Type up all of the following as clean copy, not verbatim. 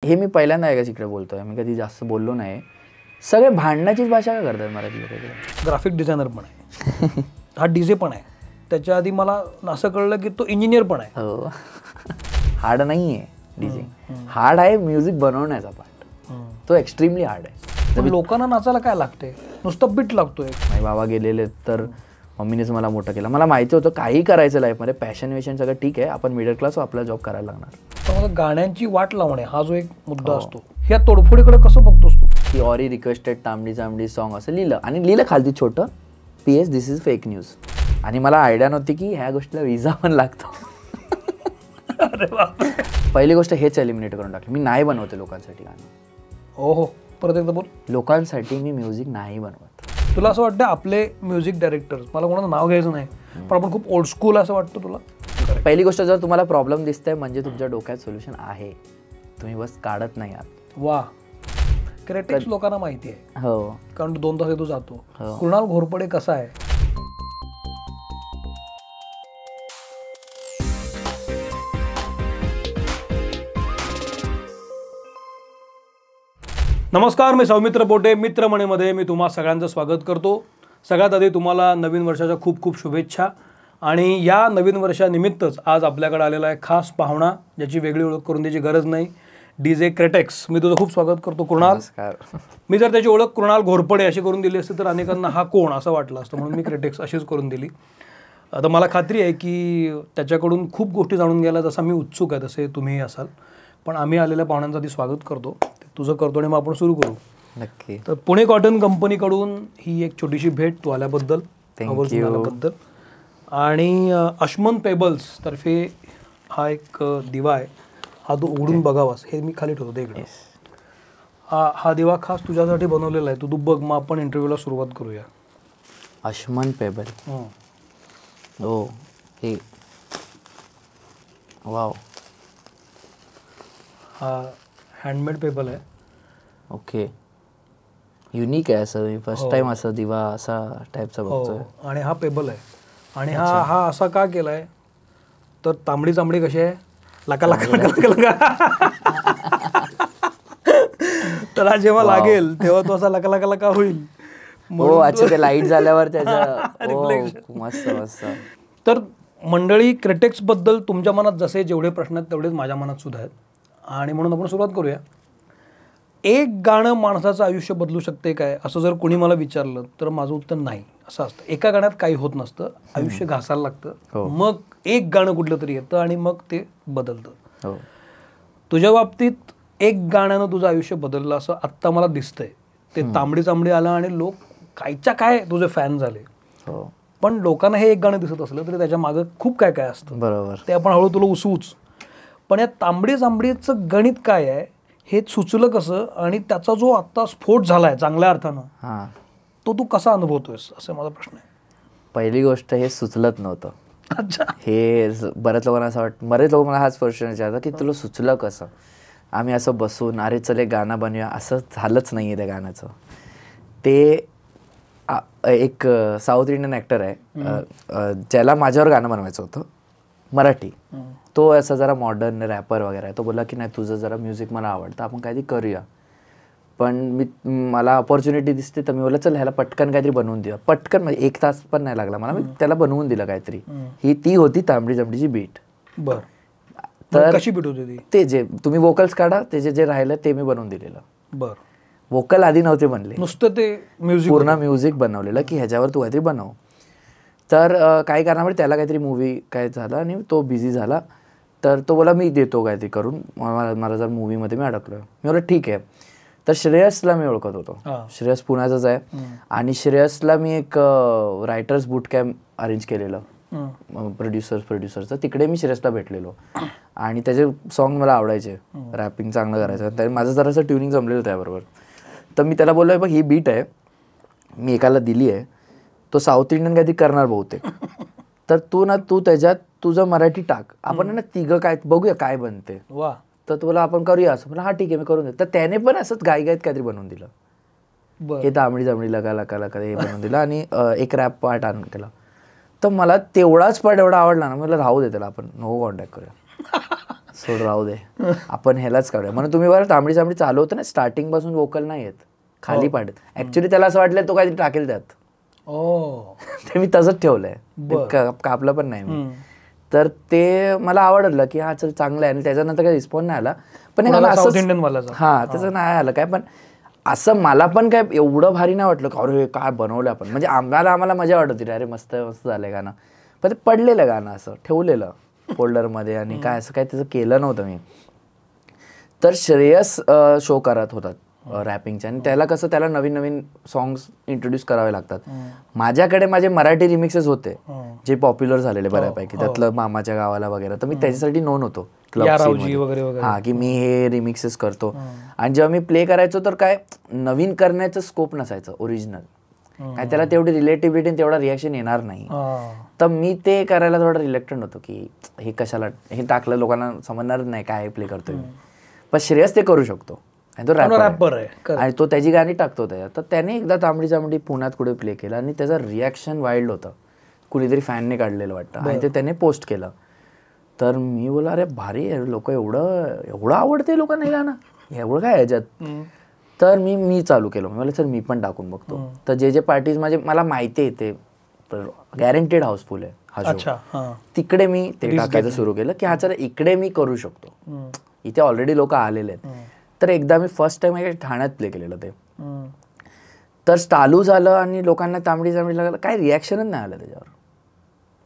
हे मी पहिल्यांदा आहे का इकडे बोलतोय, मी कधी जास्त बोललो नाही. सगळे भांडण्याचीच भाषा का करतात मराठी लोक. ग्राफिक डिझायनर पण आहे, हा डीजे पण आहे, त्याच्या आधी मला असं कळलं की तो इंजिनियर पण आहे. हो, हार्ड नाही आहे डीजे, हार्ड आहे म्युझिक बनवण्याचा पार्ट, तो एक्स्ट्रीमली हार्ड आहे. लोकांना नाचायला काय लागते, नुसतं बीट लागतोय. माझे बाबा गेलेले तर मम्मीनेच मला मोठं केलं. मला माहिती होतं काही करायचं लाईफमध्ये, पॅशन वेशन सगळं ठीक आहे, आपण मिडल क्लास आपला जॉब करायला लागणार. पण मला गाण्यांची वाट लावणे हा जो एक मुद्दा असतो, ह्या तोडफोडीकडे कसं बघतोस तू? की ऑरी रिक्वेस्टेड तांबडी चांबडी सॉन्ग असं लिहिलं आणि लिहिलं खालती छोटं PS this is fake news. आणि मला आयडिया नव्हती की ह्या गोष्टीला विजा पण लागतो. पहिली गोष्ट हेच एलिमिनेट करून टाकली, मी नाही बनवते लोकांसाठी गाणं. हो, परत एकदा बोल. लोकांसाठी मी म्युझिक नाही बनवत. तुला असं वाटतं आपले म्युझिक डायरेक्टर्स, मला कोणाचं नाव घ्यायचं नाही, पण आपण खूप ओल्ड स्कूल असं वाटतं तुला? पहिली गोष्ट, जर तुम्हाला प्रॉब्लेम दिसतंय म्हणजे तुमच्या डोक्यात सोल्युशन आहे, तुम्ही बस काढत नाही आहात. वा, क्रिटिक्स लोकांना माहिती आहे. हो, कारण 2 तास तू जातो. कृणाल घोरपडे कसा आहे? नमस्कार, मी सौमित्र पोटे, मित्रमणीमध्ये मी तुम्हा सगळ्यांचं स्वागत करतो. सगळ्यात आधी तुम्हाला नवीन वर्षाच्या खूप खूप शुभेच्छा. आणि या नवीन वर्षानिमित्तच आज आपल्याकडे आलेला आहे खास पाहुणा, ज्याची वेगळी ओळख करून द्यायची गरज नाही, DJ क्रेटेक्स. मी तुझं खूप स्वागत करतो कृणाल. मी जर त्याची ओळख कृणाल घोरपडे अशी करून दिली असती तर अनेकांना हा कोण असं वाटलं असतं, म्हणून मी क्रेटेक्स अशीच करून दिली. आता मला खात्री आहे की त्याच्याकडून खूप गोष्टी जाणून घ्यायला जसा मी उत्सुक आहे तसे तुम्हीही असाल. पण आम्ही आलेल्या पाहुण्यांचं आधी स्वागत करतो, तुझं करतो आणि मग आपण सुरू करू. नक्की. तर पुणे कॉटन कंपनीकडून ही एक छोटीशी भेट तू आल्याबद्दल, आल्याबद्दल. आणि अश्मन पेबल्स तर्फे हा एक दिवा आहे, हा तू उघडून बघावास. हे मी खाली ठेवतो इकडे. हा दिवा खास तुझ्यासाठी बनवलेला आहे, तू बघ. मग आपण इंटरव्ह्यूला सुरुवात करूया. अश्मन पेबल. हो, हे वाव. हा हँडमेड पेबल आहे. ओके, युनिक आहे. असं मी फर्स्ट टाइम असं दिवा असा टाईपचा बघतोय. आणि हा पेबल आहे. आणि हा असा का केला आहे तर तांबडी चांबडी कशी आहे, लका लका लका लका. तर जेव्हा लागेल तेव्हा तो असा लका लका लका होईल. हो, अच्छा, ते लाईट झाल्यावर त्याचं मस्त मस्त. तर मंडळी, क्रिटेक्स बद्दल तुमच्या मनात जसे जेवढे प्रश्न आहेत तेवढेच माझ्या मनात सुद्धा आहेत. आणि म्हणून आपण सुरुवात करूया. एक गाणं माणसाचं आयुष्य बदलू शकते काय, असं जर कोणी मला विचारलं तर माझं उत्तर नाही असं असतं. एका गाण्यात काही होत नसतं, आयुष्य घासायला लागतं, मग एक गाणं कुठलं तरी येतं आणि मग ते बदलतं. तुझ्या बाबतीत एक गाण्यानं तुझं आयुष्य बदललं असं आत्ता मला दिसतंय. ते तांबडी चांबडी आलं आणि लोक कायच्या काय तुझे फॅन झाले. पण लोकांना हे एक गाणं दिसत असलं तरी त्याच्या मागं खूप काय काय असतं. बरोबर, ते आपण हळू तुला उसवूच. पण या तांबडी चांबडीचं गणित काय आहे हे सुचलं कसं, आणि त्याचा जो आत्ता स्फोट झालाय चांगल्या अर्थानं, तो तू कसा अनुभवतोयस, असं माझा प्रश्न आहे. पहिली गोष्ट, हे सुचलत नव्हतं. अच्छा. हे बऱ्याच लोकांना असं वाटतं, बरेच लोक मला हाच प्रश्न विचारतात की तुला सुचलं कसं. आम्ही असं बसून अरे चल एक गाणं बनवूया, असं झालंच नाही आहे त्या गाण्याचं. ते एक साऊथ इंडियन ॲक्टर आहे ज्याला माझ्यावर गाणं बनवायचं होतं मराठी. तो असं जरा मॉडर्न रॅपर वगैरे आहे. तो बोलला की नाही, तुझं जरा म्युझिक मला आवडतं, आपण काहीतरी करूया. पण मला अपॉर्च्युनिटी दिसते तर मी बोललं चल ह्याला पटकन काहीतरी बनवून देऊया. पटकन म्हणजे 1 तास पण नाही लागला मला, मी त्याला बनवून दिलं काहीतरी. ती होती तांबडी चांबडीची बीट. बरं, तर कशी बीट होती ती? ते जे तुम्ही वोकल्स काढा, ते जे राहिलं ते मी बनवून दिलेलं. बरं, वोकल आधी नव्हते बनले, नुसतं ते म्युझिक, पूर्ण म्युझिक बनवलेलं की ह्याच्यावर तू काहीतरी बनव. तर काही कारणामुळे त्याला काहीतरी मूवी काय झाला आणि तो बिझी झाला. तर तो बोला मी देतो काहीतरी करून, मला जर मूवीमध्ये मी अडकलो. मी बोला ठीक आहे. तर श्रेयसला मी ओळखत होतो. श्रेयस पुण्याचाच आहे. आणि श्रेयसला मी एक रायटर्स बूट कॅम्प अरेंज केलेलं प्रोड्युसरचं. तिकडे मी श्रेयसला भेटलेलो आणि त्याचे सॉन्ग मला आवडायचे, रॅपिंग चांगलं करायचं. तर माझं जरासं ट्युनिंग जमलेलं त्याबरोबर. तर मी त्याला बोललो बघ ही बीट आहे, मी एकाला दिली आहे, तो साऊथ इंडियन काहीतरी करणार बहुतेक, तर तू त्याच्यात तुझं मराठी टाक, आपण ना तिघं काय बघूया काय बनते. वा. तर तुला आपण करूया असं. म्हणलं हा ठीक आहे, मी करून देतो. तर त्याने पण असंच गायगायत काहीतरी बनवून दिलं. हे तांबडी जांबडी लगा लका लका हे बनवून दिलं आणि एक रॅप पार्ट आणून केला. तर मला तेवढाच पार्ट एवढा आवडला ना, मला राहू दे त्याला, आपण नो कॉन्टॅक्ट करूया. सोड राहू दे, आपण ह्यालाच काढूया. म्हणून तुम्ही बरं तांबडी चांबडी चालू होतं ना, स्टार्टिंग पासून वोकल नाही येत, खाली पाडत. ऍक्च्युली त्याला असं वाटलं तो काहीतरी टाकेल त्यात, ते मी तसंच ठेवलंय, कापलं पण नाही मी. तर ते मला आवडलं की हा चल चांगलं आहे. आणि त्याच्यानंतर काही रिस्पॉन्स नाही आला. पण हा त्याचं नाही आलं काय. पण असं मला पण काय एवढं भारी नाही वाटलं की अरे काय बनवलं आपण. म्हणजे आम्हाला मजा वाटत होती, अरे मस्त मस्त झालंय गाणं. पण ते पडलेलं गाणं असं ठेवलेलं फोल्डरमध्ये आणि काय असं काय त्याचं केलं नव्हतं मी. तर श्रेयस शो करत होतात रॅपिंगचे आणि त्याला कसं त्याला नवीन नवीन सॉंग्स इंट्रोड्यूस करावे लागतात. माझ्याकडे माझे मराठी रिमिक्सेस होते जे पॉप्युलर झालेले बऱ्यापैकी, त्यातलं मामाच्या गावाला वगैरे. तर मी त्याच्यासाठी नोन होतो क्लब, हा की मी हे रिमिक्सेस करतो. आणि जेव्हा मी प्ले करायचो तर काय नवीन करण्याचं स्कोप नसायचं ओरिजिनल, काय त्याला तेवढी रिलेटिव्हिटी तेवढा रिॲक्शन येणार नाही. तर मी ते करायला थोडं रिलेक्टंट होतो की हे कशाला हे टाकलं, लोकांना समजणारच नाही काय प्ले करतोय मी. पण श्रेयस ते करू शकतो आणि तो रॅपर आहे आणि तो त्याची गाणी टाकतो त्याच्यात. तर त्याने एकदा तांबडी चांबडी पुण्यात कुठे प्ले केलं आणि त्याचं रिॲक्शन वाईल्ड होतं, कुणीतरी फॅनने काढलेलं वाटतं आणि ते त्याने पोस्ट केलं. तर मी बोला अरे भारी आहे, लोक एवढं आवडते लोकांना हे गाणं, एवढं काय ह्याच्यात. तर मी चालू केलं, मला चल मी पण टाकून बघतो. तर जे पार्टीज माझे मला माहिती आहे ते गॅरंटेड हाऊसफुल आहे हा शो, तिकडे मी ते टाकायचं सुरू केलं की हा चला इकडे मी करू शकतो, इथे ऑलरेडी लोक आलेले आहेत. तर एकदा मी फर्स्ट टाइम ठाण्यात प्ले केलेलं ते. तर चालू झालं आणि लोकांना तांबडी चांबडी लागलं, काय रिॲक्शनच नाही आलं त्याच्यावर.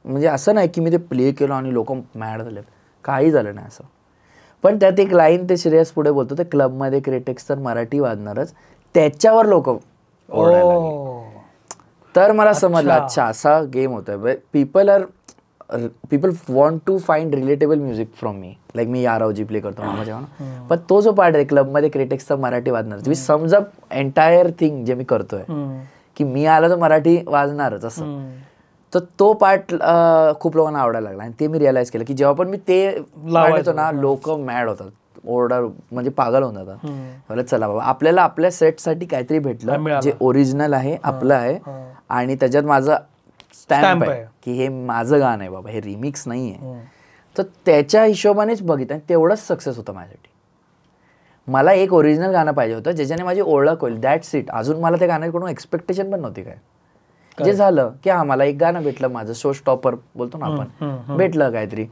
म्हणजे असं नाही की मी ते प्ले केलं आणि लोक मॅड झाले, काही झालं नाही असं. पण त्यात एक लाईन ते श्रेयस पुढे बोलतो, ते क्लबमध्ये क्रिटिक्स तर मराठी वाजणारच, त्याच्यावर लोक ओरडायला लागले. तर मला समजलं अच्छा असा गेम होतोय. People want to find relatable music from me, like मी यारावजी प्ले करतो मामाच्या गाणं. पण तो जो पार्ट आहे क्लबमध्ये क्रिटिक्सचा मराठी वाजणारच, मी समजा एंटायर थिंग जे मी करतोय की मी आला तर मराठी वाजणारच असं. तर तो पार्ट खूप लोकांना आवडायला लागला आणि ते मी रिअलाइज केलं की जेव्हा पण मी ते लावायचो ना लोक मॅड होतात, ओरडा म्हणजे पागल होऊन जातात. मला चला बाबा आपल्याला आपल्या सेटसाठी काहीतरी भेटलं जे ओरिजिनल आहे, आपलं आहे आणि त्याच्यात माझं स्टॅम्प आहे की हे माझं गाणं आहे बाबा, हे रिमिक्स नाही आहे. तर त्याच्या हिशोबानेच बघितलं आणि तेवढंच सक्सेस होतं माझ्यासाठी. मला एक ओरिजिनल गाणं पाहिजे होतं ज्याच्याने माझी ओळख होईल, दॅट्स इट. अजून मला त्या गाण्याकडून एक्सपेक्टेशन पण नव्हती काय. जे झालं की हा मला एक गाणं भेटलं, माझं शो स्टॉपर बोलतो ना आपण, भेटलं काहीतरी.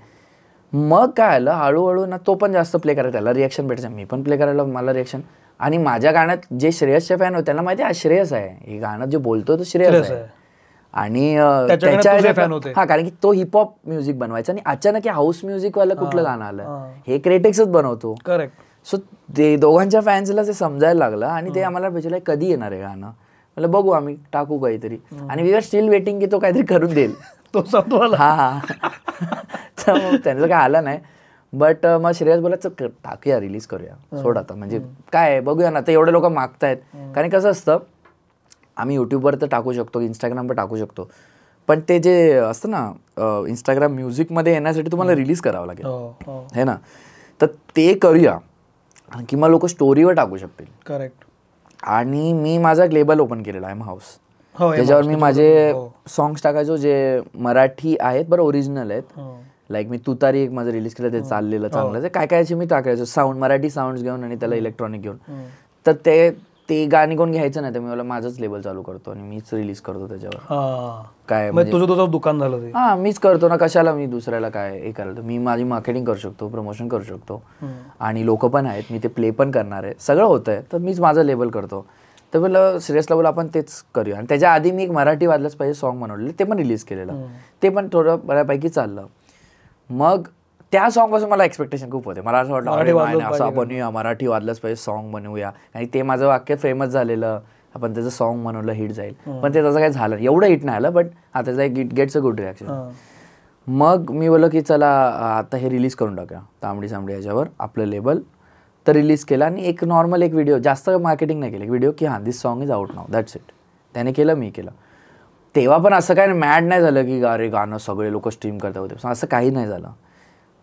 मग काय आलं हळूहळू ना, तो पण जास्त प्ले करायला, त्याला रिॲक्शन भेटायचं, मी पण प्ले करायला मला रिॲक्शन. आणि माझ्या गाण्यात जे श्रेयसचे फॅन होते त्यांना माहिती आहे श्रेयस आहे, हे गाणं जे बोलतो तो श्रेयस आहे. आणि त्याच्या हा कारण की तो हिपहॉप म्युझिक बनवायचा आणि अचानक हाऊस म्युझिक वाला कुठलं गाणं आलं, हे क्रिटिक्सच बनवतो. करेक्ट. सो ते दोघांच्या फॅन्सला ते समजायला लागलं आणि ते आम्हाला भेटलं कधी येणार आहे गाणं. म्हणलं बघू आम्ही टाकू काहीतरी. आणि वी आर स्टील वेटिंग की तो काहीतरी करून देईल तो समजून. हा तर मग त्यांचं काय आलं नाही. बट मग श्रेयस बोलायचं टाकूया, रिलीज करूया, सोड आता म्हणजे काय बघूया ना. तर एवढे लोक मागतायत कारण कसं असतं आम्ही यूट्यूबवर तर टाकू शकतो, इंस्टाग्रामवर टाकू शकतो, पण ते जे असतं ना इंस्टाग्राम म्युझिकमध्ये येण्यासाठी तुम्हाला रिलीज करावं लागेल है ना. तर ते करूया की मग लोक स्टोरीवर टाकू शकतील. करेक्ट. आणि मी माझा लेबल ओपन केलेला आहे हाऊस, त्याच्यावर मी माझे सॉंग्स टाकायचो जे मराठी आहेत बरं, ओरिजिनल आहेत. लाईक मी तुतारी एक माझं रिलीज केलं, ते चाललेलं चांगलं, काय काय मी टाकायचो साऊंड, मराठी साऊंड घेऊन आणि त्याला इलेक्ट्रॉनिक घेऊन. तर ते गाणी कोण घ्यायचं नाही, तर मी मला माझंच लेबल चालू करतो आणि मीच रिलीज करतो त्याच्यावर. काय तुझं दुकान झालं, हा मीच करतो ना, कशाला मी दुसऱ्याला काय हे करायला. मी माझी मार्केटिंग करू शकतो, प्रमोशन करू शकतो आणि लोक पण आहेत, मी ते प्ले पण करणार आहे, सगळं होतंय. तर मीच माझं लेबल करतो. तर बोला श्रेयसला बोला आपण तेच करूया. आणि त्याच्या आधी मी एक मराठी वाजलंच पाहिजे सॉन्ग बनवलेलं, ते पण रिलीज केलेलं, ते पण थोडं बऱ्यापैकी चाललं. मग त्या सॉन्ग पासून मला एक्सपेक्टेशन खूप होते. मला असं वाटलं असं बनवूया, मराठी वाजलंच पाहिजे सॉन्ग बनवूया. आणि ते माझं वाक्य फेमस झालेलं, आपण त्याचं सॉन्ग बनवलं हिट जाईल, पण ते तसं काही झालं एवढं हिट नाही आलं. बट हा त्याचा एक गेट्स अ गुड रिॲक्शन. मग मी बोललो की चला आता हे रिलीज करून टाकूया तांबडी चांबडी याच्यावर आपलं लेबल. तर रिलीज केलं आणि एक नॉर्मल एक व्हिडिओ, जास्त मार्केटिंग नाही केलं, एक व्हिडिओ की हां this song is out now, that's it. त्याने केलं, मी केलं. तेव्हा पण असं काय मॅड नाही झालं की अरे गाणं सगळे लोक स्ट्रीम करता होते, असं काही नाही झालं.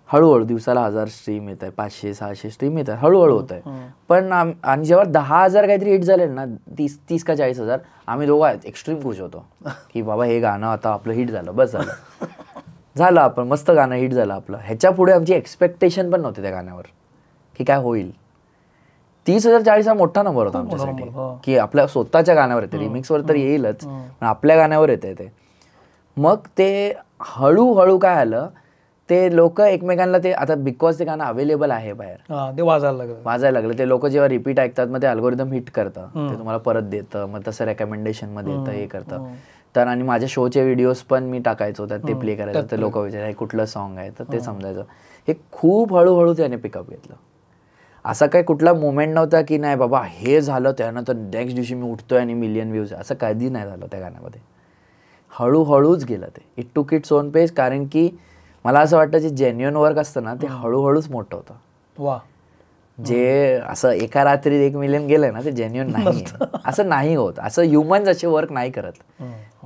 हळूहळू दिवसाला 1000 स्ट्रीम येत आहे, 500-600 स्ट्रीम येत आहे, हळूहळू होत आहे. पण आणि जेव्हा 10,000 काहीतरी हिट झाले ना, 30 का 40,000, आम्ही दोघं एक्स्ट्रीम खुश होतो की बाबा हे गाणं आता आपलं हिट झालं, बस झालं. झालं, आपण मस्त गाणं हिट झालं आपलं. ह्याच्या पुढे आमची एक्सपेक्टेशन पण नव्हती त्या गाण्यावर की काय होईल. 30,000-40,000 हा मोठा नंबर होता आमच्यासाठी की आपल्या स्वतःच्या गाण्यावर येते, रिमिक्सवर तर येईलच पण आपल्या गाण्यावर येते ते. मग ते हळूहळू काय आलं, ते लोक एकमेकांना ते आता बिकॉज ते गाणं अवेलेबल आहे बाहेर, ते वाजायला लागलं. ते लोक जेव्हा रिपीट ऐकतात मग ते अल्गोरिदम हिट करतं, ते तुम्हाला परत देतं, मग तसं रेकमेंडेशन मध्ये येतं, हे करतं. तर आणि माझ्या शोचे व्हिडिओज पण मी टाकायचो त्यात, ते प्ले करायचं, तर लोक विचारायचे कुठलं सॉन्ग आहे, तर ते समजायचं. हे खूप हळूहळू त्याने पिकअप घेतलं. असा काय कुठला मोमेंट नव्हता की नाही बाबा हे झालं त्यानंतर नेक्स्ट दिवशी मी उठतोय आणि मिलियन व्ह्यूज, असं कधी नाही झालं त्या गाण्यामध्ये. हळूहळूच गेलं ते. इट टूक इट्स ओन पेस. कारण की मला असं वाटतं जे जेन्युअन वर्क असतं ना ते हळूहळूच मोठं होतं. वा. जे असं एका रात्रीत 1 मिलियन गेलंय ना ते जेन्युअन नाही, असं नाही होत. असं ह्युमन्स असे वर्क नाही करत.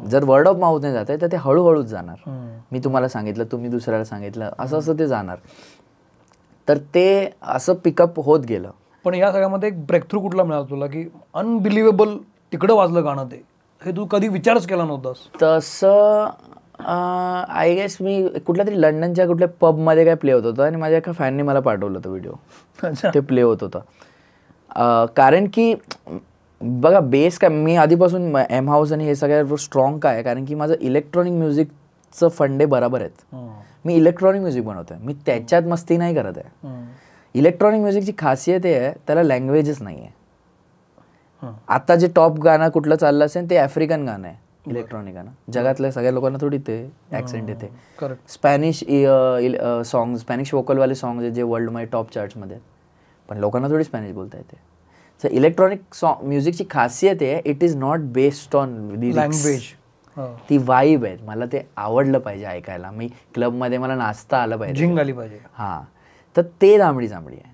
जर वर्ड ऑफ माउथ नाही जाते तर ते हळूहळूच जाणार. मी तुम्हाला सांगितलं, तुम्ही दुसऱ्याला सांगितलं, असं असं ते जाणार. तर ते असं पिकअप होत गेलं. पण या सगळ्यामध्ये एक ब्रेक थ्रू कुठला मिळाला तुला की अनबिलिव्हेबल तिकडं वाजलं गाणं ते, हे तू कधी विचारच केला नव्हतास? तसं आय गेस मी कुठल्या तरी लंडनच्या कुठल्या पबमध्ये काय प्ले होत होतं आणि माझ्या एका फॅनने मला पाठवलं होतं व्हिडिओ, ते प्ले होत होतं. कारण की बघा बेस काय, मी आधीपासून एम हाऊस आणि हे सगळ्या स्ट्रॉंग काय आहे, कारण की माझं इलेक्ट्रॉनिक म्युझिकचं फंडे बराबर आहेत. मी इलेक्ट्रॉनिक म्युझिक बनवतोय, मी त्याच्यात मस्ती नाही करत आहे. इलेक्ट्रॉनिक म्युझिकची खासियत आहे त्याला लँग्वेजच नाही आहे. आता जे टॉप गाणं कुठलं चाललं असेल ते आफ्रिकन गाणं आहे, इलेक्ट्रॉनिक गाणं. जगातल्या सगळ्या लोकांना थोडी ते ॲक्सेंट येते. स्पॅनिश सॉंग्स, स्पॅनिश वोकलवाले सॉंग्स आहेत जे वर्ल्ड मध्ये टॉप चार्ट्समध्ये आहेत, पण लोकांना थोडी स्पॅनिश बोलता येते. तर इलेक्ट्रॉनिक म्युझिकची खासियत आहे it is not based on language, ती वाईब आहे. मला ते आवडलं पाहिजे ऐकायला, मी क्लबमध्ये मला नाचता आलं पाहिजे, झिंग आली पाहिजे. हां, तर ते दामडी जांभडी आहे.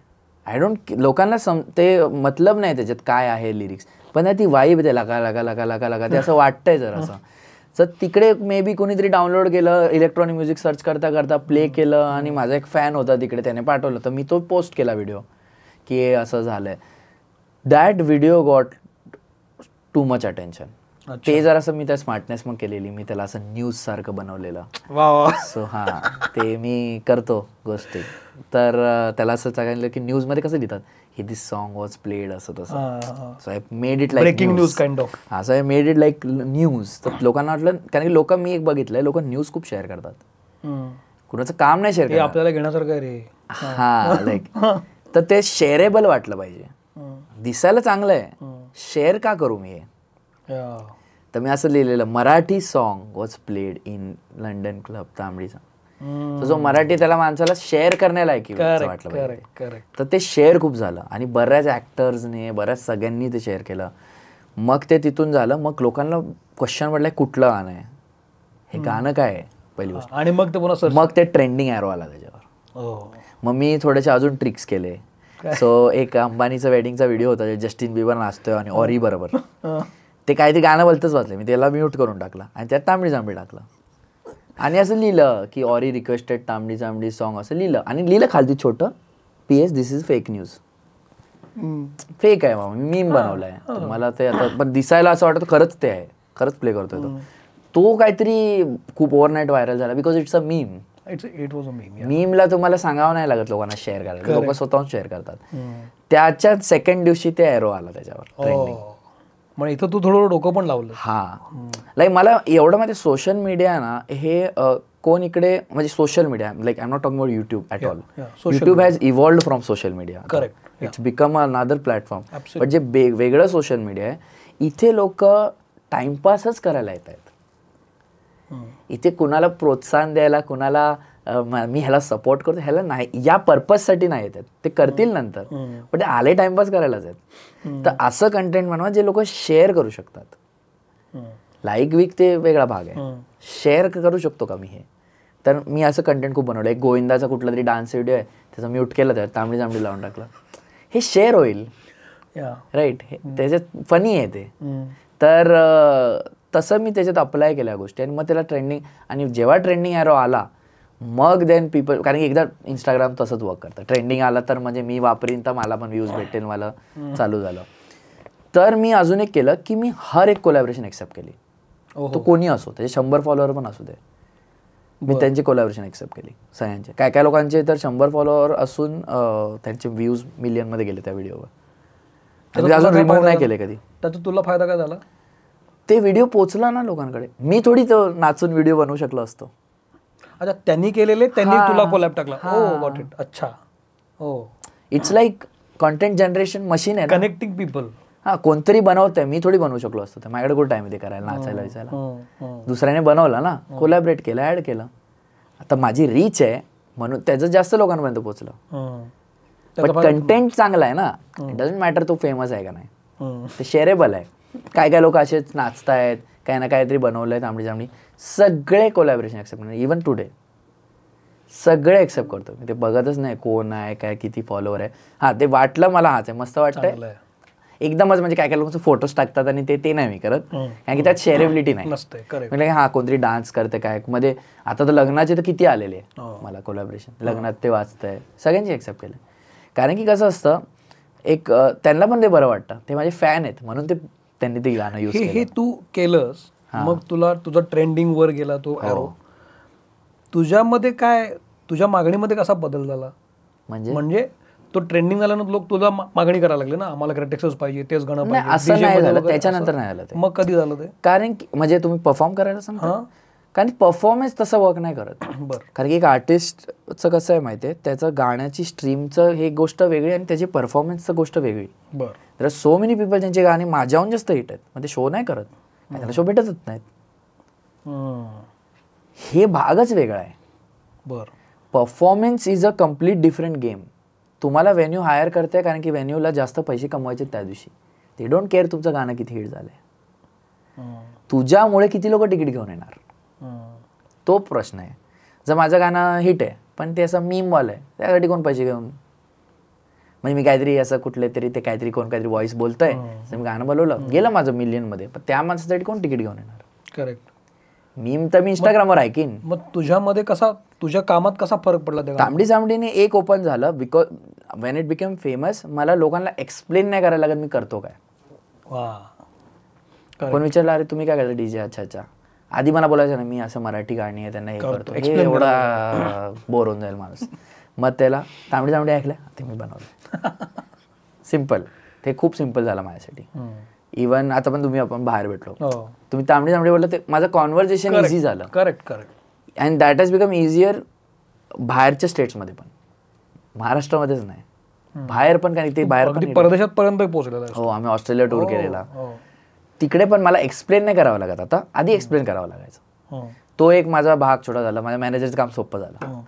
आय डोंट, लोकांना ते मतलब नाही त्याच्यात काय आहे लिरिक्स, पण ती वाईब आहे, लगा लगा लगा लगा लगा ते असं वाटतंय जर असं. तर तिकडे मे बी कोणीतरी डाउनलोड केलं, इलेक्ट्रॉनिक म्युझिक सर्च करता करता प्ले केलं आणि माझा एक फॅन होता तिकडे, त्याने पाठवलं, तर मी तो पोस्ट केला व्हिडिओ की हे असं झालंय. That video got too much attention. ते जर असं मी त्या स्मार्टनेस मग केलेली, मी त्याला असं न्यूज सारखं बनवलेलं. सो हां, ते मी करतो गोष्टी. तर त्याला असं सांगितलं की न्यूजमध्ये कसं लिहितात, हे दिस सॉन्ग वॉज प्लेड असं तसं. So I made it like breaking news kind of. हां, so I made it like news. तर लोकांना वाटलं, कारण की लोक, मी एक बघितलंय, लोक न्यूज खूप शेअर करतात, कुणाचं काम नाही शेअर करत, आपल्याला घेण्यासारखं रे. हां, लाईक तर ते शेअरेबल वाटलं पाहिजे, दिसायला चांगलं आहे, शेअर का करू मी हे. तर मी असं लिहिलेलं, Marathi song was played in London club तांबडीचा. तर जो मराठी त्याला माणसाला शेअर करण्याला वाटलं पाहिजे, तर ते शेअर खूप झालं आणि बऱ्याच ऍक्टर्सने, बऱ्याच सगळ्यांनी ते शेअर केलं. मग ते तिथून झालं. मग लोकांना क्वेश्चन पडलाय कुठलं गाणं आहे हे, गाणं काय आहे पहिली गोष्ट, आणि मग ते पुन्हा मग ते ट्रेंडिंग ॲरो आला त्याच्यावर. मग मी थोडेसे अजून ट्रिक्स केले. सो एक अंबानीचा वेडिंगचा व्हिडिओ होता, जस्टिन बिबर नाचतोय आणि ऑरी बरोबर, ते काहीतरी गाणं बोलतच वाचलं मी, त्याला म्यूट करून टाकला आणि त्यात तांबडी जांभडी टाकलं आणि असं लिहिलं की ऑरी रिक्वेस्टेड तांबडी जांभडी सॉन्ग, असं लिहिलं आणि लिहिलं खालती छोटं PS this is fake news. Fake आहे बाबा, मी मीम बनवलाय. मला ते आता पण दिसायला असं वाटतं खरंच ते आहे, खरंच प्ले करतोय तो काहीतरी खूप ओव्हरनाईट व्हायरल झाला because it's a meme. It was a meme. मीमला तुम्हाला सांगावं नाही लागत लोकांना शेअर करायला, लोक स्वतःहून शेअर करतात. त्याच्यात सेकंड दिवशी ते एरो आला त्याच्यावर ट्रेंडिंग. मग इथं तू थोडं डोकं पण लावलं. हां, लाईक मला एवढं माहिती, सोशल मीडिया ना हे कोण इकडे, म्हणजे social media, like I am not talking about YouTube at all. YouTube has evolved from social media. Correct. It's become another platform. But जे वेगळं सोशल मीडिया आहे, इथे लोक टाइमपासच करायला येत आहेत. इथे कुणाला प्रोत्साहन द्यायला, कुणाला मी ह्याला सपोर्ट करतो ह्याला नाही, या पर्पजसाठी नाही येतात, ते करतील नंतर, पण ते आले टाइमपास करायलाच आहेत. तर असं कंटेंट बनवा जे लोक शेअर करू शकतात. लाईक वीक ते वेगळा भाग आहे, शेअर करू शकतो का मी हे. तर मी असं कंटेंट खूप बनवलं. एक गोविंदाचा कुठला तरी डान्स व्हिडिओ आहे, त्याचा म्यूट केलं, तर तांबडी जांभडी लावून टाकलं, हे शेअर होईल, राईट. त्याच्यात फनी आहे ते. तर तसं मी त्याच्यात अप्लाय केल्या गोष्टी आणि मग त्याला ट्रेंडिंग, आणि जेव्हा ट्रेंडिंग ॲरो आला मग देन पीपल, कारण की एकदा इंस्टाग्राम तसंच वर्क करतं, ट्रेंडिंग आला तर म्हणजे मी वापरीन तर मला पण व्ह्यूज भेटेल, मला चालू झालं. तर मी अजून एक केलं की मी हर एक कोलॅबरेशन एक्सेप्ट केली, तो कोणी असो, त्याचे 100 फॉलोअर पण असू दे. मी त्यांची कोलॅबोरेशन एक्सेप्ट केली सगळ्यांचे. काय काय लोकांचे तर 100 फॉलोअर असून त्यांचे व्ह्यूज मिलियनमध्ये गेले त्या व्हिडिओवर. अजून रिमूव्ह नाही केले कधी. त्याचा तुला फायदा काय झाला? ते व्हिडिओ पोचला ना लोकांकडे. मी थोडी तो नाचून व्हिडिओ बनवू शकलो असतो. अच्छा, त्यांनी केलेले त्यांनी तुला कोलॅब टाकला. ओ गॉट इट. अच्छा. हो, it's like content generation machine आहे, कनेक्टिंग पीपल. हा, कोणतरी बनवतंय, मी थोडी बनवू शकलो असतो. माझ्याकडे कुठं टाइम आहे करायला, नाचायला विचारायला. दुसऱ्याने बनवला ना, कोलॅबरेट केलं, ऍड केलं. आता माझी रीच आहे म्हणून त्याचं जास्त लोकांपर्यंत पोहोचलं. पण कंटेंट चांगला आहे ना, इट डझंट मॅटर तो फेमस आहे का नाही, ते शेअरेबल आहे. काय काय लोक असेच नाचतायत, काही ना काहीतरी बनवलंय तांबडी जांबडी. सगळे कोलॅबरेशन एक्सेप्ट करतो, इव्हन टुडे सगळे एक्सेप्ट करतो मी. ते बघतच नाही कोण आहे काय, किती फॉलोवर आहे. हा, ते वाटलं मला, हाच आहे, मस्त वाटतंय एकदमच. म्हणजे काय काय लोकांचे फोटोज टाकतात आणि ते नाही मी करत, कारण की त्यात शेअरेबिलिटी नाही. म्हणजे हा कोणतरी डान्स करते काय मध्ये. आता तर लग्नाचे तर किती आलेले मला कोलॅबरेशन, लग्नात ते वाचतंय, सगळ्यांची एक्सेप्ट केलं. कारण की कसं असतं, एक त्यांना पण ते बरं वाटतं, ते माझे फॅन आहेत म्हणून ते त्यांनी ते गाणं यूज केलं. हे तू केलंस, मग तुझा ट्रेंडिंग वर गेला तो एरो. तुझ्यामध्ये काय, तुझ्या मागणीमध्ये कसा बदल झाला? म्हणजे तो ट्रेंडिंग झाल्यानंतर लोक तुला मागणी करायला लागले ना, आम्हाला क्रिटिक्सच पाहिजे, तेच गाणं पाहिजे. असं नाही झालं, त्याच्यानंतर नाही झालं ते. मग कधी झालं ते? कारण की म्हणजे तुम्ही परफॉर्म करायला सांगता, कारण परफॉर्मन्स तसं वर्क नाही करत. कारण की एक आर्टिस्टचं कसं आहे माहिती आहे, त्याचं गाण्याची स्ट्रीमचं हे गोष्ट वेगळी आणि त्याची परफॉर्मन्सचं गोष्ट वेगळी. There are so many people ज्यांचे गाणे माझ्याहून जास्त हिट आहेत, मग ते शो नाही करत, त्याला शो भेटतच नाहीत. हे भागच वेगळा आहे. Performance is a complete different game. तुम्हाला व्हेन्यू हायर करते कारण की व्हेन्यूला जास्त पैसे कमवायचे त्या दिवशी. ते डोंट केअर तुमचं गाणं किती हिट झालंय, तुझ्यामुळे किती लोक तिकीट घेऊन येणार, तो प्रश्न आहे. जर माझं गाणं हिट आहे पण ते असं मीमवालं आहे, त्यासाठी कोण पैसे घेऊन, म्हणजे मी काहीतरी असं कुठले तरी ते काहीतरी कोण काहीतरी व्हॉइस बोलतंय, मी गाणं बोलवलं, गेलं माझं मिलियनमध्ये, पण त्या माणसासाठी कोण तिकीट घेऊन येणार? करेक्ट. मीम तर मी इंस्टाग्रामवर ऐकीन. मग तुझ्यामध्ये कसा, तुझ्या कामात कसा फरक पडला? तांबडी जांबडीने एक ओपन झालं because Wien it become famous, मला लोकांना एक्सप्लेन नाही करायला लागत मी करतो काय. कोण विचारलं अरे तुम्ही काय करता डीजे, अच्छा अच्छा. आधी मला बोलायचं ना मी असं मराठी गाणी आहे त्यांना हे करतो, हे एवढा बोर होऊन जाईल माणूस. मग त्याला तांबडी जांबडी ऐकलं ते मी बनवलं. सिम्पल, ते खूप सिम्पल झालं माझ्यासाठी. इव्हन आता पण आपण बाहेर भेटलो, तुम्ही तांबडी जांबडी बोललं, ते माझं कॉन्व्हर्सेशन इझी झालं. Correct. And that has become easier बाहेरच्या स्टेट्समध्ये पण, महाराष्ट्रामध्येच नाही, बाहेर पण. काही ते बाहेर पण परदेशात पर्यंत पोहोचलेला. हो, आम्ही ऑस्ट्रेलिया टूर केलेला, तिकडे पण मला एक्सप्लेन नाही करावं लागत. आता आधी एक्सप्लेन करावं लागायचं. तो एक माझा भाग छोटा झाला, माझ्या मॅनेजरचं काम सोपं झालं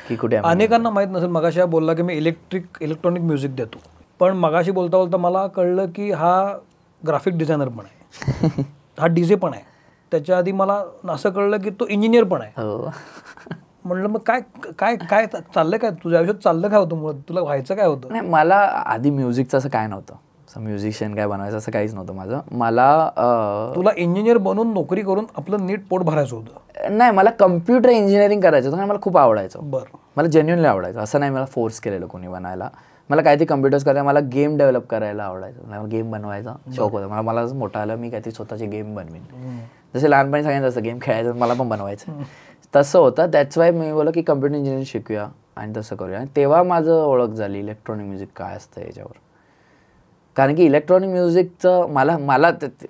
की कुठे. अनेकांना माहित नसेल, मगाशी बोलला की मी इलेक्ट्रॉनिक म्युझिक देतो, पण मगाशी बोलता बोलता मला कळलं की हा ग्राफिक डिझायनर पण आहे, हा डीजे पण आहे. त्याच्या आधी मला असं कळलं की तो इंजिनियर पण आहे. म्हणलं मग काय काय काय चाललं, काय तुझ्या आयुष्यात चाललं काय होतं, मुळात तुला व्हायचं काय होतं? नाही, मला आधी म्युझिकचं असं काय नव्हतं, असं म्युझिशियन काय बनायचं असं काहीच नव्हतं माझं. मला तुला इंजिनियर बनून नोकरी करून आपलं नीट पोट भरायचं होतं? नाही, मला कम्प्युटर इंजिनिअरिंग करायचं होतं आणि मला खूप आवडायचं. बरं, मला जेन्युअनली आवडायचं, असं नाही मला फोर्स केलेलं कोणी बनायला. मला काहीतरी कम्प्युटर्स करायला, मला गेम डेव्हलप करायला आवडायचं, मला गेम बनवायचा शौक होता. मला मोठा आलं मी काहीतरी स्वतःची गेम बनवीन, जसे लहानपणी सगळ्यांचं असं गेम खेळायचं, मला पण बनवायचं तसं होतं. दॅट्स वाय मी बोललो की कम्प्युटर इंजिनिअरिंग शिकूया आणि तसं करूया. आणि तेव्हा माझं ओळख झाली इलेक्ट्रॉनिक म्युझिक काय असतं याच्यावर. कारण की इलेक्ट्रॉनिक म्युझिकचं मला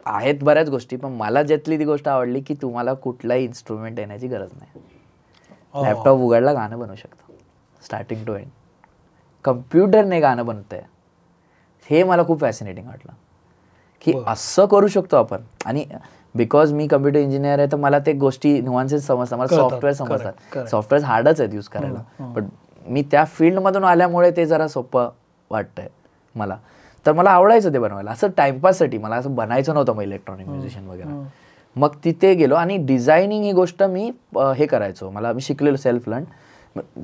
आहेत बऱ्याच गोष्टी, पण मला ज्यातली ती गोष्ट आवडली की तुम्हाला कुठलाही इन्स्ट्रुमेंट येण्याची गरज नाही, लॅपटॉप उघडला गाणं बनवू शकतो स्टार्टिंग टू एंड. कम्प्युटरने गाणं बनतंय हे मला खूप फॅसिनेटिंग वाटलं की असं करू शकतो आपण. आणि बिकॉज मी कम्प्युटर इंजिनियर आहे तर मला ते गोष्टी नुआन्सेस समजतात, मला सॉफ्टवेअर समजतात. सॉफ्टवेअर हार्डच आहेत यूज करायला, पण मी त्या फील्डमधून आल्यामुळे ते जरा सोपं वाटतंय मला. तर मला आवडायचं ते बनवायला, असं टाइमपाससाठी. मला असं बनायचं नव्हतं मग इलेक्ट्रॉनिक म्युझिशियन वगैरे. मग तिथे गेलो आणि डिझायनिंग ही गोष्ट मी हे करायचो, मी शिकलेलो सेल्फ लर्न.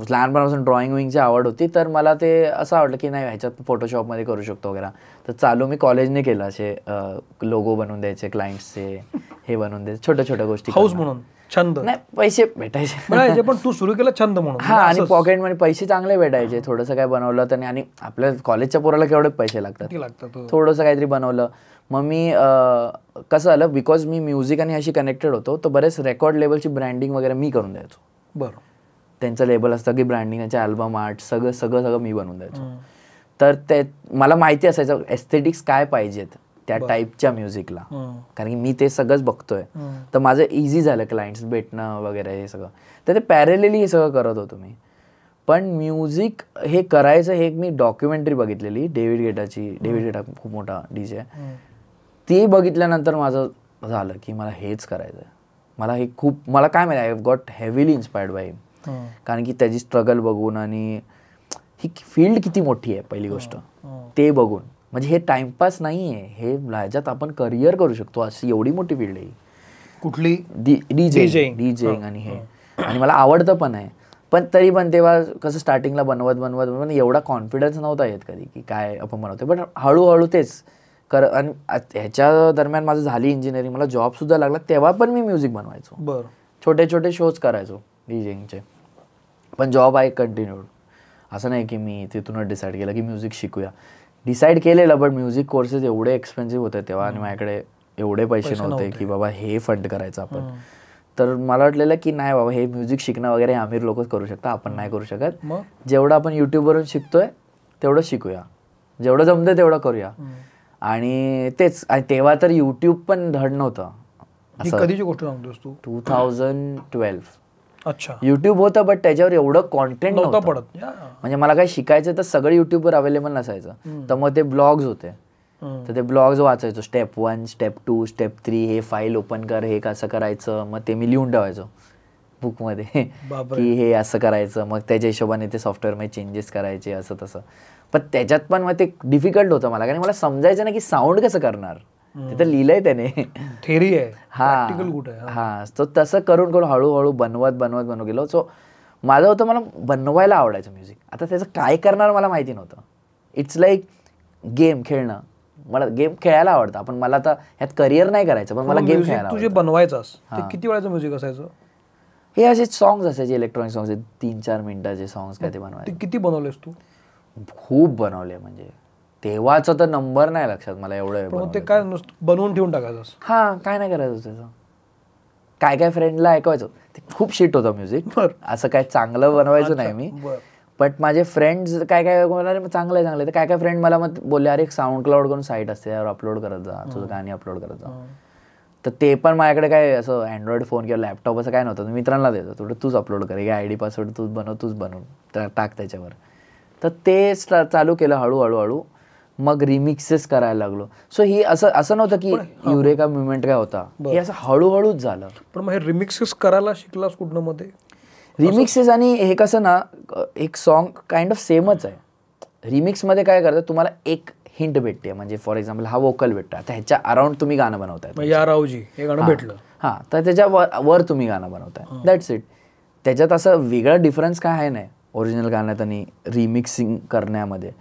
लहानपणापासून ड्रॉइंग विंगची आवड होती, तर मला ते असं आवडलं की नाही ह्याच्यात फोटोशॉपमध्ये करू शकतो वगैरे. तर चालू मी कॉलेजने केलं, असे लोगो बनवून द्यायचे क्लायंट्सचे, हे बनवून द्यायचे, छोट्या छोट्या गोष्टी. हाऊस म्हणून, छंद नाही, पैसे भेटायचे पण तू सुरू केलं छंद म्हणून. हा, आणि पॉकेटमध्ये पैसे चांगले भेटायचे. थोडंसं काय बनवलं तर, आणि आपल्या कॉलेजच्या पोराला केवढे पैसे लागतात, थोडंसं काहीतरी बनवलं. मग मी कसं झालं, बिकॉज मी म्युझिक आणि अशी कनेक्टेड होतो, तर बरेच रेकॉर्ड लेवलची ब्रँडिंग वगैरे मी करून द्यायचो. बरं. त्यांचं लेबल असतं की ब्रँडिंग, त्यांचे अल्बम आर्ट सगळं मी बनवून द्यायचो. तर ते मला माहिती असायचं एस्थेटिक्स काय पाहिजेत त्या टाईपच्या म्युझिकला, कारण की मी ते सगळंच बघतोय. तर माझं इझी झालं क्लायंट्स भेटणं वगैरे हे सगळं. तर ते पॅरेलली हे सगळं करत होतो मी. पण म्युझिक हे करायचं हे मी डॉक्युमेंटरी बघितलेली डेव्हिड गेटा खूप मोठा डीजे आहे, ती बघितल्यानंतर माझं झालं की मला हेच करायचं आहे. मला काय माहिती, I have got heavily inspired by him. कारण की त्याची स्ट्रगल बघून आणि ही फील्ड किती मोठी आहे पहिली गोष्ट ते बघून, म्हणजे हे टाइमपास नाही आहे, हे ह्याच्यात आपण करिअर करू शकतो, अशी एवढी मोठी फील्ड आहे कुठली. डीजेइंग आणि हे. आणि मला आवडतं पण आहे. पण तरी पण तेव्हा कसं स्टार्टिंगला बनवत एवढा कॉन्फिडन्स नव्हता येत कधी की काय आपण बनवतो. पण हळूहळू तेच आणि ह्याच्या दरम्यान माझं झाली इंजिनिअरिंग, मला जॉबसुद्धा लागला, तेव्हा पण मी म्युझिक बनवायचो. बरं. छोटे छोटे शोज करायचो डीजेइंगचे. पण जॉब आहे कंटिन्यूड. असं नाही की मी तिथूनच डिसाईड केलं की म्युझिक शिकूया. डिसाईड केलेलं, बट म्युझिक कोर्सेस एवढे एक्सपेन्सिव्ह होते तेव्हा आणि माझ्याकडे एवढे पैसे नव्हते की बाबा हे फंड करायचं आपण. तर मला वाटलेलं की नाही बाबा हे म्युझिक शिकणं वगैरे आमिर लोकच करू शकता, आपण नाही करू शकत. जेवढं आपण युट्यूबवरून शिकतोय तेवढं शिकूया, जेवढं जमतं तेवढं करूया. आणि तेच. आणि तेव्हा तर युट्यूब पण धड नव्हतं. कधीची गोष्ट सांगतोस तू? 2012. अच्छा. युट्यूब होतं बट त्याच्यावर एवढं कॉन्टेंट नव्हतं पडत. म्हणजे मला काय शिकायचं तर सगळं युट्यूबवर अवेलेबल नसायचं. तर मग ते ब्लॉग्स होते, तर ते ब्लॉग्स वाचायचो. स्टेप 1, स्टेप 2, स्टेप 3, हे फाईल ओपन कर, हे कसं करायचं, मग ते मी लिहून ठेवायचो बुकमध्ये की हे असं करायचं. मग त्याच्या हिशोबाने ते सॉफ्टवेअरमध्ये चेंजेस करायचे, असं तसं. पण त्याच्यात पण मग ते डिफिकल्ट होतं मला, कारण मला समजायचं नाही की साऊंड कसं करणार. ते तर लिहिलंय त्याने, थेरी आहे. हा. तो तसं करून करून हळूहळू बनवत गेलो. सो माझं होतं मला बनवायला आवडायचं म्युझिक. आता त्याचं काय करणार मला माहिती नव्हतं. इट्स लाईक गेम खेळणं. मला गेम खेळायला आवडतं, पण मला आता ह्यात करिअर नाही करायचं, पण मला गेम खेळायला तुझे बनवायचास ते किती वेळाचं म्युझिक असायचं? हे असे सॉंग्स असायचे, इलेक्ट्रॉनिक सॉंग्स, 3-4 मिनिटाचे सॉंग्स काय ते बनवायचे. किती बनवलेस तू? खूप बनवले, म्हणजे तेव्हाच तर नंबर नाही लक्षात मला एवढं. ते काय बनवून ठेवून टाकायचं? हा, काय नाही करायचं त्याचं. काय फ्रेंडला ऐकवायचो. ते खूप शिट होतं म्युझिक, असं काय चांगलं बनवायचं नाही मी. बट माझे फ्रेंड्स काय चांगलं आहे. तर काय फ्रेंड मला मग बोलले, अरे साऊंड क्लाउड करून साईट असते यावर अपलोड करत जा, तुझं गाणी अपलोड करत जा. तर ते पण माझ्याकडे काय असं अँड्रॉइड फोन किंवा लॅपटॉप असं काय नव्हतं. मित्रांना देतो, थोडं तूच अपलोड कर, हे आयडी पासवर्ड तूच बनवून टाक त्याच्यावर. तर ते चालू केलं हळूहळू. मग रिमिक्सेस करायला लागलो. सो ही असं नव्हतं की युरेका मुवमेंट काय होता, हे असं हळूहळूच झालं. पण मग हे रिमिक्सेस करायला शिकलास कुठनं मध्ये? रिमिक्सेस आणि हे कसं ना, एक सॉन्ग काइंड ऑफ सेमच आहे. रिमिक्समध्ये काय करतं, तुम्हाला एक हिंट भेटते, म्हणजे फॉर एक्झाम्पल हा वोकल भेटतो, आता ह्याच्या अराउंड तुम्ही गाणं बनवताय, या रावजी हे गाणं भेटलं, हां, तर त्याच्या वर तुम्ही गाणं बनवताय, दॅट्स इट. त्याच्यात असं वेगळा डिफरन्स काय आहे नाही ओरिजिनल गाण्यात आणि रिमिक्सिंग करण्यामध्ये.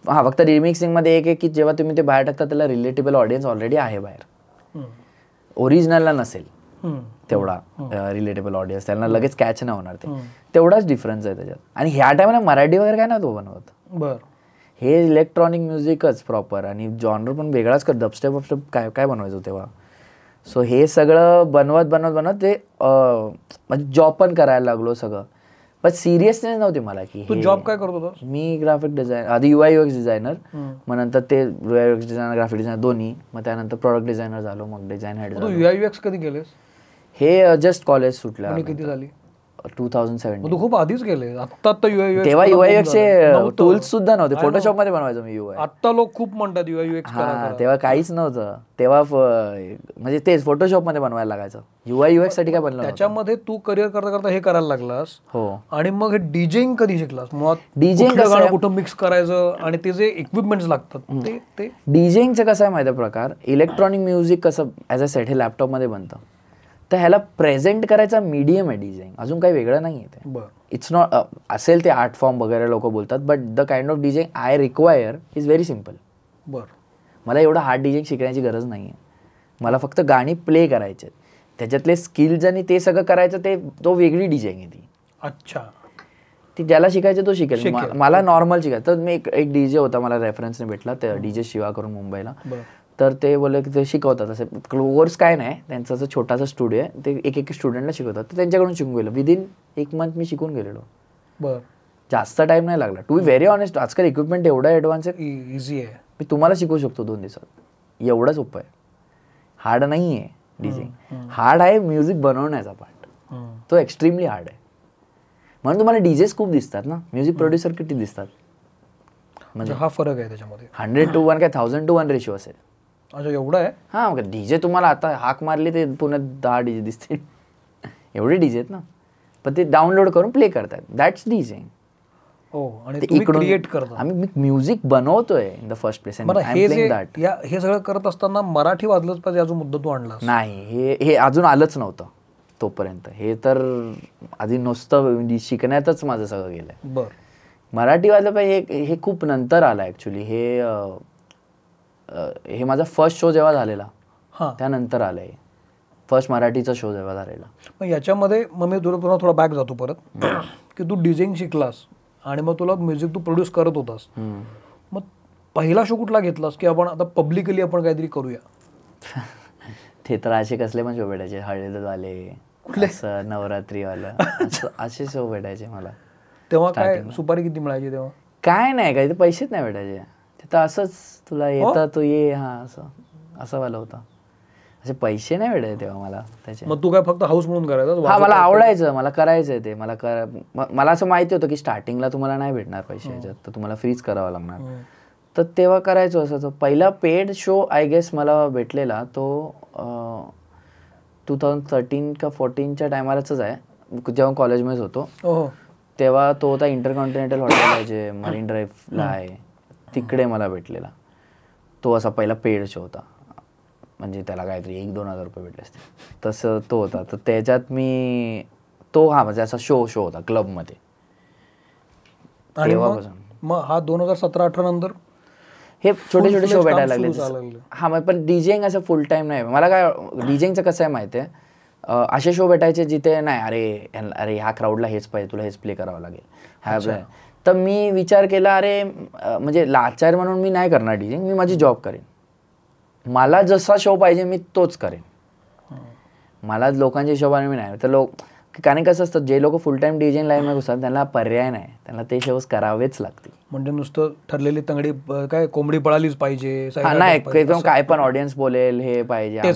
हां, फक्त रिमिक्सिंगमध्ये एक आहे की जेव्हा तुम्ही ते बाहेर टाकता त्याला रिलेटेबल ऑडियन्स ऑलरेडी आहे बाहेर, ओरिजिनलला नसेल तेवढा रिलेटेबल ऑडियन्स, त्यांना लगेच कॅच नाही होणार. तेवढाच डिफरन्स आहे त्याच्यात. आणि ह्या टायमाला मराठी वगैरे काय नव्हतं बनवत. बरं, हे इलेक्ट्रॉनिक म्युझिकच प्रॉपर, आणि जॉनर पण वेगळाच कर, डबस्टेप काय बनवायचं तेव्हा. सो हे सगळं बनवत ते म्हणजे जॉब पण करायला लागलो सगळं. पण सिरियसनेस नव्हती मला की तू जॉब काय करत होतास? मी ग्राफिक डिझायनर, आधी UI/UX डिझायनर, मग नंतर ते UI/UX डिझायनर, ग्राफिक डिझायनर दोन्ही, मग त्यानंतर प्रॉडक्ट डिझायनर झालो, मग डिझाईन हेड झालो. UI/UX कधी केलेस? हे जस्ट कॉलेज सुटलं. किती झाली? 2017. तू खूप आधीच गेले. आता UI/UX, तेव्हा UI/UXचे टूल्स सुद्धा नव्हते, फोटोशॉप मध्ये बनवायचो मी UI. आता लोक खूप म्हणतात UI/UX करा. तेव्हा काहीच नव्हतं. तेव्हा म्हणजे तेच फोटोशॉप मध्ये बनवायला लागायचं. UI/UX साठी काय बनलं. त्याच्यामध्ये तू करिअर करता करता हे करायला लागलास. हो. आणि मग हे डीजेइंग कधी शिकलास? मुळात डीजेइंग गाणं कुठं मिक्स करायचं आणि ते जे इक्विपमेंट्स लागतात ते डीजेइंगचं कसं आहे माहिती आहे प्रकार. इलेक्ट्रॉनिक म्युझिक कसं ॲज अ सेट हे लॅपटॉप मध्ये बनतं, तर ह्याला प्रेझेंट करायचा मीडियम आहे डीजेइंग, अजून काही वेगळं नाही आहे ते. इट्स नॉट असेल ते आर्ट फॉर्म वगैरे लोक बोलतात, but the kind of DJing I require is very simple. मला एवढं हार्ड डीजेइंग शिकण्याची गरज नाही आहे. मला फक्त गाणी प्ले करायचे, त्याच्यातले स्किल्स आणि ते सगळं करायचं, तो वेगळी डिझाईन आहे ती. अच्छा. ती ज्याला शिकायचं तो शिकेल. मला नॉर्मल शिकायचं. तर मी एक DJ होता मला रेफरन्सने भेटला, ते DJ शिवा करून मुंबईला. तर ते बोलले की ते शिकवतात, असे कोर्स काय नाही त्यांचं, असं छोटासा स्टुडिओ आहे, ते एक स्टुडंटला शिकवतात. तर त्यांच्याकडून शिकून गेलो. विदिन 1 मंथ मी शिकून गेलेलो. बरं. जास्त टाइम नाही लागला. टू बी व्हेरी ऑनेस्ट, आजकाल इक्विपमेंट एवढा ॲडव्हान्स आहे, इझी आहे. मी तुम्हाला शिकवू शकतो 2 दिवसात. एवढंच सोपं आहे. हार्ड नाही आहे डीजिंग. हार्ड आहे म्युझिक बनवण्याचा पार्ट, तो एक्स्ट्रीमली हार्ड आहे. म्हणून तुम्हाला डीजेस खूप दिसतात ना, म्युझिक प्रोड्युसर किती दिसतात. म्हणजे हा फरक आहे त्याच्यामध्ये. 100:1 काय 1000:1 रेशिओ असेल. अच्छा, एवढं आहे. हां, मग डीजे तुम्हाला आता हाक मारली ते पुण्यात 10 डीजे दिसतील. एवढे डीजे आहेत ना, पण ते डाउनलोड करून प्ले करतात. That's DJ. हो, आणि तुम्ही क्रिएट करता. आम्ही म्युझिक बनवतोय इन द फर्स्ट प्लेस. हे सगळं करत असताना मराठी वाजलंच पाहिजे अजून मुद्दा तू आणला नाही. हे अजून आलंच नव्हतं तोपर्यंत. हे तर आधी नुसतं शिकण्यातच माझं सगळं गेलंय. बरं. मराठी वाजलं पाहिजे हे खूप नंतर आलं ॲक्च्युली. हे माझा फर्स्ट शो जेव्हा झालेला त्यानंतर आलंय. फर्स्ट मराठीचा शो जेव्हा झालेला. मग याच्यामध्ये मग मी तुला पुन्हा थोडा बॅक जातो परत की तू डिझाईन शिकलास आणि मग तुला म्युझिक तू प्रोड्यूस करत होतास. मग पहिला शो कुठला घेतलास की आपण आता पब्लिकली आपण काहीतरी करूया? ते तर असे कसले पण शो भेटायचे, हळदवाले, असं नवरात्रीवालं, असे शो भेटायचे मला. तेव्हा काय सुपारी किती मिळायची तेव्हा? काय नाही, काही पैसेच नाही भेटायचे. तिथं असंच तुला येतं तू ये, हां असं वाला होतं. असे पैसे नाही भेटायचे तेव्हा मला त्याचे. मग तू काय फक्त हाऊस म्हणून करायचं? हा, मला आवडायचं, मला करायचंय ते. मला असं माहिती होतं की स्टार्टिंगला तुम्हाला नाही भेटणार पैसे याच्यात, तर तुम्हाला फ्रीच करावं लागणार. तर तेव्हा करायचो असं. पहिला पेड शो आय गेस मला भेटलेला तो 2013 का 14च्या टायमालाच आहे, जेव्हा कॉलेजमध्येच होतो. तेव्हा तो होता इंटरकॉन्टिनेंटल हॉटेल आहे जे मरीन ड्राईव्हला आहे, तिकडे मला भेटलेला. तो असा पहिला पेड शो होता, म्हणजे त्याला काहीतरी 1-2 हजार रुपये भेटले असते, तसं तो होता. तर त्याच्यात मी तो म्हणजे असा शो होता क्लबमध्ये. मग हा 2017-18 नंतर हे छोटे छोटे शो भेटायला लागले. हा, मग पण डीजेंग असं फुल टाइम नाही. मला काय डीजेंगचं कसं आहे माहिती आहे, असे शो भेटायचे जिथे नाही अरे ह्या क्राऊडला हेच पाहिजे, तुला हेच प्ले करावं लागेल. तर मी विचार केला, अरे म्हणजे लाचार म्हणून मी नाही करणार डीजेंग, मी माझी जॉब करेन. मला जसा शो पाहिजे मी तोच करेन. मला लोकांच्या हिशोबाने मी नाही. तर कारण कसं असतं, जे लोक फुल टाइम डीजेंग लाईनमध्ये घुसतात त्यांना पर्याय नाही, त्यांना ते शोज करावेच लागतील. म्हणजे नुसतं ठरलेली तंगडी काय कोंबडी पळालीच पाहिजे नाही, एकदम काय पण ऑडियन्स बोलेल हे पाहिजे, काय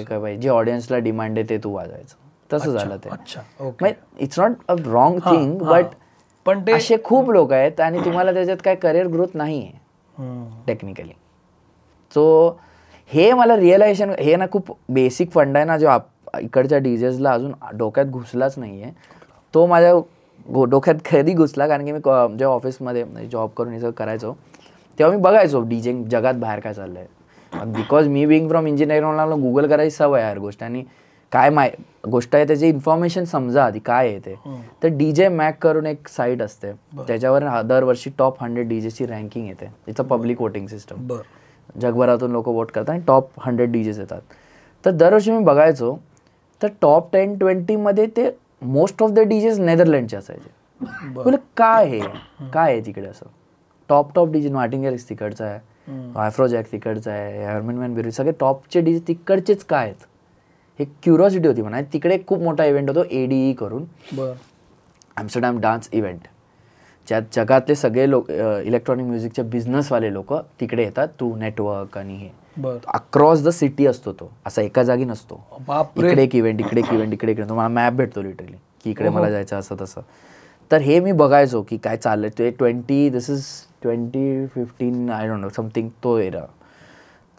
पाहिजे, जे ऑडियन्सला डिमांड आहे ते तू वाजवायचं. तसं झालं ते. It's not a wrong thing, but पण ते असे खूप लोक आहेत आणि तुम्हाला त्याच्यात काय करिअर ग्रोथ नाही आहे टेक्निकली. सो हे मला रिअलायझेशन, हे ना खूप बेसिक फंड आहे ना, जो इकडच्या डीजेसला अजून डोक्यात घुसलाच नाही आहे. तो माझ्या डोक्यात कधी घुसला, कारण की मी जेव्हा ऑफिसमध्ये जॉब करून हे सगळं करायचो तेव्हा मी बघायचो डीजेंग जगात बाहेर काय चाललंय. बिकॉज मी बिंग फ्रॉम इंजिनिअरिंग मला गुगल करायची सवय आहे हर गोष्ट, आणि काय गोष्ट आहे त्याची इन्फॉर्मेशन समजा आधी काय आहे ते. तर DJ Mag करून एक साईट असते, त्याच्यावर दरवर्षी टॉप 100 डीजेची रँकिंग येते. It's a public voting system. जगभरातून लोक वोट करतात आणि टॉप 100 डीजेस येतात. तर दरवर्षी मी बघायचो तर टॉप 10-20 मध्ये ते मोस्ट ऑफ द डीजेस नेदरलँडचे असायचे. बोले काय आहे तिकडे असं. टॉप डीजे नाटिंगेल तिकडचा आहे, आफ्रोजॅक तिकडचा आहे, हर्मन व्हॅन ब्युरी, सगळे टॉपचे डीजे तिकडचेच काय आहेत, हे क्युरिओसिटी होती म्हणा. तिकडे खूप मोठा इव्हेंट होतो ADE करून, ॲम्स्टरडॅम डान्स इव्हेंट, ज्यात जगातले सगळे लोक इलेक्ट्रॉनिक म्युझिकचे बिझनेसवाले लोक तिकडे येतात थ्रू नेटवर्क, आणि हे अक्रॉस द सिटी असतो तो, असा एका जागी नसतो. इकडे एक इव्हेंट, इकडे एक इव्हेंट, इकडे तुम्हाला मॅप भेटतो लिटरली की इकडे मला जायचं असं तसं. तर हे मी बघायचो की काय चाललंय ते. 2015 आय डोंट नो समथिंग तो एरा.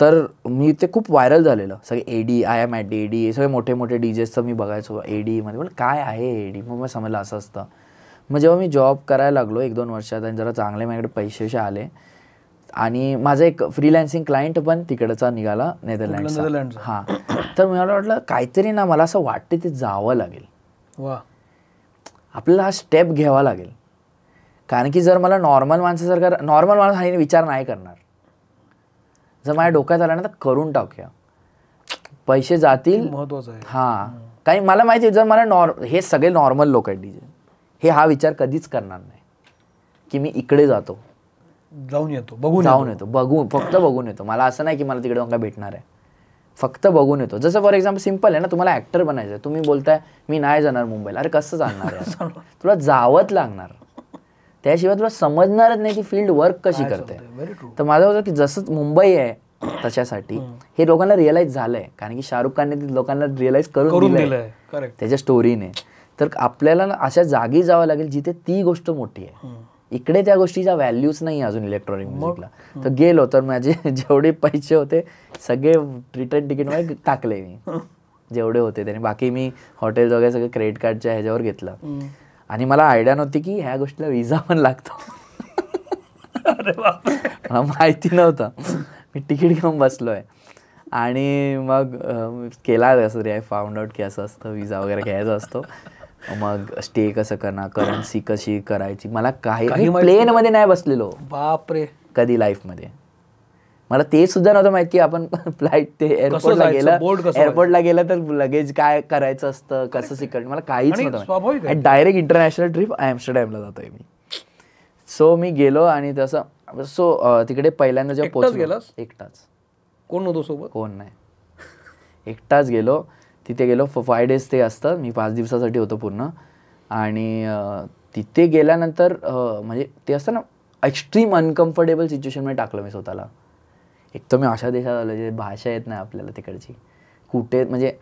तर मी ते खूप व्हायरल झालेलं सगळे ADE, I am at ADE, हे सगळे मोठे मोठे डीजेसचं मी बघायचो ADE मध्ये. म्हणजे काय आहे ADE, मग मला समजलं असं असतं. मग जेव्हा मी जॉब करायला लागलो 1-2 वर्षात आणि जरा चांगले माझ्याकडे पैसे आले, आणि माझा एक फ्रीलॅन्सिंग क्लायंट पण तिकडचा निघाला, नेदरलँड. हां, तर मला वाटलं काहीतरी ना, मला असं वाटते ते जावं लागेल, आपल्याला हा स्टेप घ्यावा लागेल. कारण की जर मला नॉर्मल माणूस हा विचार नाही करणार. जर माझ्या डोक्यात आला ना तर करून टाकूया, पैसे जातील, महत्वाचं आहे. हां, कारण मला माहिती आहे जर मला हे सगळे नॉर्मल लोक आहेत डीजे, हे हा विचार कधीच करणार नाही की मी इकडे जातो जाऊन येतो बघून फक्त बघून येतो. मला असं नाही की मला तिकडे काय भेटणार आहे, फक्त बघून येतो. जसं फॉर एक्झाम्पल सिम्पल आहे ना, तुम्हाला ऍक्टर बनायचं आहे, तुम्ही बोलताय मी नाही जाणार मुंबईला, अरे कसं जाणार आहे, तुला जावंच लागणार, त्याशिवाय तुला समजणारच नाही की फील्ड वर्क कशी करते. तर माझं होतं की जसं मुंबई आहे तशासाठी हे लोकांना रिअलाइज झालंय, कारण की शाहरुख खानने लोकांना रिअलाइज करून दिलंय त्याच्या स्टोरीने. तर आपल्याला अशा जागी जावं लागेल जिथे ती गोष्ट मोठी आहे. इकडे त्या गोष्टीचा व्हॅल्यूच नाही अजून इलेक्ट्रॉनिक म्युझिकला. तर गेलो तर माझे जेवढे पैसे होते सगळे रिटर्न तिकीटमध्ये टाकले मी, जेवढे होते त्याने. बाकी मी हॉटेल वगैरे सगळं क्रेडिट कार्डच्या ह्याच्यावर घेतलं. आणि मला आयडिया नव्हती की ह्या गोष्टीला विजा पण लागतो. मला माहिती नव्हतं. मी तिकीट घेऊन बसलोय आणि मग केला असं रे, आय फाउंड आउट की असं असतं, विजा वगैरे घ्यायचा असतो. मग स्टे कसं करणार, करन्सी कशी करायची, मला काही प्लेनमध्ये नाही बसलेलो बापरे कधी लाईफमध्ये. मला ते सुद्धा नव्हतं माहिती की आपण फ्लाईट ते एअरपोर्टला गेलं तर लगेज काय करायचं असतं, कसं सिक्युरिटी, मला काहीच नव्हतं. डायरेक्ट इंटरनॅशनल ट्रिप ॲम्स्टरडॅमला जातोय मी. सो मी गेलो आणि तसं तिकडे पहिल्यांदा जेव्हा पोहोचलो एकटाच, कोण नव्हतं सोबत, कोण नाही, एकटाच गेलो. तिथे गेलो 5 days ते असतं, मी 5 दिवसासाठी होतो पूर्ण. आणि तिथे गेल्यानंतर म्हणजे ते असतं ना एक्स्ट्रीम अनकम्फर्टेबल सिच्युएशनमध्ये टाकलं मी स्वतःला. एक तर मी अशा देशात आलो जे भाषा येत नाही आपल्याला तिकडची, कुठे म्हणजे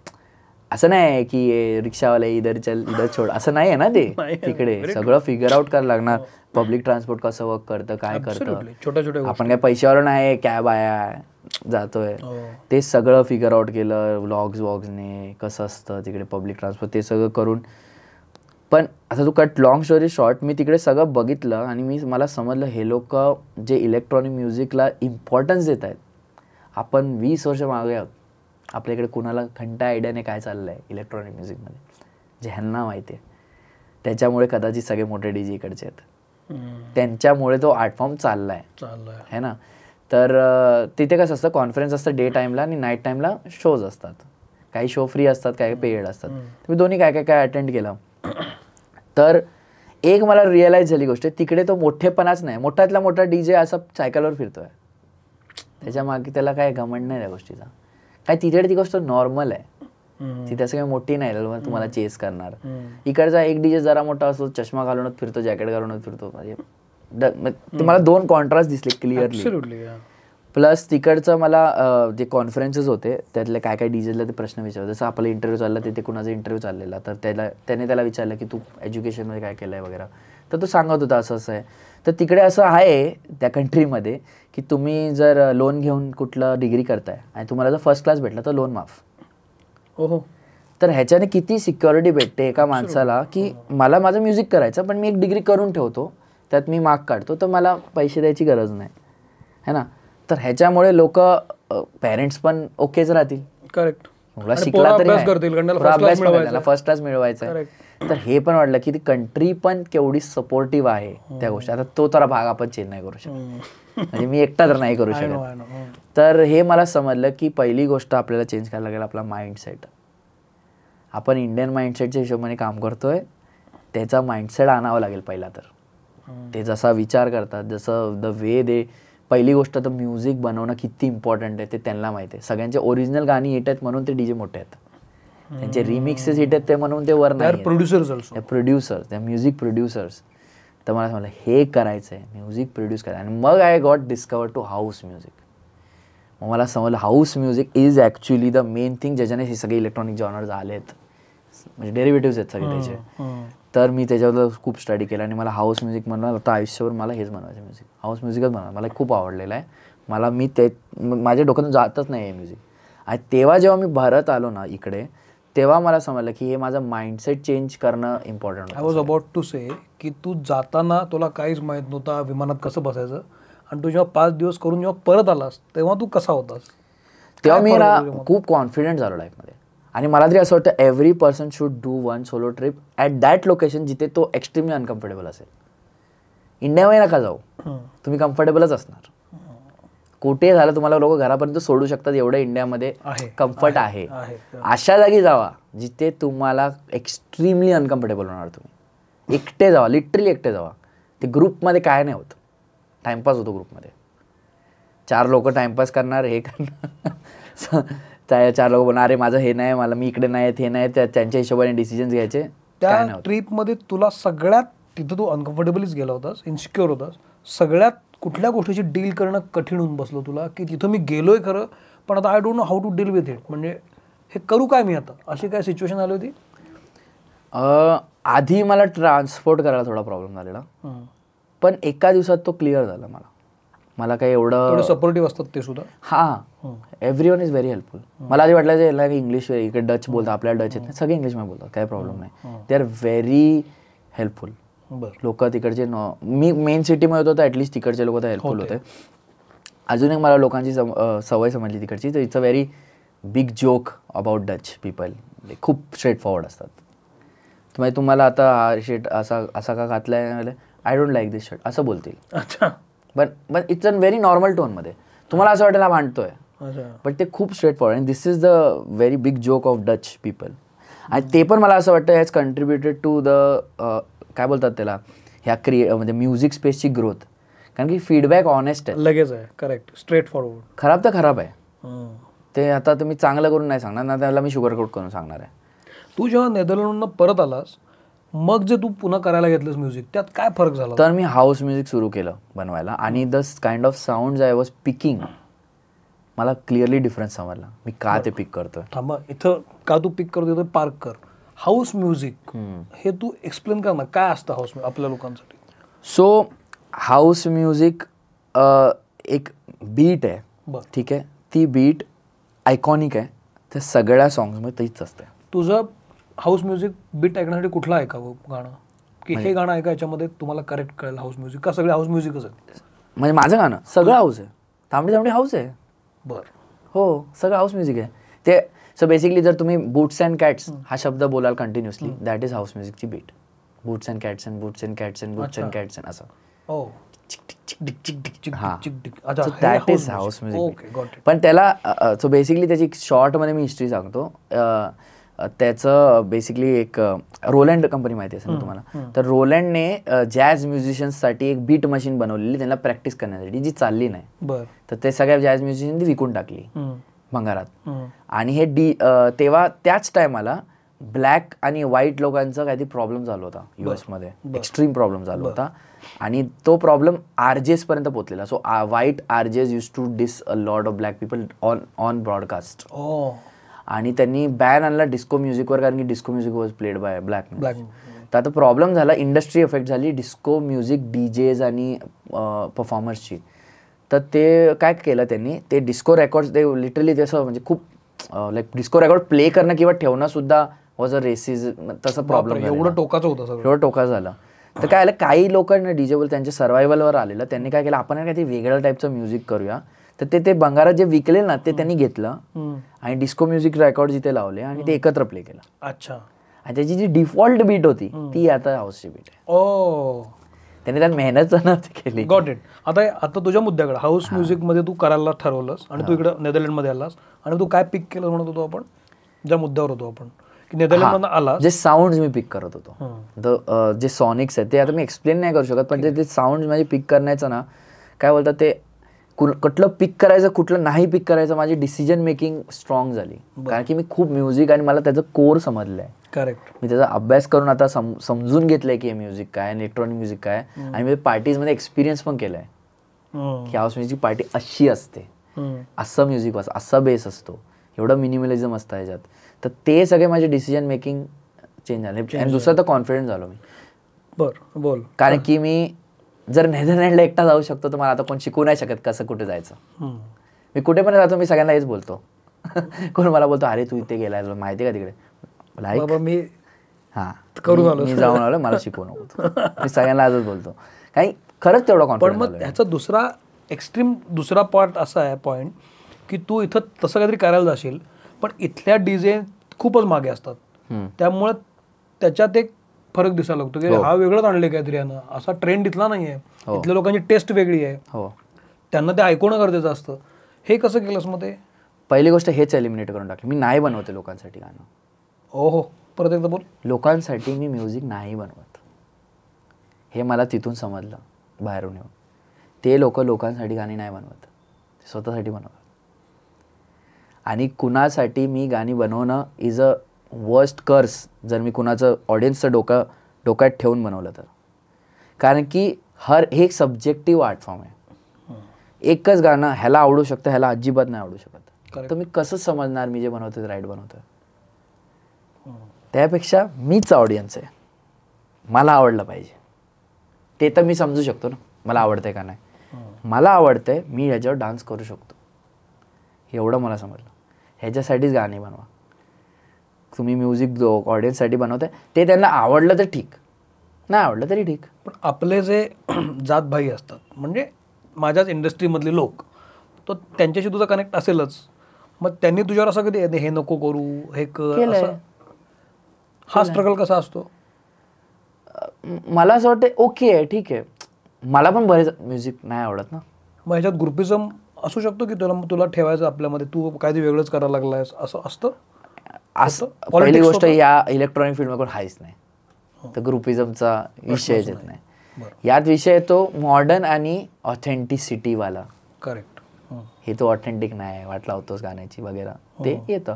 असं नाही आहे की रिक्षावाले इधर चल इधर छोड, असं नाही आहे ना ते. तिकडे सगळं फिगर आउट करायला लागणार, पब्लिक ट्रान्सपोर्ट कसं वर्क करतं, काय करतं, छोट्या आपण काय पैशावर नाही कॅब आहे जातोय, ते सगळं फिगर आउट केलं व्लॉग्सने कसं असतं तिकडे पब्लिक ट्रान्सपोर्ट, ते सगळं करून. पण आता तू कट लॉंग स्टोरी शॉर्ट, मी तिकडे सगळं बघितलं आणि मला समजलं हे लोक जे इलेक्ट्रॉनिक म्युझिकला इम्पॉर्टन्स देत आहेत, आपण 20 वर्ष मागे आहोत. आपल्याकडे कुणाला घंटा आयडियाने काय चाललं आहे इलेक्ट्रॉनिक म्युझिकमध्ये, जे ह्यांना माहिती आहे. त्याच्यामुळे कदाचित सगळे मोठे DJ इकडचे आहेत, त्यांच्यामुळे तो आर्ट फॉर्म चाललाय है ना. तर तिथे कसं असतं, कॉन्फरन्स असतं डे टाईमला आणि नाईट टाईमला शोज असतात. काही शो फ्री असतात, काही पेड असतात. मी दोन्ही काय अटेंड केलं. तर एक मला रिअलाइज झाली गोष्ट, तिकडे तो मोठेपणाच नाही, मोठ्यातला मोठा DJ असा सायकलवर फिरतोय, त्याच्या मागे त्याला काय घमंड नाही त्या गोष्टीचा. काय तिथे ती गोष्ट नॉर्मल आहे, ती तसं काही मोठी नाही तुम्हाला चेस करणार. इकडचा एक DJ जरा मोठा असतो, चष्मा घालूनच फिरतो, जॅकेट घालूनच फिरतो. म्हणजे मला 2 कॉन्ट्रास्ट दिसले क्लिअरली. प्लस तिकडचं मला जे कॉन्फरन्सेस होते त्यातले काय DJला ते प्रश्न विचारले. जसं आपला इंटरव्ह्यू चालला, तिथे कुणाचा इंटरव्ह्यू चाललेला, तर त्याला विचारलं की तू एज्युकेशनमध्ये काय केलं आहे वगैरे. तर तो सांगत होता असं असं आहे. तर तिकडे असं आहे त्या कंट्रीमध्ये की तुम्ही जर लोन घेऊन कुठलं डिग्री करताय आणि तुम्हाला जर फर्स्ट क्लास भेटला तर लोन माफ. हो. तर ह्याच्याने किती सिक्युरिटी भेटते एका माणसाला की मला माझं म्युझिक करायचं, पण मी एक डिग्री करून ठेवतो, त्यात मी मार्क काढतो, तर मला पैसे द्यायची गरज नाही है ना. तर ह्याच्यामुळे लोक पेरेंट्स पण ओकेच राहतील. करेक्ट. शिकला तरी फर्स्ट क्लास मिळवायचा. तर हे पण वाटलं की ती कंट्री पण केवढी सपोर्टिव्ह आहे त्या गोष्टी. आता तो तर भाग आपण चेंज नाही करू शकत, म्हणजे मी एकटा तर नाही करू शकत. तर हे मला समजलं की पहिली गोष्ट आपल्याला चेंज करायला लागेल आपला माइंडसेट. आपण इंडियन माइंडसेटच्या हिशोबाने काम करतोय, त्याचा माइंडसेट आणावा लागेल पहिला. तर ते जसा विचार करतात, जसं द वे दे, पहिली गोष्ट तर म्युझिक बनवणं किती इम्पॉर्टंट आहे ते त्यांना माहिती आहे. सगळ्यांचे ओरिजिनल गाणी हिट आहेत म्हणून ते DJ मोठे आहेत, त्यांचे रिमिक्सेस हिट आहेत ते म्हणून ते वर नाही. प्रोड्युसर्स, त्या म्युझिक प्रोड्युसर्स. तर मला समजलं हे करायचं आहे, म्युझिक प्रोड्यूस करायचं. आणि मग I got discover to house music. मग मला समजलं house music is actually the main thing, ज्याच्याने हे सगळे इलेक्ट्रॉनिक जॉनर्स आलेत, म्हणजे डेरिव्हेटिव्हज आहेत सगळे त्याचे. तर मी त्याच्यावर खूप स्टडी केला आणि मला हाऊस म्युझिक म्हणणार आता आयुष्यभर मला हेच बनवायचं, म्युझिक हाऊस म्युझिकच बनवा. मला खूप आवडलेलं आहे. मी ते माझ्या डोक्यातून जातच नाही आहे म्युझिक. आणि तेव्हा जेव्हा मी भारत आलो ना इकडे, तेव्हा मला समजलं की हे माझं माइंडसेट चेंज करणं important. I was about to say की तू जाताना तुला काहीच माहीत नव्हता विमानात कसं बसायचं, आणि तू जेव्हा 5 दिवस करून जेव्हा परत आलास तेव्हा तू कसा होतास? तेव्हा मी ना खूप कॉन्फिडंट झालो लाईफमध्ये. आणि मला तरी असं वाटतं every person should do 1 solo trip at that location जिथे तो एक्स्ट्रीमली अनकम्फर्टेबल असेल. इंडियामध्ये नका जाऊ, तुम्ही कम्फर्टेबलच असणार. कुठे झालं तुम्हाला लोक घरापर्यंत सोडू शकतात एवढं इंडियामध्ये कम्फर्ट आहे. अशा जागी जावा जिथे तुम्हाला एक्स्ट्रीमली अनकम्फर्टेबल होणार. तुम्ही एकटे जावा, लिटरली एकटे जावा. ते ग्रुपमध्ये काय नाही होत. टाइमपास होतो ग्रुपमध्ये. 4 लोक टाइमपास करणार, हे करणार 4 लोक बोलणार अरे माझं हे नाही, मला मी इकडे नाही हे नाही, त्यांच्या हिशोबाने डिसिजन्स घ्यायचे. त्या ट्रिपमध्ये तुला सगळ्यात, तिथं तू अनकम्फर्टेबलीच गेला होतास, इन्सिक्युअर होतास, सगळ्यात कुठल्या गोष्टीची डील करणं कठीण होऊन बसलं तुला, की तिथं मी गेलोय खरं पण आता I don't know how to deal with it, म्हणजे हे करू काय मी आता, अशी काय सिच्युएशन आली होती? आधी मला ट्रान्सपोर्ट करायला थोडा प्रॉब्लेम झालेला, पण एका दिवसात तो क्लिअर झाला. मला काही एवढं सपोर्टिव्ह असतात ते सुद्धा. हां, एव्हरीवन इज व्हेरी हेल्पफुल. मला आधी वाटलं याला इंग्लिश, इकडे डच बोलतात, आपल्याला डच येत नाही, सगळे इंग्लिशमध्ये बोलतात, काही प्रॉब्लेम नाही. दे आर व्हेरी हेल्पफुल लोक तिकडचे. मी मेन सिटीमध्ये होतो तर ॲटलिस्ट तिकडचे लोक तर हेल्पफुल होते. अजून एक मला लोकांची सवय समजली तिकडची, तर it's a very big joke about Dutch people. खूप स्ट्रेट फॉरवर्ड असतात. म्हणजे तुम्हाला आता हा शर्ट असा का घातलाय, I don't like this shirt असं बोलतील. अच्छा. पण इट्स अ व्हेरी नॉर्मल टोनमध्ये. तुम्हाला असं वाटेल हा भांडतोय, पण ते खूप straight forward. And this is the very big joke of Dutch people. आणि ते पण मला असं वाटतं हॅज कंट्रीब्युटेड टू द काय बोलतात त्याला, ह्या म्हणजे म्युझिक स्पेसची ग्रोथ. कारण की फीडबॅक ऑनेस्ट आहे, लगेच आहे. Correct, straight forward. खराब तर खराब आहे, ते आता तुम्ही चांगलं करून नाही सांगणार ना, त्याला मी शुगर कोट करून सांगणार आहे. तू जेव्हा नेदरलँडमधनं परत आलास, मग जे तू पुन्हा करायला घेतलंस म्युझिक, त्यात काय फरक झाला? तर मी हाऊस म्युझिक सुरू केलं बनवायला, आणि the kind of sound I was picking, मला क्लिअरली डिफरन्स समजला मी का ते पिक करतोय. थांबा, इथं का तू पिक करतोय पार्क कर. हाऊस म्युझिक हे तू एक्सप्लेन कर ना, काय असतं हाऊस म्युझिक आपल्या लोकांसाठी? सो हाऊस म्युझिक एक बीट आहे, ठीक आहे, ती बीट आयकॉनिक आहे, त्या सगळ्या सॉंग्समध्ये तीच असते. तुझं हाऊस म्युझिक बीट ऐकण्यासाठी कुठलं ऐकावं गाणं, की हे गाणं ऐका याच्यामध्ये तुम्हाला करेक्ट कळेल हाऊस म्युझिक, का सगळे हाऊस म्युझिकच आहे? म्हणजे माझं गाणं सगळं हाऊस आहे, तांबडी तांबडी हाऊस आहे. बरं, हो, सगळं हाऊस म्युझिक आहे ते. सो बेसिकली जर तुम्ही बूट्स अँड कॅट्स हा शब्द बोलाल कंटिन्युअसली, दॅट इज हाऊस म्युझिकची beat. Boots and cats and boots and cats and boots and cats and असं. That is house music. पण त्याला सो बेसिकली त्याची शॉर्टमध्ये मी हिस्ट्री सांगतो. त्याचं बेसिकली एक रोलँड कंपनी माहिती असेल ना तुम्हाला, तर रोलँडने जॅझ म्युझिशियन्ससाठी एक बीट मशीन बनवलेली त्यांना प्रॅक्टिस करण्यासाठी, जी चालली नाही. तर ते सगळ्या जॅझ म्युझिशियन विकून टाकली भंगारात. आणि हे तेव्हा त्याच टायमाला ब्लॅक आणि व्हाईट लोकांचा काहीतरी प्रॉब्लेम झाला होता US मध्ये, एक्स्ट्रीम प्रॉब्लेम झाला होता. आणि तो प्रॉब्लेम RJs पर्यंत पोहोचलेला. So white RJs use to dis a lot of black people on broadcast. आणि त्यांनी बॅन आणला डिस्को म्युझिकवर, कारण की disco music was played by black. तर आता प्रॉब्लेम झाला, इंडस्ट्री इफेक्ट झाली डिस्को म्युझिक DJs आणि परफॉर्मर्सची. तर ते काय केलं त्यांनी, ते डिस्को रेकॉर्ड्स ते लिटरली तसं म्हणजे खूप लाईक डिस्को रेकॉर्ड प्ले करणं किंवा ठेवणं सुद्धा वॉज अ रेसिझम, तसं प्रॉब्लेम. एवढं टोकाचं होतं सगळं, एवढं टोकाचं झालं. तर काय आलं, काही लोकांना DJ बोल त्यांच्या सर्वायवलवर आलेलं, त्यांनी काय केलं, आपण काहीतरी वेगळ्या टाईपचं म्युझिक करूया. तर ते भंगारात जे विकले ना, ते त्यांनी घेतलं आणि डिस्को म्युझिक रेकॉर्ड जिथे लावले आणि ते एकत्र प्ले केलं. अच्छा. आणि त्याची जी डिफॉल्ट बीट होती ती आता हाऊसची बीट आहे. त्यांनी त्यात मेहनत नव्हती केली. Got it. आता तुझ्या मुद्द्याकडे, हाऊस म्युझिक मध्ये तू करायला ठरवलंस आणि तू इकडे नेदरलँडमध्ये आलास, आणि तू काय पिक केलं म्हणत होतो आपण, ज्या मुद्द्यावर होतो आपण, की नेदरलँडमध्ये आलास, जे साऊंड मी पिक करत होतो, जे सॉनिक्स आहेत ते आता मी एक्सप्लेन नाही करू शकत, पण ते साऊंड माझे पिक करण्याचं ना, काय बोलतात ते, कुठलं पिक करायचं कुठलं नाही पिक करायचं, माझी डिसिजन मेकिंग स्ट्रॉंग झाली. कारण की मी खूप म्युझिक आणि मला त्याचं कोर समजलंय. करेक्ट. मी त्याचा अभ्यास करून आता समजून घेतलंय की हे म्युझिक काय, इलेक्ट्रॉनिक म्युझिक काय, आणि मी पार्टीजमध्ये एक्सपिरियन्स पण केलाय की हाऊस म्युझिक पार्टी अशी असते, असं म्युझिक असतं, असा बेस असतो, एवढं मिनिमलिझम असतं ह्याच्यात. तर ते सगळे माझे डिसिजन मेकिंग चेंज झाले. आणि दुसरं तर कॉन्फिडंट झालो मी. बरं, बोल. कारण की मी जर नेदरलँडला एकटा जाऊ शकतो, तर मला आता कोण शिकवू नाही शकत कसं कुठे जायचं. मी कुठे पण जातो, मी सगळ्यांना हेच बोलतो. कोण मला बोलतो अरे तू इथे गेलाय, तुला माहिती आहे का तिकडे, मी मी जाऊन आलो, मला शिकवू नको. मी सगळ्यांना आजच बोलतो, काही खरंच तेवढा कॉन्फिडन्स. पण मग ह्याचा दुसरा पार्ट असा आहे पॉईंट, की तू इथं तसं काहीतरी करायला जाशील, पण इथल्या DJ खूपच मागे असतात, त्यामुळे त्याच्यात एक फरक दिसायला लागतो की हा वेगळंच आणले काहीतरी यानं, असा ट्रेंड इथला नाहीये. इथल्या लोकांची टेस्ट वेगळी आहे, त्यांना ते ऐकणं गरजेचं असतं. हे कसं केलंस मग ते? पहिली गोष्ट हेच एलिमिनेट करून टाकली, मी नाही बनवते लोकांसाठी गाणं. हो, परत एकदा बोल. लोकांसाठी मी म्युझिक नाही बनवत, हे मला तिथून समजलं बाहेरून येऊन. ते लोकांसाठी गाणी नाही बनवत, ते स्वतःसाठी बनवतात. आणि कुणासाठी मी गाणी बनवणं इज अ वर्स्ट कर्स जर मी कुणाचं ऑडियन्सचं डोक्यात ठेवून बनवलं तर. कारण की हे एक सब्जेक्टिव्ह आर्ट फॉर्म आहे. एकच गाणं ह्याला आवडू शकतं, ह्याला अजिबात नाही आवडू शकत. तर मी कसं समजणार मी जे बनवतोय राईट बनवतोय. त्यापेक्षा मीच ऑडियन्स आहे, मला आवडलं पाहिजे. ते तर मी समजू शकतो ना मला आवडतंय का नाही. मला आवडतंय, मी ह्याच्यावर डान्स करू शकतो, एवढं मला समजलं. ह्याच्यासाठीच गाणी बनवा. तुम्ही म्युझिक ऑडियन्ससाठी बनवताय, ते त्यांना आवडलं तर ठीक, नाही आवडलं तरी ठीक. पण आपले जे जातभाई असतात, म्हणजे माझ्याच इंडस्ट्रीमधले लोक, तर त्यांच्याशी तुझा कनेक्ट असेलच. मग त्यांनी तुझ्यावर असं कधी हे नको करू, हे कर असं, हा स्ट्रगल कसा असतो? मला असं वाटतं ओके आहे, ठीक आहे. मला पण बरेच म्युझिक नाही आवडत ना. मग ह्याच्यात ग्रुपिझम असू शकतो की तुला ठेवायचं आपल्यामध्ये, तू काहीतरी वेगळंच करायला लागलायस असं असतं? पहिली गोष्ट या इलेक्ट्रॉनिक फील्डमध्ये कोण हायच नाही, तर ग्रुपिझमचा विषयच येत नाही. यात विषय येतो मॉडर्न आणि ऑथेंटिसिटीवाला. करेक्ट. हे तो ऑथेंटिक नाही, वाट लावतोस गाण्याची वगैरे, ते येतं.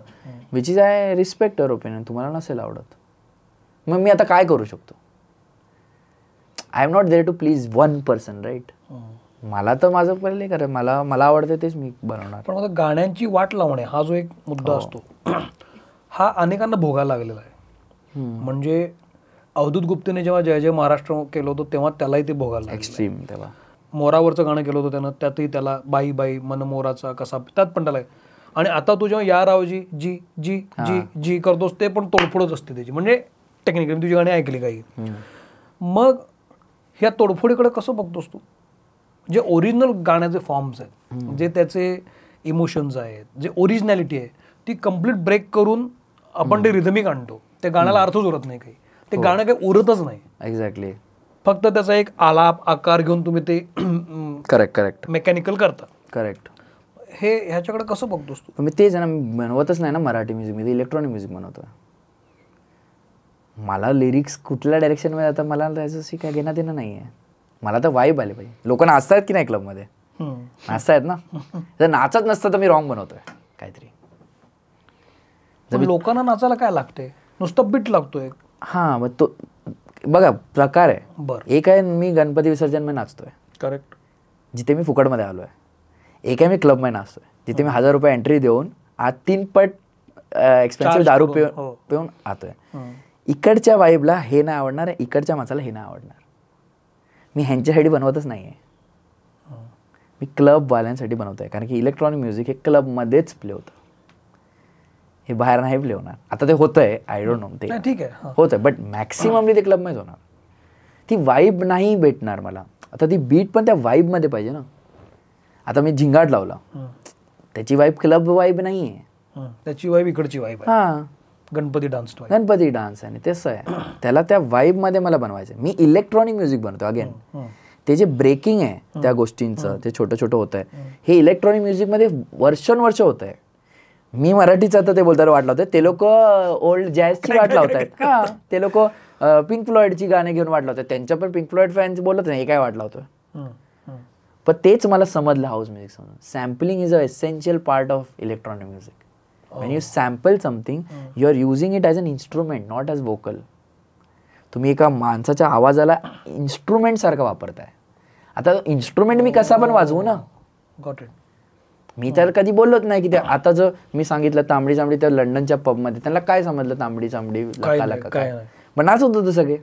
Which is I respect your opinion. तुम्हाला नसेल आवडत, मग मी आता काय करू शकतो? I am not there to please one person, right. मला तर माझं पहिले करा, मला आवडतं तेच मी बनवणार. पण आता गाण्यांची वाट लावणे हा जो एक मुद्दा असतो, हा अनेकांना भोगायला लागलेला आहे. म्हणजे अवधूत गुप्तेने जेव्हा जय जय महाराष्ट्र केलं होतं तेव्हा त्यालाही ते भोगायला लागलं. एक्स्ट्रीम. तेव्हा मोरावरचं गाणं केलं होतं त्यानं, त्यातही त्याला बाई बाई मन मोराचा कसा, त्यात पण त्याला. आणि आता तू जेव्हा या रावजी जी जी जी जी करतोस, ते पण तोडफोडच असते त्याची. म्हणजे टेक्निकली तुझी गाणी ऐकली काही. मग ह्या तोडफोडीकडे कसं बघतोस तू? जे ओरिजिनल गाण्याचे फॉर्म्स आहेत, जे त्याचे इमोशन्स आहेत, जे ओरिजिनॅलिटी आहे, ती कम्प्लीट ब्रेक करून आपण ते रिदमिक आणतो. ते गाण्याला अर्थच उरत नाही काही, ते गाणं काही उरतच नाही. एक्झॅक्टली. फक्त त्याचा एक आलाप आकार घेऊन तुम्ही ते करेक्ट मेकॅनिकल करता. करेक्ट. हे ह्याच्याकडे कसं बघतोस तू? मी तेच आहे ना, मी बनवतच नाही ना मराठी म्युझिक, मी इलेक्ट्रॉनिक म्युझिक बनवतोय. मला लिरिक्स कुठल्या डायरेक्शनमध्ये आता मला त्याच्याशी काय घेणं देणं नाही आहे. मला तर वाईब आले पाहिजे. लोक नाचतायत की नाही क्लबमध्ये, नाचतायत ना. जर नाचत नसतं तर मी रॉंग बनवतोय काहीतरी. लोकांना नाचायला काय लागते? नुसतं बीट लागतोय. हां, मग तो बघा प्रकार आहे. बरं. एक आहे मी गणपती विसर्जनमध्ये नाचतोय, करेक्ट, जिथे मी फुकटमध्ये आलोय. एक आहे मी क्लबमध्ये नाचतोय, जिथे मी 1000 रुपये एंट्री देऊन 3 पट एक्सपेन्सिव्ह दारू पिऊन आतोय. इकडच्या वाईबला हे नाही आवडणार आहे, इकडच्या माणसाला हे नाही आवडणार. मी ह्यांच्यासाठी बनवतच नाही आहे, मी क्लबवाल्यांसाठी बनवतोय. कारण की इलेक्ट्रॉनिक म्युझिक हे क्लबमध्येच प्ले होतं, हे बाहेर नाही प्ले होणार. आता ते होतंय, आय डोंट नो, ते ठीक आहे, होतंय, बट मॅक्सिममली ते क्लबमध्येच होणार. ती वाईब नाही भेटणार मला. आता ती बीट पण त्या वाईबमध्ये पाहिजे ना. आता मी झिंगाट लावला, त्याची वाईब क्लब वाईब नाही आहे, त्याची वाईब इकडची वाईब आहे. हां, गणपती डान्स आहे, तसं आहे. त्याला त्या वाईबमध्ये मला बनवायचं. मी इलेक्ट्रॉनिक म्युझिक बनवतो. अगेन ते जे ब्रेकिंग आहे त्या गोष्टींचं, ते छोटं छोटं होत आहे, हे इलेक्ट्रॉनिक म्युझिकमध्ये वर्षानुवर्ष होत आहे. मी मराठीचं आता ते बोलतात वाट लावतात, ते लोक ओल्ड जॅझची वाट लावतात. हां, ते लोक पिंक फ्लॉइडची गाणे घेऊन वाट लावतात. त्यांच्या पण पिंक फ्लॉइड फॅन्स बोलत नाही हे काय वाट लावतोय. पण तेच मला समजलं हाऊस म्युझिक समजून. Sampling is a essential part of electronic music. When you sample something, you are using it as an instrument, not as vocal. तुम्ही एका माणसाच्या आवाजाला इन्स्ट्रुमेंट सारखं वापरताय. आता इन्स्ट्रुमेंट मी कसा पण वाजवू ना. Got it. मी तर कधी बोललोच नाही की ते आता जर मी सांगितलं तांबडी चांबडी तर लंडनच्या पबमध्ये त्यांना काय समजलं तांबडी चांबडी काय, पण नाचत होतं सगळे.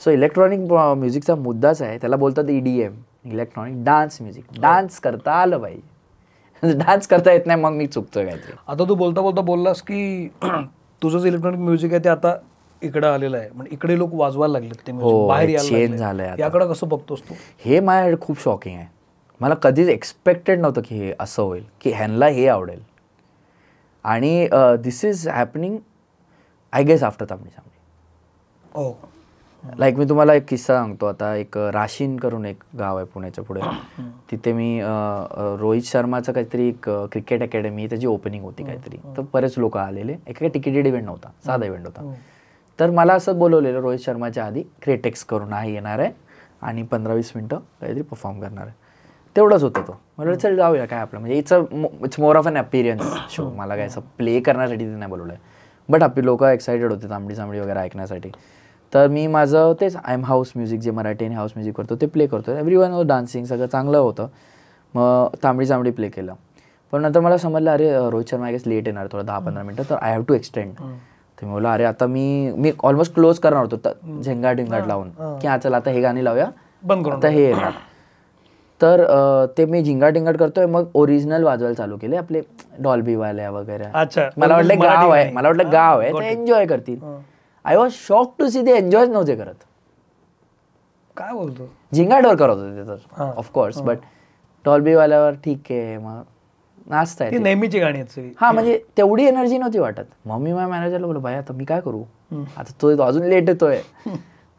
सो इलेक्ट्रॉनिक म्युझिकचा मुद्दाच आहे, त्याला बोलतात EDM, electronic dance music. Dance करता आलं पाहिजे. डान्स करता येत नाही मग मी चुकतोय काहीतरी. आता तू बोलता बोलता बोललास की तुझं जे इलेक्ट्रॉनिक म्युझिक आहे ते आता इकडे आलेलं आहे, म्हणजे इकडे लोक वाजवायला लागलेत ते म्युझिक, बाहेर यायला चेंज झालंय. याकडे कसं बघतोस तू? हे माझ्याकडे खूप शॉकिंग आहे. मला कधीच एक्सपेक्टेड नव्हतं की हे असं होईल, की ह्यांना हे आवडेल. आणि this is happening I guess after Tambdi Chambdi. हो, लाईक मी तुम्हाला एक किस्सा सांगतो. आता एक राशीन करून एक गाव आहे पुण्याच्या पुढे, तिथे मी रोहित शर्माचं काहीतरी एक क्रिकेट अकॅडमी त्याची ओपनिंग होती काहीतरी. तर बरेच लोक आलेले. एक काही तिकीटेड इव्हेंट नव्हता, साधा इव्हेंट होता. तर मला असं बोलवलेलं रोहित शर्माच्या आधी, क्रिटेक्स करून आहे येणार आहे आणि 15-20 मिनटं काहीतरी परफॉर्म करणार आहे. तेवढंच होतं तो. म्हटलं चल जाऊया काय आपलं, म्हणजे it's more of an appearance show. मला काय असं प्ले करण्यासाठी ते नाही बोलवलं आहे, बट आपली लोक एक्सायटेड होते तांबडी सामडी वगैरे ऐकण्यासाठी. तर मी माझं तेच आय एम हाऊस म्युझिक, जे मराठी आणि हाऊस म्युझिक करतो ते प्ले करतो. एव्हरीवन वॉज डान्सिंग, सगळं चांगलं होतं. मग तांबडी सामडी प्ले केलं. पण नंतर मला समजलं अरे रोहित शर्मा गेस लेट येणार थोडं 10-15 मिनटं, तर आय हॅव टू एक्सटेंड. तर मी बोललो अरे आता मी ऑलमोस्ट क्लोज करणार होतो झेंगाट ढिंगाट लावून की हा चला आता हे गाणी लावूया, आता हे येणार. तर ते मी झिंगाट ढिंगाट करतोय, मग ओरिजिनल वाजवायला चालू केले आपले डॉल्बीवाल्या वगैरे. मला वाटलं गाव आहे ते एन्जॉय करतील. I was shock to see ते एन्जॉय नव्हते करत. काय बोलतो, झिंगाटवर करत होते ते तर ऑफकोर्स, बट डॉल्बीवाल्यावर ठीक आहे, मग नाचताय नेहमीची गाणी आहेत. हा, म्हणजे तेवढी एनर्जी नव्हती वाटत. मग मी माझ्या मॅनेजरला बोललो भाई आता मी काय करू, आता तो अजून लेट येतोय.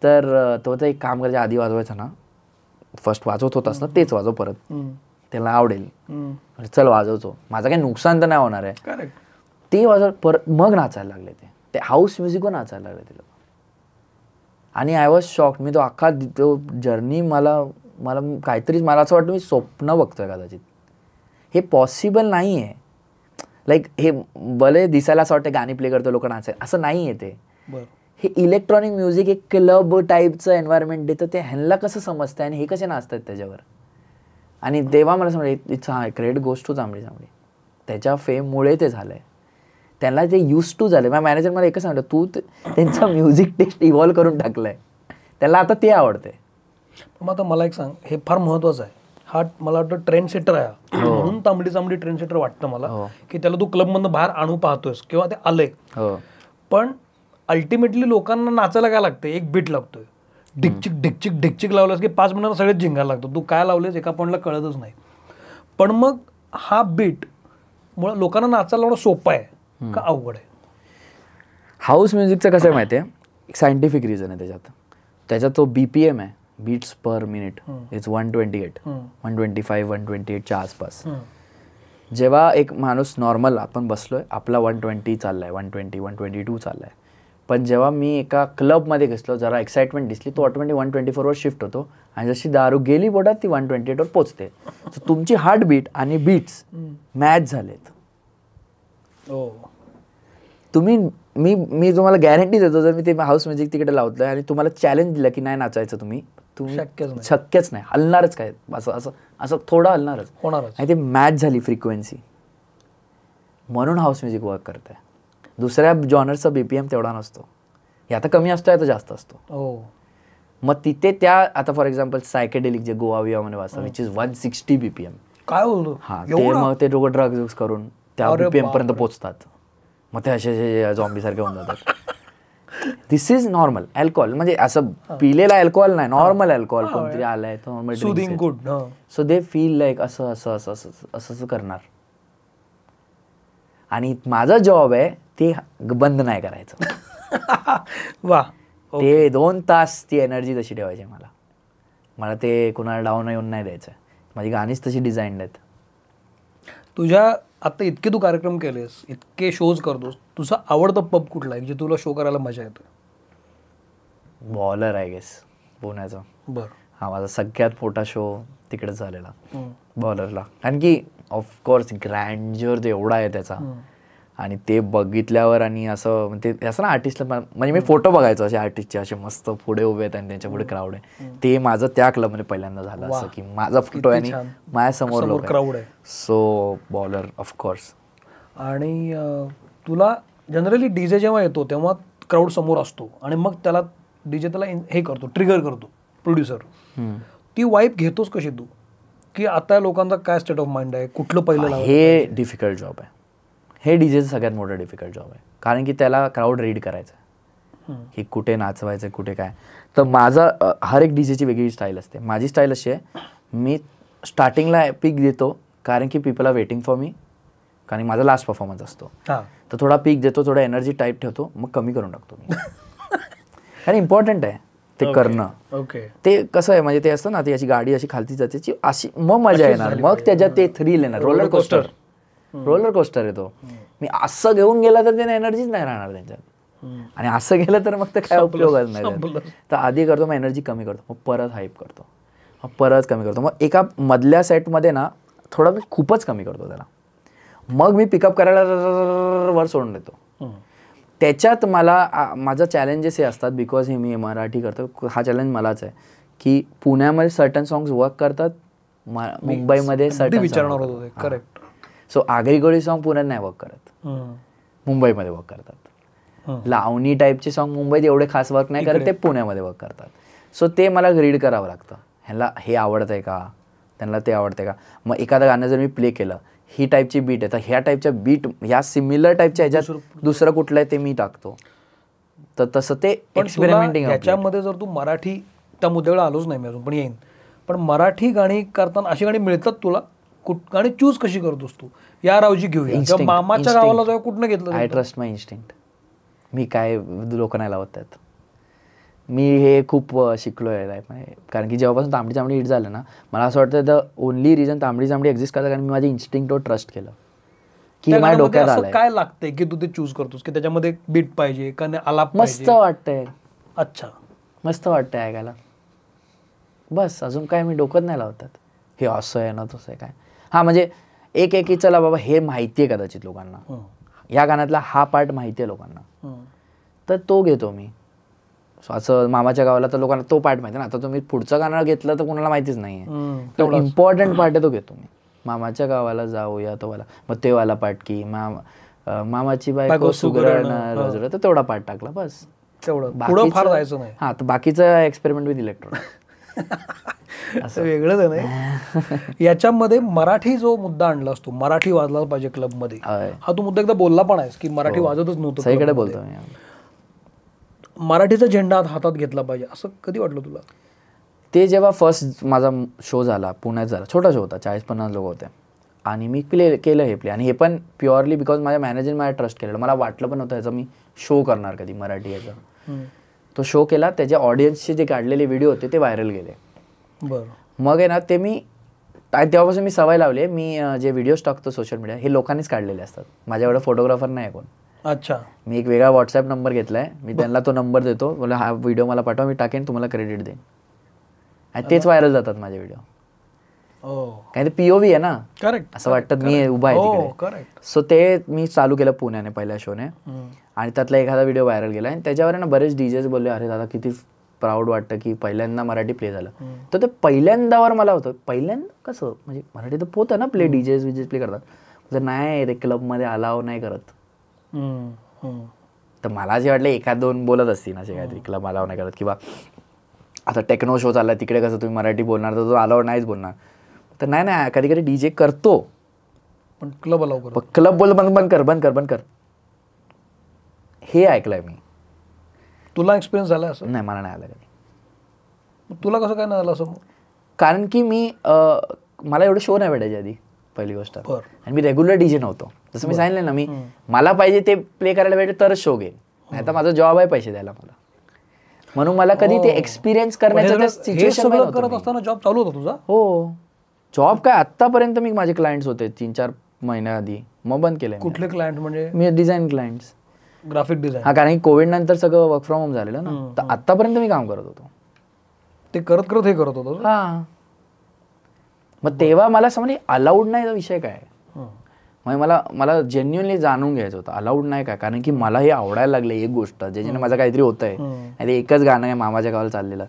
तर तो तर एक काम करायच्या आधी वाजवायचा ना, फर्स्ट वाजवत होतास ना तेच वाजव परत, त्याला आवडेल. चल वाजवतो, माझं काही नुकसान तर नाही होणार आहे. ते वाजव परत, मग नाचायला लागले ते हाऊस म्युझिकवर नाचायला लागले ते लोक. आणि आय वॉज शॉक्ड. मी तो अख्खा तो जर्नी मला काहीतरी मला असं वाटतं मी स्वप्न बघतोय कदाचित. हे पॉसिबल नाही आहे. लाईक हे भले दिसायला असं वाटतं गाणी प्ले करतो लोक नाचाय, असं नाही आहे ते. हे इलेक्ट्रॉनिक म्युझिक एक क्लब टाईपचं एन्व्हायरमेंट देतं, ते ह्यांना कसं समजतं आणि हे कसे नाचतात त्याच्यावर. आणि तेव्हा मला समजलं इट्स हा ग्रेट गोष्ट टू तांबडी सामडी. त्याच्या फेममुळे ते झालं आहे. त्यांना ते यूज टू झालं. माझ्या मॅनेजर मला एकच सांगतो, तू त्यांचा म्युझिक टेस्ट इव्हॉल्व करून टाकलाय, त्याला आता ते आवडते. मग आता मला एक सांग, हे फार महत्वाचं आहे. हा मला वाटतं ट्रेंड सेटर आहे, म्हणून तांबडी चांबडी ट्रेंड सेटर वाटतं मला, की त्याला तू क्लबमधनं बाहेर आणू पाहतोयस किंवा ते आलंय. पण अल्टिमेटली लोकांना नाचायला काय लागतं, एक बीट लागतोय. ढिकचिक ढिकचिक ढिकचिक लावलंस की 5 मिनिटांना सगळेच जिंगायला लागतो. तू काय लावलेस एका पॉईंटला कळतच नाही. पण मग हा बीट मुळे लोकांना नाचायला लावणं सोपं आहे का अवघड आहे? हाऊस म्युझिकचं कसं आहे माहिती आहे, एक सायंटिफिक रिझन आहे त्याच्यात तो BPM आहे, बीट्स पर मिनिट, इट्स 128, 125, 128च्या आसपास. जेव्हा एक माणूस नॉर्मल आपण बसलोय, आपला 120 चाललाय, 120, 122 चाललाय. पण जेव्हा मी एका क्लबमध्ये घुसलो, जरा एक्साइटमेंट दिसली, तो ऑटोमॅटिक 124वर शिफ्ट होतो आणि जशी दारू गेली बोटात ती 128वर पोचते. तर तुमची हार्टबीट आणि बीट्स मॅच झालेत. तुम्ही मी तुम्हाला गॅरंटी देतो, जर मी ते हाऊस म्युझिक तिकडे लावतोय आणि तुम्हाला चॅलेंज दिलं की नाही नाचायचं तुम्ही शक्यच नाही, हलणारच काय, असं थोडं हलणारच होणारच. आणि ते मॅच झाली फ्रिक्वेन्सी, म्हणून हाऊस म्युझिक वर्क करत आहे. दुसऱ्या जॉनरचा BPM तेवढा नसतो. हे आता कमी असतो, आता जास्त असतो. मग तिथे त्या आता फॉर एक्झाम्पल सायकेडेलिक जे गोवा विवामध्ये वाजतात, विच इज 160 BPM. काय बोलतो? हा, ते मग ते दोघं ड्रग्स करून त्या BPM पर्यंत पोहोचतात. मग ते असे झॉम्बी सारखे होऊन जातात. दिस इज नॉर्मल अल्कोहोल, म्हणजे असं पिलेला अल्कोहोल नाही, नॉर्मल अल्कोहोल कोणतरी आलाय normal, so they feel like असं असं असं असं असं करणार. आणि माझा जॉब आहे ते बंद नाही करायचं. वा, ते 2 तास ती एनर्जी तशी ठेवायची. मला ते कुणाला डाऊन येऊन नाही द्यायचं. माझी गाणीच तशी डिझाईन्ड आहेत. तुझ्या आता इतके तू कार्यक्रम केलेस, इतके शोज करतोस, तुझा आवडता पब कुठला आहे जे तुला शो करायला मजा येते? बॉलर आय गेस, पुण्याचा. बरं. हा, माझा सगळ्यात मोठा शो तिकडेच झालेला, बॉलरला. कारण की ऑफकोर्स ग्रँड्युअर एवढा आहे त्याचा, आणि ते बघितल्यावर आणि असं ते असं ना आर्टिस्टला, म्हणजे मी फोटो बघायचो असे आर्टिस्टचे, असे मस्त पुढे उभे आहेत आणि त्यांच्या पुढे क्राऊड आहे. ते माझं त्या क्लबमध्ये पहिल्यांदा झालं असं की माझा फोटो आहे आणि माझ्यासमोर लोक क्राऊड आहे. So bowler of course. आणि तुला जनरली डीजे जेव्हा येतो तेव्हा क्राऊड समोर असतो आणि मग त्याला डीजे त्याला हे करतो, ट्रिगर करतो प्रोड्युसर. ती वाईब घेतोस कशी तू, की आता लोकांचा काय स्टेट ऑफ माइंड आहे, कुठलं पहिलं? हे डिफिकल्ट जॉब आहे. हे डीजेचं सगळ्यात मोठं डिफिकल्ट जॉब आहे, कारण की त्याला क्राऊड रीड करायचं आहे की कुठे नाचवायचं कुठे काय. तर माझा हर एक डीजेची वेगळी स्टाईल असते. माझी स्टाईल अशी आहे, मी स्टार्टिंगला पीक देतो कारण की people are waiting for me, कारण माझा लास्ट परफॉर्मन्स असतो. तर थोडा पीक देतो, थोडा एनर्जी टाईट ठेवतो, मग कमी करून टाकतो मी. कारण इम्पॉर्टंट आहे ते करणं. ते कसं आहे, म्हणजे ते असतं ना, ती अशी गाडी अशी खालती जाते अशी, मग मजा येणार, मग त्याच्यात ते थ्रिल येणार. रोलर कोस्टर येतो. मी असं घेऊन गेला तर त्याने एनर्जीच नाही राहणार त्यांच्यात. आणि असं गेलं तर मग तर काय उपयोगच नाही. तर आधी करतो, मग एनर्जी कमी करतो, मग परत हाईप करतो, मग परत कमी करतो, मग एका मधल्या सेटमध्ये ना थोडा मी खूपच कमी करतो त्याला, मग मी पिकअप करायला वर सोडून देतो. त्याच्यात मला माझं चॅलेंजेस हे असतात, बिकॉज हे मी मराठी करतो, हा चॅलेंज मलाच आहे की पुण्यामध्ये सर्टन सॉंग्स वर्क करतात, मुंबईमध्ये सर्टन विचारणार होतो. Correct. So Agri Koli song पुण्यात नाही वर्क करत, मुंबईमध्ये वर्क करतात. लावणी टाईपचे सॉंग मुंबईत एवढे खास वर्क नाही करत, ते पुण्यामध्ये वर्क करतात. सो ते मला रीड करावं लागतं, ह्याला हे आवडतंय का, त्यांना ते आवडतंय का. मग एखादं गाणं जर मी प्ले केलं, ही टाईपची बीट आहे, तर ह्या टाईपच्या बीट, ह्या सिमिलर टाईपच्या ह्याच्यात दुसरं कुठलं आहे ते मी टाकतो. तर तसं ते एक्सपेरिमेंटिंग. ह्याच्यामध्ये जर तू मराठी, त्या मुद्द्यावर आलोच नाही मी अजून, पण येईन. पण मराठी गाणी करताना अशी गाणी मिळतात तुला, गाणी चूज कशी करतोस तू, या रावजी घेऊया किंवा मामाच्या गावाला जाऊया, कुठनं घेतलं? I trust my instinct. मी काय लोक नाही लावत त्यात. मी हे खूप शिकलोय लाईफमध्ये, कारण की जेव्हापासून तांबडी चांबडी हिट झालं ना, मला असं वाटतं द ओनली रिझन तांबडी चांबडी एक्झिस्ट करतं कारण मी माझ्या इन्स्टिंक्टवर ट्रस्ट केलं की माझ्या डोक्यात आलंय. काय लागतंय की तू ते चूज करतोस की त्याच्यामध्ये बीट पाहिजे का आलाप? मस्त वाटतंय. अच्छा, मस्त वाटतंय ऐकायला, बस. अजून काय मी डोक्यात नाही लावतात हे असं आहे ना तसं आहे काय. हां, म्हणजे एक की चला बाबा हे माहिती आहे कदाचित लोकांना, या गाण्यातला हा पार्ट माहिती आहे लोकांना, तर तो घेतो मी. असं मामाच्या गावाला तर लोकांना तो पार्ट माहिती आहे ना, आता तुम्ही पुढचं गाणं घेतलं तर कोणाला माहितीच नाही आहे, तो इम्पॉर्टंट पार्ट आहे तो घेतो मी. मामाच्या गावाला जाऊया तो वाला, मग ते वाला पार्ट की मामाची बायको सुगरण, तर तेवढा पार्ट टाकला बस, तेवढं फार जायचं नाही. हां, तर बाकीचं एक्सपेरिमेंट विथ इलेक्ट्रॉनिक असं वेगळंच नाही. याच्यामध्ये मराठी जो मुद्दा आणला असतो, मराठी वाजला पाहिजे क्लबमध्ये, हा तू मुद्दा एकदा बोलला पण आहेस की मराठी वाजतच नव्हतं, सगळीकडे बोलतो. मराठीचा झेंडा हातात घेतला पाहिजे असं कधी वाटलं तुला? ते जेव्हा फर्स्ट माझा शो झाला, पुण्यात झाला, छोटा शो होता, 40-50 लोक होते, आणि मी केलं हे प्ले, आणि हे पण प्युअरली बिकॉज माझ्या मॅनेजरने माझ्या ट्रस्ट केलेलं. मला वाटलं पण नव्हतं ह्याचा मी शो करणार कधी मराठी याचा. तो शो केला, त्याच्या ऑडियन्सचे जे काढलेले व्हिडिओ होते ते व्हायरल गेले. बरं. मग आहे ना, ते मी तेव्हापासून मी सवय लावली आहे, मी जे व्हिडिओज टाकतो सोशल मीडिया हे लोकांनीच काढलेले असतात, माझ्या एवढं फोटोग्राफर नाही कोण. अच्छा. मी एक वेगळा व्हॉट्सअप नंबर घेतला आहे, मी त्यांना तो नंबर देतो, बोला हा व्हिडिओ मला पाठवा, मी टाकेन, तुम्हाला क्रेडिट देईन, आणि तेच व्हायरल जातात माझे व्हिडिओ. काही ते POV आहे ना, करेक्ट, असं वाटतं मी उभा आहे तिकडे. सो ते मी चालू केलं पुण्याने पहिल्या शोने, आणि त्यातला एखादा व्हिडिओ व्हायरल गेला, आणि त्याच्यावर ना बरेच DJs बोलले, अरे दादा किती प्राऊड वाटतं की पहिल्यांदा मराठी प्ले झालं. तर ते पहिल्यांदावर मला होतं, पहिल्यांदा कसं म्हणजे मराठी तर होतं ना प्ले, DJs प्ले करतात, तर नाही ते क्लबमध्ये अलाव नाही करत. तर मला जे वाटलं एखाद दोन बोलत असतील असे काहीतरी, क्लब अलाव नाही करत, किंवा आता टेक्नो शो चालला तिकडे कसं तुम्ही मराठी बोलणार तर तो अलाव नाहीच बोलणार. तर नाही, कधी कधी DJ करतो पण क्लब अलाव करतो, क्लब बोल बंद कर हे ऐकलंय मी. तुला एक्सपिरियन्स झाला असं? नाही, मला नाही आलं कधी. तुला कसं काय नाही आलं असं? कारण की मला एवढे शो नाही भेटायचे आधी, पहिली गोष्ट, आणि मी रेग्युलर DJ नव्हतो. जसं मी सांगितलं ना, मला पाहिजे ते प्ले करायला भेटेल तरच शो घेईन, नाही तर माझा जॉब आहे पैसे द्यायला मला, म्हणून मला कधी ते एक्सपिरियन्स करण्याचं सिच्युएशन करत असताना जॉब चालू होता तुझा? हो, जॉब काय आतापर्यंत मी माझे क्लायंट्स होते 3-4 महिन्या आधी, मग बंद केले. कुठले क्लायंट? म्हणजे मी डिझाईन क्लायंट्स, ग्राफिक डिझाईन. हा, कारण की कोविड नंतर सगळं वर्क फ्रॉम होम झालेलं ना, तर आतापर्यंत मी काम करत होतो, ते करत हे करत होतो. हा, मग तेव्हा मला समजले अलाउड नाही विषय काय, म्हणजे मला जेन्युअनली जाणून घ्यायचं होतं अलाउड नाही काय, कारण की मला हे आवडायला लागलं एक गोष्ट ज्याच्याने माझं काहीतरी होतंय, आणि एकच गाणं आहे मामाच्या गावाला चाललेलं,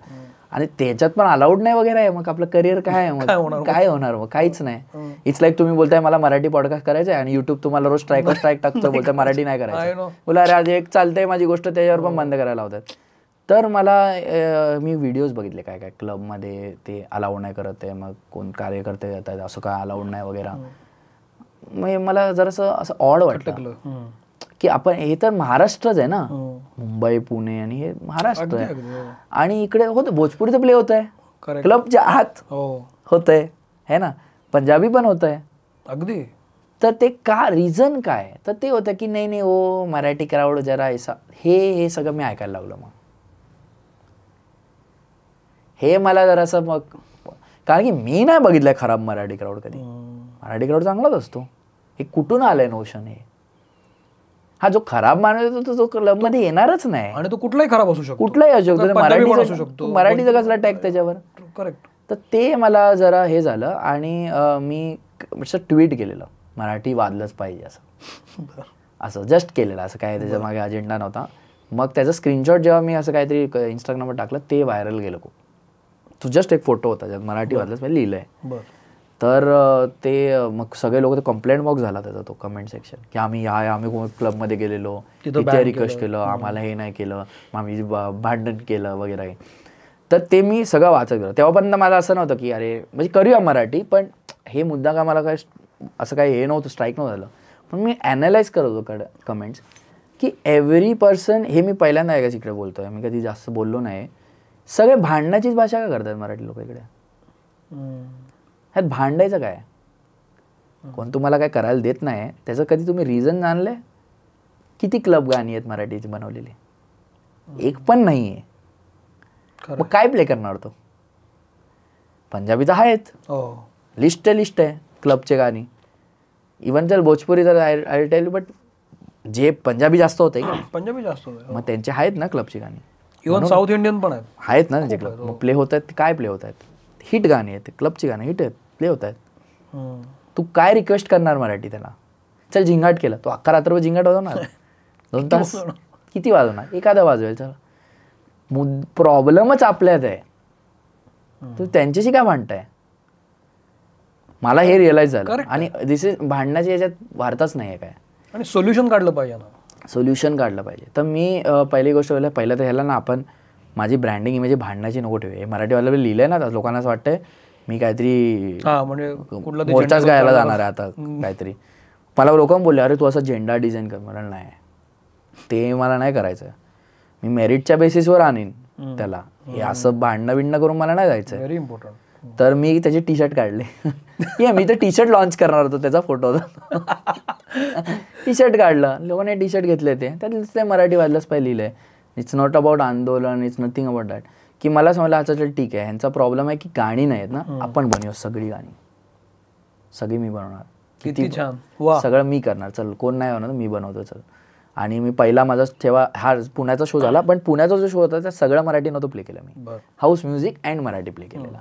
आणि त्याच्यात पण अलाउड नाही वगैरे आहे, मग आपलं करिअर काय आहे, मग काय होणार, मग काहीच नाही. इट्स लाईक तुम्ही बोलताय मला मराठी पॉडकास्ट करायचं आहे, आणि युट्यूब तुम्हाला रोज स्ट्राईक टाकतो, बोलताय मराठी नाही करायचं, बोला अरे आज एक चालतंय माझी गोष्ट त्याच्यावर पण बंद करायला लावतात. तर मला मी व्हिडिओज बघितले काय काय क्लबमध्ये ते अलाउड नाही करत आहे, मग कोण कार्यकर्ते येतात असं काय अलाउड नाही वगैरे. मग मला जरासं असं ऑड वाटलं की आपण हे तर महाराष्ट्रच आहे ना, मुंबई पुणे आणि हे महाराष्ट्र आहे, आणि इकडे होतं भोजपुरीचं प्ले होत आहे, क्लबच्या आत होत आहे ना, पंजाबी पण होत आहे अगदी. तर ते का रिझन काय, तर ते होतं की नाही ओ मराठी क्राऊड जरा ऐसा, हे सगळं मी ऐकायला लागलो. मग हे मला जरासं, मग कारण की मी नाही बघितलंय खराब मराठी क्राऊड कधी, मराठी क्राऊड चांगलाच असतो. हे कुठून आलंय नोशन हे, हा जो खराब माणूस आहे तो क्लब मध्ये येणारच नाही. आणि तो कुठलाही खराब असू शकतो, कुठलाही असू शकतो. पंजाबी पण असू शकतो, मराठीचा कसला टॅग त्याच्यावर. करेक्ट. तर ते मला जरा हे झालं आणि मी ट्विट केलेलं मराठी वाजलंच पाहिजे असं जस्ट केलेलं. असं काय त्याच्या मागे अजेंडा नव्हता. मग त्याचा स्क्रीनशॉट जेव्हा मी असं काहीतरी इंस्टाग्रामवर टाकलं ते व्हायरल गेलं खूप. तो जस्ट एक फोटो होता ज्यात मराठी वाजलंच पाहिजे लिहिलंय. तर ते मग सगळे लोक, ते कंप्लेंट बॉक्स झाला त्याचा तो कमेंट सेक्शन, की आम्ही क्लबमध्ये गेलेलो, तिथे रिक्वेस्ट केलं, आम्हाला हे नाही केलं, आम्ही भांडण केलं वगैरे. तर ते मी सगळं वाचत गेलो. तेव्हापर्यंत मला असं नव्हतं की अरे म्हणजे करूया मराठी, पण हे मुद्दा का मला काय असं काही हे नव्हतं, स्ट्राईक नव्हतं झालं. पण मी ॲनालाइज करत होतो कमेंट्स की एव्हरी पर्सन, हे मी पहिल्यांदा आहे का इकडे बोलतोय, मी कधी जास्त बोललो नाही, सगळे भांडण्याचीच भाषा का करतात मराठी लोक इकडे. ह्यात भांडायचं काय? कोण तुम्हाला काय करायला देत नाही त्याचं कधी तुम्ही रिझन जाणलंय? किती क्लब गाणी आहेत मराठीची बनवलेली? एक पण नाही आहे. मग काय प्ले करणार तो? पंजाबीचं आहेत, लिस्ट आहे क्लबचे गाणी. इवन जर भोजपुरी तर आय टेल यू, बट जे पंजाबी जास्त होते का, पंजाबी जास्त होते, मग त्यांचे आहेत ना क्लबची गाणी. इव्हन साऊथ इंडियन पण आहेत ना त्यांचे क्लब. मग प्ले होत आहेत. काय प्ले होत आहेत? हिट गाणी आहेत, क्लबची गाणी हिट आहेत, प्ले होत आहेत. तू काय रिक्वेस्ट करणार मराठी त्याला? चल झिंगाट केलं, तो अख्खा रात्रभर झिंगाट वाजवणार 2 तास किती वाजवणार? एखादा वाजवेल. चल, प्रॉब्लेमच आपल्यात आहे, तू त्यांच्याशी काय भांडताय? मला हे रिअलाइज झालं. आणि दिस इज भांडण्याच्या याच्यात वार्ताच नाही आहे काय. आणि सोल्युशन काढलं पाहिजे ना, सोल्युशन काढलं पाहिजे. तर मी पहिली गोष्ट पहिलं तर ह्याला ना आपण माझी ब्रँडिंग इमेज भांडण्याची नको ठेवू. हे मराठीवाला लिहिलंय ना, लोकांना असं वाटतंय मी काहीतरी मोर्चाच गायला जाणार आहे आता काहीतरी. मला लोक बोलले अरे तू असं झेंडा डिझाईन कर. मला नाही, ते मला नाही करायचं. मी मेरिटच्या बेसिसवर आणीन त्याला. हे असं भांडणं बिंडणं करून मला नाही जायचं. Very important. तर मी त्याचे टी शर्ट काढले. मी तर टी शर्ट लॉन्च करणार होतो, त्याचा फोटो होता. टी शर्ट काढलं, लोकांनी टी शर्ट घेतले. त्यात दिसतंय मराठी वाजलंच पाहिजे लिहिलंय. इट्स नॉट अबाउट आंदोलन, इट्स नथिंग अबाउट दॅट. की मला समजलं अच्छा चल ठीक आहे, ह्यांचा प्रॉब्लेम आहे की गाणी नाही आहेत ना, आपण बनवूया सगळी गाणी, सगळी मी बनवणार. किती छान, सगळं मी करणार. चल कोण नाही बनवत, मी बनवतो चल. आणि मी पहिला माझा तेव्हा हा पुण्याचा शो झाला, पण पुण्याचा जो शो होता त्या सगळं मराठी नव्हतं प्ले केलं मी. House music and Marathi play केलेला.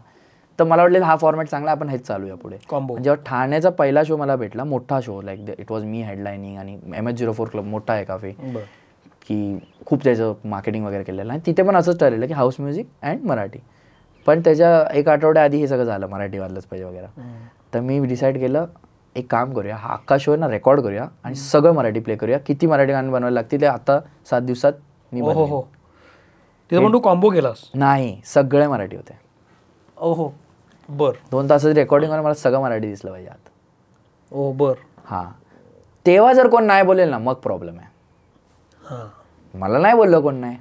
तर मला वाटलं हा फॉर्मॅट चांगला, आपण हेच चालूया पुढे. जेव्हा ठाण्याचा पहिला शो मला भेटला, मोठा शो, लाईक इट वॉज मी हेडलाईनिंग, आणि MS04 क्लब मोठा आहे काफी, की खूप त्याचं मार्केटिंग वगैरे केलेलं आहे. तिथे पण असंच ठरलेलं की हाऊस म्युझिक अँड मराठी. पण त्याच्या 1 आठवड्या आधी हे सगळं झालं, मराठी वाजलंच पाहिजे वगैरे. तर मी डिसाईड केलं एक काम करूया, हा अख्खा शो ना रेकॉर्ड करूया आणि सगळं मराठी प्ले करूया. किती मराठी गाणं बनवायला लागतील ते आता 7 दिवसात मी बनवतो. तिथे पण तू कॉम्बो केलास? नाही, सगळे मराठी होते. ओहो, बर. 2 तासाची रेकॉर्डिंग मला सगळं मराठी दिसलं पाहिजे आत. ओ बर. हां, तेव्हा जर कोण नाही बोलेल ना मग प्रॉब्लेम आहे. मला नाही बोललं कोण नाही,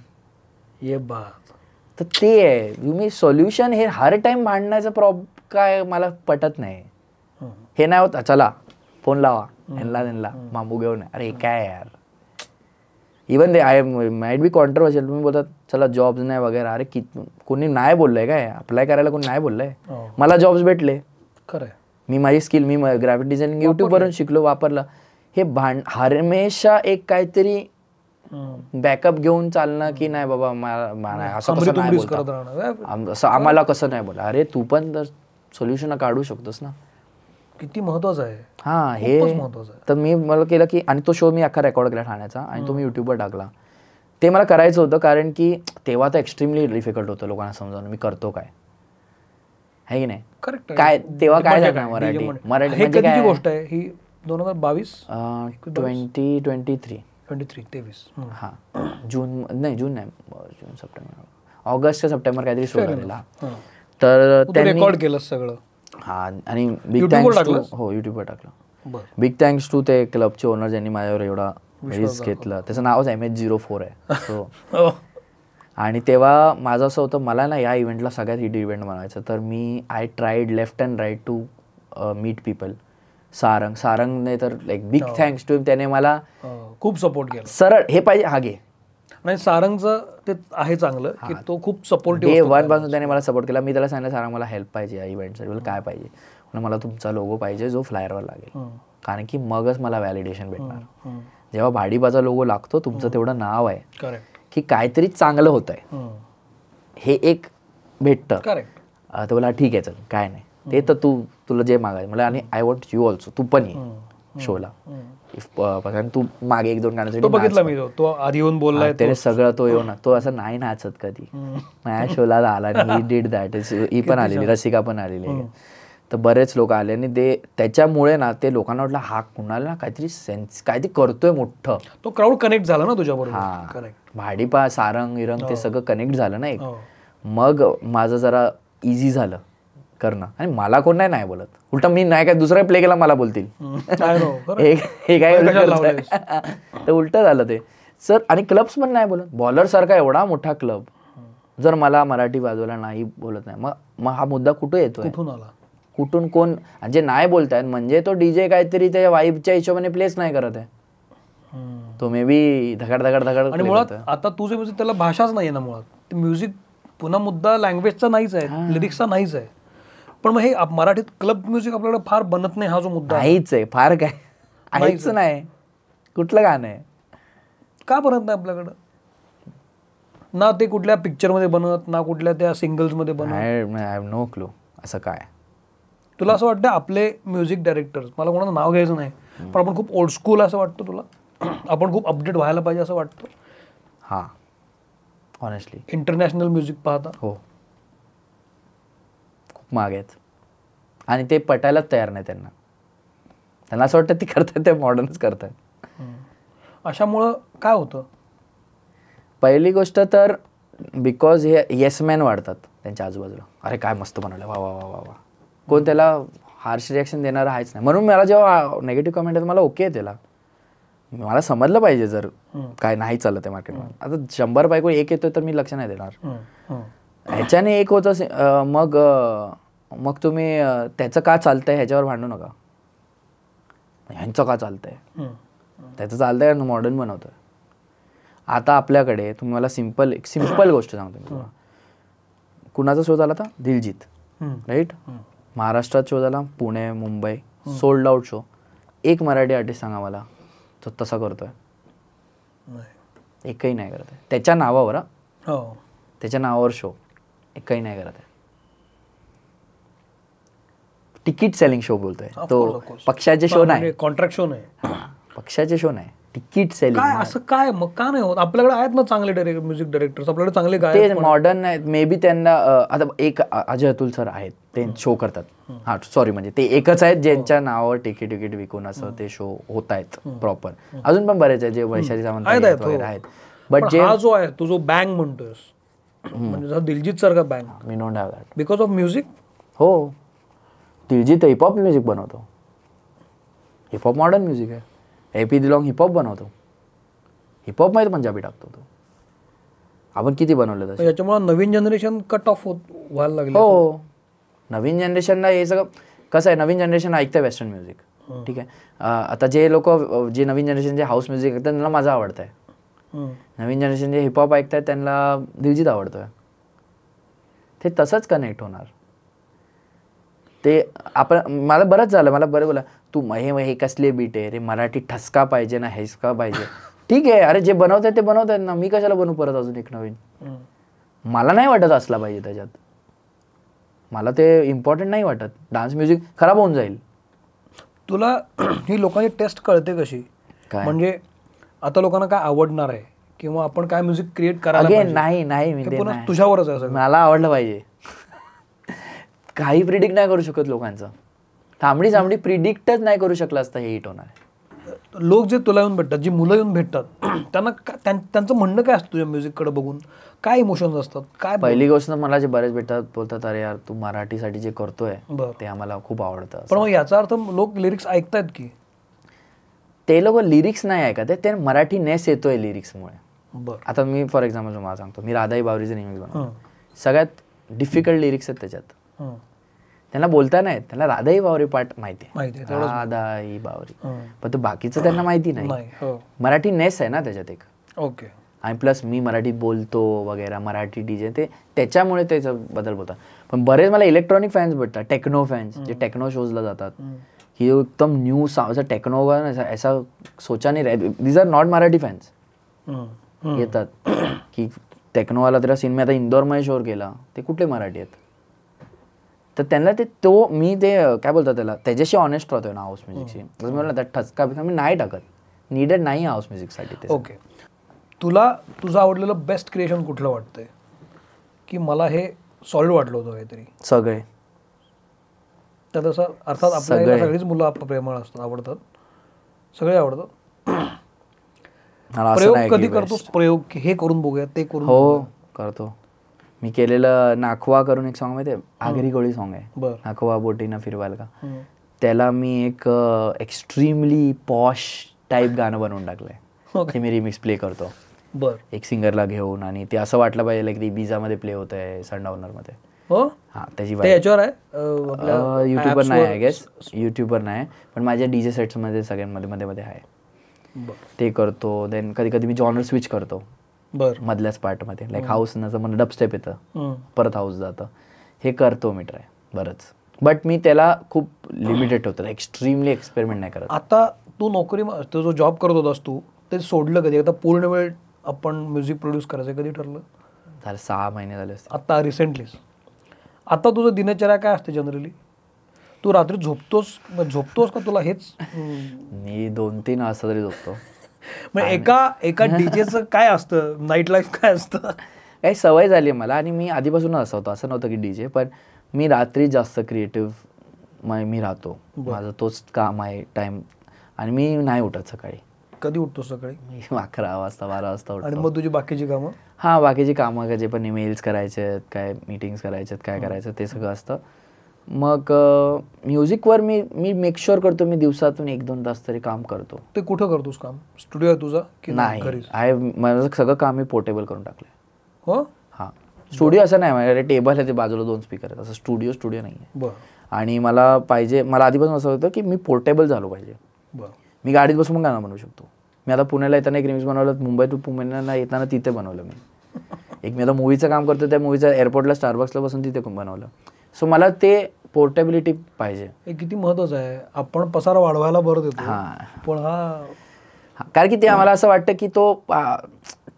ये बात. तर ते आहे. तुम्ही सोल्युशन हे हर टाइम भांडण्याचं काय मला पटत नाही. हे नाही होत, चला फोन लावा त्यांना मांबू घेऊन. अरे काय यार, इवन ते आय माइट बी कॉन्ट्रोवर्शियल. तुम्ही बोलतात चला जॉब्स नाही वगैरे. अरे कोणी नाही बोललंय काय? अप्लाय करायला कोणी नाही बोललंय? मला जॉब्स भेटले. खरं, मी माझी स्किल, मी ग्राफिक डिझायनिंग युट्यूबवरून शिकलो, वापरलं. हे हमेशा एक काहीतरी बॅकअप घेऊन चालणं की नाही बाबा असं कसं नाही बोलता, असं आम्हाला कसं नाही बोला. अरे तू पण तर सोल्युशन काढू शकतोस ना. किती महत्वाचं आहे. हा, हे महत्वाचं आहे. तर मी मला केलं की, आणि तो शो मी अख्खा रेकॉर्ड केला ठाण्याचा आणि तो मी युट्यूबवर टाकला. ते मला करायचं होतं कारण की तेव्हा तर एक्स्ट्रीमली डिफिकल्ट होतं लोकांना समजावून मी करतो काय, आहे की नाही. करेक्ट. काय तेव्हा काय झालं मराठी म्हणजे काय गोष्ट आहे ही? 2022 23 हां, जून सप्टेंबर, ऑगस्ट का सप्टेंबर काहीतरी शो झालेला. तर त्यांनी रेकॉर्ड केलं सगळं. हां, आणि बिग थँक्स टू, हो युट्यूबवर टाकलं. बिग थँक्स टू ते क्लबचे ओनर ज्यांनी माझ्यावर एवढा रिस्क घेतलं. त्याचं नावच MS04 आहे. सो आणि तेव्हा माझं असं होतं, मला ना या इव्हेंटला सगळ्यात हिट इव्हेंट बनवायचं. तर मी I tried left and right to meet people. सारंगने तर लाईक बिग थँक्स टू, त्याने मला खूप सपोर्ट केला. सरळ हे पाहिजे हा घे. नाही, सारंगचं ते आहे चांगलं की तो खूप सपोर्टिव्ह. डे 1 पासून त्याने मला सपोर्ट केला. मी त्याला सांगितलं सारंग मला हेल्प पाहिजे या इव्हेंटसाठी. काय पाहिजे? मला तुमचा लोगो पाहिजे जो फ्लायरवर लागेल. कारण की मगच मला व्हॅलिडेशन भेटणार. जेव्हा भाडीबाचा लोगो लागतो, तुमचं तेवढं नाव आहे की काहीतरी चांगलं होत आहे, हे एक भेटतं. तर बोला ठीक आहे चल काय नाही, ते तर तुला जे मागायचं मला, आणि आय वॉन्ट यू ऑल्सो, तू पण ये शोला. कारण तू मागे 1-2 गाण्यासाठी बघितला मी, तो आधी येऊन बोललाय त्याने सगळं, तो येऊ ना, तो असं नाही नाचत कधी, माझ्या शोला आला आणि ही डीड दॅट. ही पण आलेली, रसिका पण आलेली आहे. तर बरेच लोक आले आणि ते त्याच्यामुळे ना ते लोकांना वाटलं हा कुणाला काहीतरी सेन्स काहीतरी करतोय मोठं. तो क्राऊड कनेक्ट झाला ना तुझ्याबरोबर. हा, भाडीपा सारंग इरंग ते सगळं कनेक्ट झालं ना एक. मग माझं जरा इझी झालं करणं. आणि मला कोण नाही बोलत, उलटा मी नाही काय दुसरा प्ले केला मला बोलतील हे काय तर उलट झालं ते सर. आणि क्लब्स पण नाही बोलत. बॉलर सारखा एवढा मोठा क्लब जर मला मराठी बाजूला नाही बोलत नाही, मग हा मुद्दा कुठे येतोय, कुठून कोण जे नाही बोलतायत, म्हणजे तो डीजे काहीतरी त्या वाईबच्या हिशोबाने प्लेस नाही करत आहे, तो मे बी धगड धगड धगड. आणि मुळात आता तुझे म्युझिक त्याला भाषाच नाही ना मुळात. म्युझिक पुन्हा मुद्दा लँग्वेजचा नाहीच आहे, लिरिक्सचा नाहीच आहे. पण मग हे मराठीत क्लब म्युझिक आपल्याकडे फार बनत नाही, हा जो मुद्दा नाहीच आहे. फार काय आहेच नाही, कुठलं गाणं आहे का बनत नाही आपल्याकडं ना, ते कुठल्या पिक्चरमध्ये बनत ना कुठल्या त्या सिंगल्समध्ये बनत. I have no clue. असं काय तुला असं वाटतं आपले म्युझिक डायरेक्टर्स, मला कोणाचं नाव घ्यायचं नाही, पण आपण खूप ओल्ड स्कूल असं वाटतं तुला, आपण खूप अपडेट व्हायला पाहिजे असं वाटतं? हां, ऑनेस्टली इंटरनॅशनल म्युझिक पाहता हो खूप मागे आहेत आणि ते पटायलाच तयार नाही. त्यांना असं वाटतं ते करतात ते मॉडर्नच करतात. अशामुळं काय होतं? पहिली गोष्ट तर बिकॉज हे येसमॅन वाढतात त्यांच्या आजूबाजूला. अरे काय मस्त बनवलं, वा वा वा वा वा. कोण त्याला हार्श रिॲक्शन देणारं आहेच नाही. म्हणून मला जेव्हा नेगेटिव्ह कमेंट येतं मला ओके आहे, त्याला मला समजलं पाहिजे जर काय नाही चालत आहे मार्केटमध्ये. आता 100 बायको एक येतोय तर मी लक्ष नाही देणार. ह्याच्याने एक होतं, मग तुम्ही त्याचं का चालतंय ह्याच्यावर भांडू नका. ह्यांचं का चालतंय, त्याचं चालतंय मॉडर्न बनवतोय. आता आपल्याकडे तुम्ही मला एक सिम्पल गोष्ट सांगतो मी तुम्हाला. कुणाचा शो झाला होता? दिलजीत, राईट. महाराष्ट्रात शो झाला, Pune Mumbai sold out show. एक मराठी आर्टिस्ट सांगा मला तो तसा करतोय? एकही नाही करत आहे. त्याच्या नावावर, त्याच्या नावावर शो एकही नाही करत आहे. तिकीट सेलिंग शो बोलतोय तो, पक्षाचे शो नाही, कॉन्ट्रॅक्ट शो नाही, पक्षाचे शो नाही, तिकीट सेलिंग. असं काय मग का नाही होत? आपल्याकडे आहेत ना चांगले म्युझिक डायरेक्टर्स, आपल्याकडे चांगले गायक, ते मॉडर्न आहेत मे बी. त्यांना आता एक अजय अतुल सर आहेत, ते शो करतात. हा सॉरी, म्हणजे ते एकच आहेत ज्यांच्या नावावर तिकीट विकून असं ते शो होत आहेत प्रॉपर. अजून पण बरेच आहेत जे वैशाली सावंत वगैरे आहेत. बट जे हा जो आहे तो जो बँग म्हणतोस, म्हणजे दिलजीत सारखा bang, me don't have that because of music. हो, दिलजीत हिपहॉप म्युझिक बनवतो, हिपहॉप मॉडर्न म्युझिक आहे. AP दिलॉंग हिपहॉप बनवतो, हिपहॉप मध्ये पंजाबी टाकतो तो. आपण किती बनवलं तसं. याच्यामुळे नवीन जनरेशन कट ऑफ व्हायला लागलं. हो, नवीन जनरेशनला हे सगळं कसं आहे, नवीन जनरेशन ऐकतं वेस्टर्न म्युझिक, ठीक आहे. आता जे लोक जे नवीन जनरेशन जे हाऊस म्युझिक ऐकतात त्यांना माझं आवडतं आहे. नवीन जनरेशन जे हिपहॉप ऐकतात त्यांना दिलजीत आवडतोय. ते तसंच कनेक्ट होणार. ते आपण मला बरंच झालं, मला बरं बोला तू हे कसले बीट आहे रे, मराठी ठसका पाहिजे ना, हेसका पाहिजे. ठीक आहे, अरे जे बनवतात ते बनवतात ना, मी कशाला बनवू परत अजून एक नवीन. मला नाही वाटत असला पाहिजे त्याच्यात, मला ते इम्पॉर्टंट नाही वाटत. डान्स म्युझिक खराब होऊन जाईल. तुला ही लोकांची टेस्ट कळते कशी, म्हणजे आता लोकांना काय आवडणार आहे किंवा आपण काय म्युझिक क्रिएट करायला पाहिजे? नाही मी तुझ्यावरच आहे, मला आवडलं पाहिजे. काही प्रिडिक्ट नाही करू शकत लोकांचं. थांबडी प्रिडिक्टच नाही करू शकलं असतं हे हिट होणार. लोक जे तुला येऊन भेटतात, जी मुलं येऊन भेटतात, त्यांना त्यांचं म्हणणं काय असतं तुझ्या म्युझिककडे बघून? काय इमोशन्स असतात? काय पहिली गोष्ट मला जे बरेच भेटतात बोलतात, अरे यार तू मराठीसाठी जे करतोय ते आम्हाला खूप आवडतं. पण मग याचा अर्थ लोक लिरिक्स ऐकतायत की? ते लोक लिरिक्स नाही ऐकत, ते मराठी नेस येतोय लिरिक्समुळे. आता मी फॉर एक्झाम्पल तुम्हाला सांगतो, मी राधाई बावरीचं रिमिक्स बनवतो. सगळ्यात डिफिकल्ट लिरिक्स आहेत त्याच्यात. त्यांना बोलता नाही, त्यांना राधाई बावरी पार्ट माहिती आहे, राधाई बावरी, पण तो बाकीचं त्यांना माहिती नाही. मराठी नेस आहे ना त्याच्यात एक. ओके. आणि प्लस मी मराठीत बोलतो वगैरे, मराठी डीजे, ते त्याच्यामुळे त्याच्याबद्दल बोलतात. पण बरेच मला इलेक्ट्रॉनिक फॅन्स भेटतात, टेक्नो फॅन्स जे टेक्नो शोजला जातात ही एकदम न्यू ऐसा टेक्नो होगा ना, ऐसा सोचा नहीं रहा. These are not Marathi fans येतात की टेक्नोवाला त्याला सीन. मी आता इंदोरमध्ये शोर केला, ते कुठले मराठी आहेत. तर त्यांना ते मी ते काय बोलतात त्याला, त्याच्याशी ऑनेस्ट राहतोय ना हाऊस म्युझिकशी. जसं मी म्हणलं त्या ठसका मी नाही टाकत, नीडेड नाही हाऊस म्युझिकसाठी ते. ओके, तुला तुझं आवडलेलं बेस्ट क्रिएशन कुठलं वाटतंय की मला हे सॉलिड वाटलं होतं काहीतरी? सगळे. तर तसं अर्थात आपल्याला सगळीच मुलं प्रेमळ असतात, आवडतात, सगळे आवडतात. प्रयोग कधी करतोस? प्रयोग हे करून बघूया, ते करून? हो करतो. मी केलेलं नाखवा करून एक सॉन्ग माहिती आहे, आगरी कोळी सॉन्ग आहे, नाखवा बोटीनं फिरवाल का. त्याला मी एक एक्स्ट्रीमली पॉश टाईप गाणं बनवून टाकलंय, ते मी रिमिक्स प्ले करतो एक सिंगरला घेऊन. आणि ते असं वाटलं पाहिजे लाईक ते बिझामध्ये प्ले होत आहे, सनडाऊनर मध्ये. हा त्याची याच्यावर आहे, युट्यूबवर नाही आय गेस, युट्यूबवर नाही, पण माझ्या डीजे सेट्स मध्ये सगळ्यांमध्ये मध्ये मध्ये आहे. ते करतो. देन कधी कधी मी जॉनर स्विच करतो मधल्याच पार्टमध्ये, लाईक हाऊस नसं मला डबस्टेप येतं, परत हाऊस जातं, हे करतो मी ट्राय बरंच. बट मी त्याला खूप लिमिटेड होतं, एक्स्ट्रीमली एक्सपेरिमेंट नाही करत. आता तू नोकरी, तो जो जॉब करत होतास तू, ते सोडलं कधी? आता पूर्ण वेळ आपण म्युझिक प्रोड्यूस करायचं कधी ठरलं? झालं 6 महिने झाले असते आता रिसेंटलीच. आता तुझं दिनचर्या काय असते जनरली? तू रात्री झोपतोस का तुला हेच? मी 2-3 वाजता तरी झोपतो. म्हणजे एका डीजेचं काय असतं, नाईट लाईफ काय असतं? काही सवय झाली आहे मला, आणि मी आधीपासूनच असं होतं, असं नव्हतं की डीजे, पण मी रात्री जास्त क्रिएटिव्ह मी राहतो. माझं तोच काम आहे टाइम, आणि मी नाही उठत सकाळी. कधी उठतो सकाळी? मी 11 वाजता 12 वाजता उठतो. आणि मग तुझी बाकीची कामं? हां, बाकीची कामं जे पण ईमेल्स करायचे आहेत, काय मीटिंग्स करायचे आहेत, काय करायचं ते सगळं असतं. मग म्युझिकवर मी मेक शुअर करतो मी दिवसातून 1-2 तास तरी काम करतो. ते कुठं करतोस काम? स्टुडिओ आहे तुझा की नाही? माझं सगळं काम मी पोर्टेबल करून टाकलंय. हो. हां, स्टुडिओ असं नाही, माझ्याकडे टेबल आहे, ते बाजूला 2 स्पीकर आहेत, असं स्टुडिओ नाही आहे. आणि मला आधीपासून असं होतं की मी पोर्टेबल झालो पाहिजे. मी गाडीत बसून पण गाणं बनवू शकतो. मी आता पुण्याला येताना एक रिमिक्स बनवलं, मुंबईतून पुण्याला येताना तिथे बनवलं मी. मी आता मूवीचं काम करतो, त्या मूवीचं एअरपोर्टला स्टारबक्सला बसून तिथे बनवलं. सो मला ते पोर्टेबिलिटी पाहिजे. हे किती महत्वाचं आहे. आपण पसारा वाढवायला बरं देतो, पण कारण की ते आम्हाला असं वाटतं की तो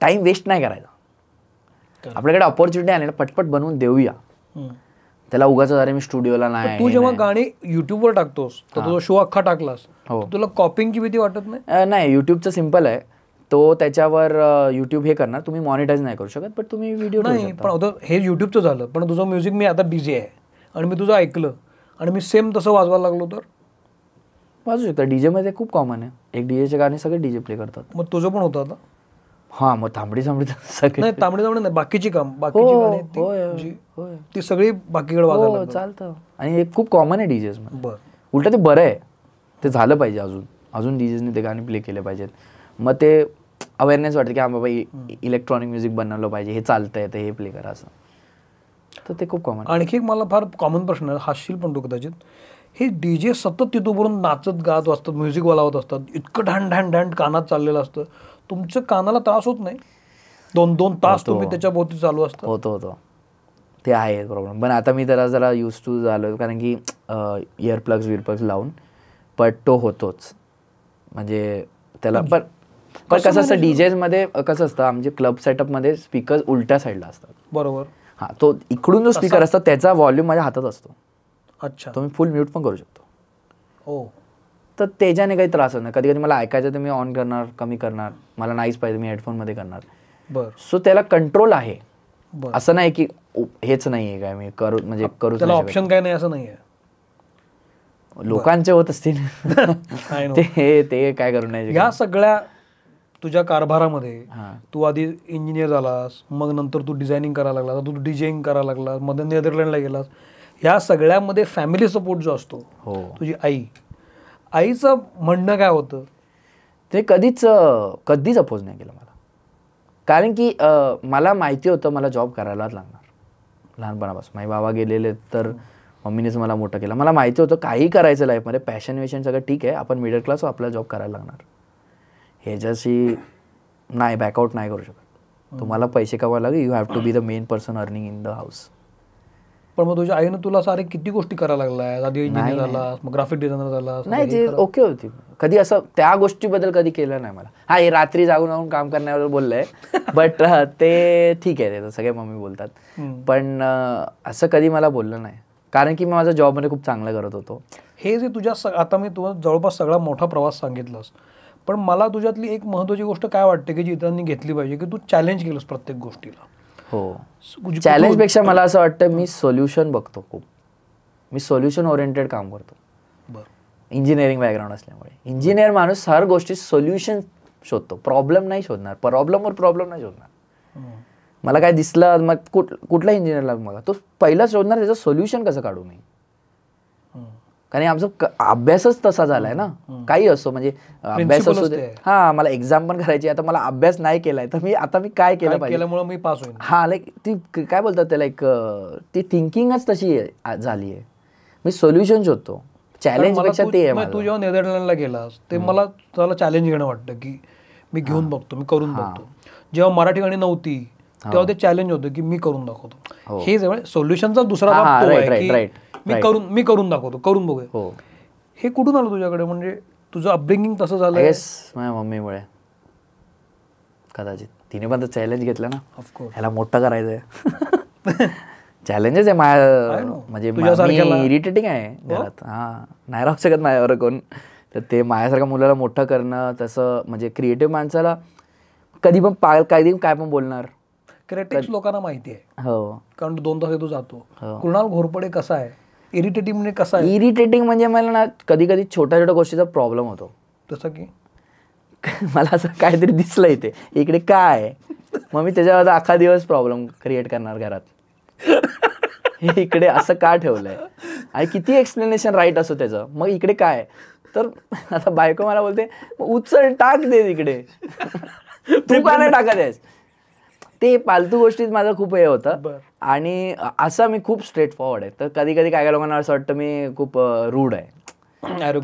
टाइम वेस्ट नाही करायचा. आपल्याकडे ऑपॉर्च्युनिटी आली ना, पटपट बनवून देऊया त्याला. उगाच अरे मी स्टुडिओला नाही. तू जेव्हा गाणी युट्यूबवर टाकतोस, तर तुझा शो अख्खा टाकलास, तुला कॉपिंगची भीती वाटत नाही? नाही, युट्यूबचं सिम्पल आहे. तो त्याच्यावर युट्यूब हे करणार, तुम्ही मॉनिटाईज नाही करू शकत, पण तुम्ही व्हिडिओ नाही. पण आता हे युट्यूबचं झालं, पण तुझं म्युझिक मी आता डीजे आहे आणि मी तुझं ऐकलं आणि मी सेम तसं वाजवायला लागलो तर वाजू शकता. डीजेमध्ये खूप कॉमन आहे, एक डीजेचे गाणे सगळे डीजे प्ले करतात. मग तुझं पण होतं आता? हां, मग तांबडी सगळे नाही, तांबडी नाही, बाकीची गाणी ती सगळी बाकीकडे वाजवायला चालतं. आणि हे खूप कॉमन आहे डीजेस मध्ये. उलट ते बरं आहे, ते झालं पाहिजे. अजून डीजेसने ते गाणी प्ले केले पाहिजेत. मग ते अवेअरनेस वाटते की हां बाबा इलेक्ट्रॉनिक म्युझिक बनवलं पाहिजे, हे चालतंय, तर हे प्ले करा असं. तर ते खूप कॉमन. आणखी एक मला फार कॉमन प्रश्न आहे, हासशील पण तो कदाचित. हे डीजे सतत तिथून नाचत गात वाजतात, म्युझिक वाजवत असतात, इतकं ढॅन कानात चाललेलं असतं. तुमच्या कानाला त्रास होत नाही? 2-2 तास तुम्ही त्याच्या भोवती चालू असतं? होतो ते आहे प्रॉब्लेम. पण आता मी जरा यूज टू झालो, कारण की इयरप्लग्स लावून. पण तो होतोच, म्हणजे त्याला. पण कसं असतं डीजेमध्ये, कसं असतं आमचे क्लब सेटअपमध्ये स्पीकर उलट्या साईडला असतात. बरोबर. हां, तो इकडून जो स्पीकर असतो त्याचा व्हॉल्यूम माझ्या हातात असतो. अच्छा. तो मी फुल म्यूट पण करू शकतो. हो. तर त्याच्याने काही त्रास होत नाही. कधी कधी मला ऐकायचं तर मी ऑन करणार, कमी करणार. मला नाहीच पाहिजे मी हेडफोनमध्ये करणार. सो त्याला कंट्रोल आहे. असं नाही की हेच नाही आहे काय मी करू, म्हणजे करू त्याला ऑप्शन काय नाही असं नाही आहे. लोकांचे होत असतील ते काय करू नाही. ह्या सगळ्या तुझ्या कारभारामध्ये तू आधी इंजिनियर झालास, मग नंतर तू डिझायनिंग करायला लागलास, तू डीजेइंग करायला लागलास, मध्ये नेदरलँडला गेलास. ह्या सगळ्यामध्ये फॅमिली सपोर्ट जो असतो, तुझी आईचं म्हणणं काय होतं? ते कधीच अपोज नाही केलं मला. कारण की मला माहिती होतं मला जॉब करायलाच लागणार लहानपणापासून. माझे बाबा गेलेले तर मम्मीनेच मला मोठं केलं. मला माहिती होतं काही करायचं लाईफमध्ये, पॅशन सगळं ठीक आहे, आपण मिडल क्लास आपला जॉब करायला लागणार. ह्याच्याशी नाही बॅकआउट नाही करू शकत. तुम्हाला पैसे कमवायला लागेल, you have to be the main person earning in the house. पण मग तुझ्या आईनं तुला सारे किती गोष्टी करायला लागलाय, आधी इंजिनियर झाला, मग ग्राफिक डिझायनर झाला. नाही ते ओके होती, कधी असं त्या गोष्टीबद्दल कधी केलं नाही मला. हा हे रात्री जागून काम करण्यावर बोललंय बट ते ठीक आहे, ते सगळे मम्मी बोलतात, पण असं कधी मला बोललं नाही, कारण की मी माझा जॉबमध्ये खूप चांगलं करत होतो. हे जे तुझ्या आता मी तुला जवळपास सगळा मोठा प्रवास सांगितलास, पण मला तुझ्यातली एक महत्त्वाची गोष्ट काय वाटते की जी इतरांनी घेतली पाहिजे, की तू चॅलेंज केलंस प्रत्येक गोष्टीला. हो, चॅलेंजपेक्षा मला असं वाटतं मी सोल्युशन बघतो खूप, मी सोल्युशन ओरिएंटेड काम करतो. बरं, इंजिनिअरिंग बॅकग्राऊंड असल्यामुळे इंजिनियर माणूस हर गोष्टी सोल्युशन शोधतो, प्रॉब्लेम नाही शोधणार, प्रॉब्लेम नाही शोधणार. मला काय दिसलं मग कुठला इंजिनियरला बघा, तो पहिला शोधणार त्याचं सोल्युशन कसं काढू मी, कारण आमचा अभ्यासच तसा झालाय ना. काही असो म्हणजे अभ्यास असो, हा मला एक्झाम पण करायची, आता मला अभ्यास नाही केलाय तर मी काय केलं पाहिजे, मी पास होईल. हा लाईक ती काय बोलतात त्याला, एक ती थिंकिंगच तशी झाली आहे. मी सोल्युशन शोधतो, चॅलेंज पेक्षा ते आहे. तू जेव्हा नेदरलँडला गेलास ते मला त्याला चॅलेंज घेणं वाटतं, की मी घेऊन बघतो, मी करून बघतो. जेव्हा मराठी गाणी नव्हती तेव्हा ते चॅलेंज होतं की मी करून दाखवतो. हे सोल्युशनचा दुसरा भाग तो आहे की मी करून दाखवतो, करून बघूया. हे कुठून आलं तुझ्याकडे, म्हणजे तुझं अपब्रिंगिंग तसं झालं? माझ्या मम्मीमुळे कदाचित, तिने पण तर चॅलेंज घेतलं ना, ऑफकोर्स ह्याला मोठं करायचंय. चॅलेंजेस आहे माझ्या, म्हणजे मी इरिटेटिंग आहे घरात, हा नाही राहू शकत माझ्यावर कोण, तर ते माझ्यासारख्या मुलाला मोठं करणं, तसं म्हणजे क्रिएटिव्ह माणसाला कधी पण काय पण बोलणार. क्रिटिक्स लोकांना माहिती आहे, हो, कारण 2 तास तू जातो. कुणाल घोरपडे कसा आहे, इरिटेटिंग म्हणजे कसा आहे? इरिटेटिंग म्हणजे मला ना कधी कधी छोट्या गोष्टीचा प्रॉब्लेम होतो. तसं की मला असं काहीतरी दिसलं इथे, इकडे काय आहे, मग मी त्याच्यावर अख्खा दिवस प्रॉब्लेम क्रिएट करणार घरात. हे इकडे असं का ठेवलंय, आणि किती एक्सप्लेनेशन राईट असो त्याचं, मग इकडे काय, तर आता बायको मला बोलते उचल टाक दे तिकडे, तू का नाही टाकत आहेस. ते पालतू गोष्टीत माझं खूप हे होतं, आणि असं मी खूप स्ट्रेट फॉरवर्ड आहे. तर कधी कधी काय लोकांना असं वाटतं मी खूप रूड आहे,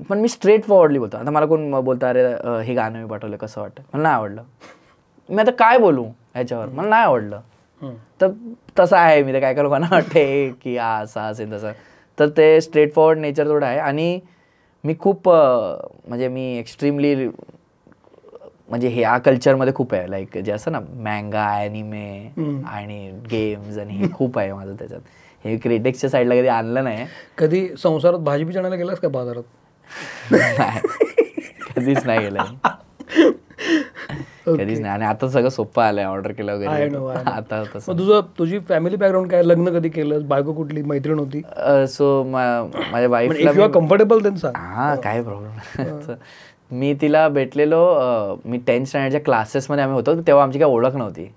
पण मी स्ट्रेट फॉरवर्डली बोलतो. आता मला कोण बोलतं अरे हे गाणं मी पाठवलं कसं वाटतं, मला नाही आवडलं, मी आता काय बोलू ह्याच्यावर, मला नाही आवडलं. तर तसं आहे मी, ते काय लोकांना वाटते की असं असेल तसं, तर ते स्ट्रेट फॉरवर्ड नेचर थोडं आहे. आणि मी खूप म्हणजे मी एक्स्ट्रीमली म्हणजे ह्या कल्चरमध्ये खूप आहे, लाईक जे असं ना मँगा, ॲनिमे आणि गेम्स, आणि हे खूप आहे माझं त्याच्यात. हे क्रिटिक्सच्या साईडला कधी आणलं नाही. कधी संसारात भाजी बी आणायला गेलास का बाजारात? नाही, कधीच नाही गेलं, कधीच नाही. आणि आता सगळं सोपं आलंय, ऑर्डर केलं वगैरे आता. तुझी फॅमिली बॅकग्राऊंड काय, लग्न कधी केलं, बायको कुठली, मैत्रीण होती? सो माझ्या वाईफला कम्फर्टेबल त्यांचा, हा काय प्रॉब्लेम, मी तिला भेटलेलो मी 10th स्टँडर्डच्या क्लासेसमध्ये आम्ही होतो, तेव्हा आमची काय ओळख नव्हती.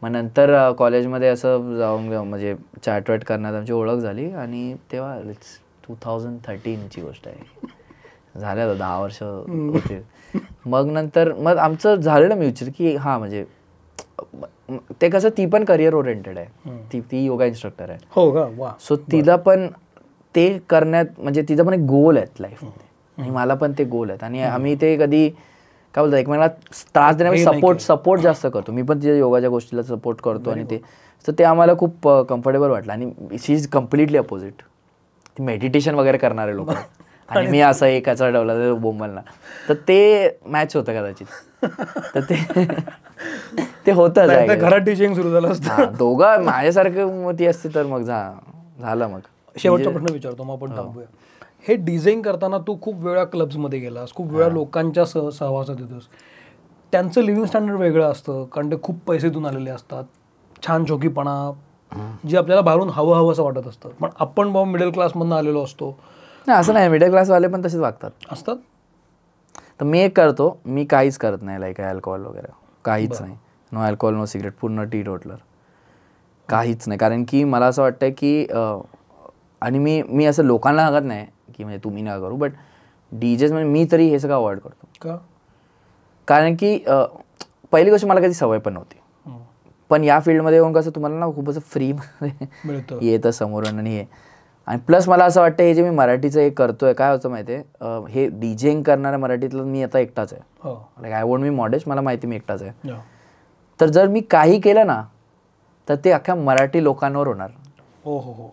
मग नंतर कॉलेजमध्ये असं जाऊन म्हणजे चॅटवॅट करण्यात आमची ओळख झाली, आणि तेव्हा 2013ची गोष्ट आहे, झाल्या 10 वर्ष होते. मग नंतर मग आमचं झालेलं म्युच्युअल की हां म्हणजे ते कसं, ती पण करिअर ओरिएंटेड आहे, ती योगा इन्स्ट्रक्टर आहे. हो का, वा. सो तिला पण ते करण्यात म्हणजे तिचा पण एक गोल आहेत लाईफमध्ये, आणि मला पण ते गोल आहेत, आणि आम्ही ते कधी काय बोलतो एकमेकाला त्रास देण्यामध्ये सपोर्ट जास्त करतो. मी पण तिच्या योगाच्या गोष्टीला सपोर्ट करतो, आणि ते तर ते आम्हाला खूप कम्फर्टेबल वाटलं. आणि शी इज कम्प्लिटली अपोजिट, ती मेडिटेशन वगैरे करणारे लोक, आणि मी असं एकाचा ठेवला बोंबलना, तर ते मॅच होतं कदाचित. तर ते होतं घरात टीचिंग सुरू झालं असतं, दोघं माझ्यासारखं ती असते तर मग झालं. मग शेवटचा प्रश्न विचारतो, मग आपण थांबूया. हे डिझाईन करताना तू खूप वेळा क्लब्समध्ये गेलास, खूप वेळा लोकांच्या सहवासात येतोस. त्यांचं लिव्हिंग स्टँडर्ड वेगळं असतं, कारण ते खूप पैसे देऊन आलेले असतात, छान शोकीपणा, जे आपल्याला बाहेरून हवं असं वाटत असतं. पण आपण बाबा मिडल क्लासमधून आलेलो असतो. नाही असं नाही, मिडल क्लासवाले पण तसेच वागतात असतात. तर मी एक करतो, मी काहीच करत नाही, लाईक अल्कोहोल वगैरे काहीच नाही, नो अल्कोहोल नो सिगरेट, पूर्ण टी टोटलर, काहीच नाही. कारण की मला असं वाटतं की आणि मी असं लोकांना सांगत नाही की म्हणजे तुम्ही नका करू, बट डीजेस म्हणजे मी तरी हे सगळं अवॉइड करतो. का? कारण की पहिली गोष्ट मला कधी सवय पण नव्हती, पण या फील्डमध्ये येऊन कसं तुम्हाला ना खूप असं फ्रीमध्ये येतं समोरून, आणि हे आणि प्लस मला असं वाटतं हे जे मी मराठीचं हे करतोय, काय होतं माहिती आहे, हे डीजेइंग करणाऱ्या मराठीतलं मी आता एकटाच आहे. Like I won't be modest, मला माहिती मी एकटाच आहे. तर जर मी काही केलं ना तर ते अख्ख्या मराठी लोकांवर होणार, हो हो हो.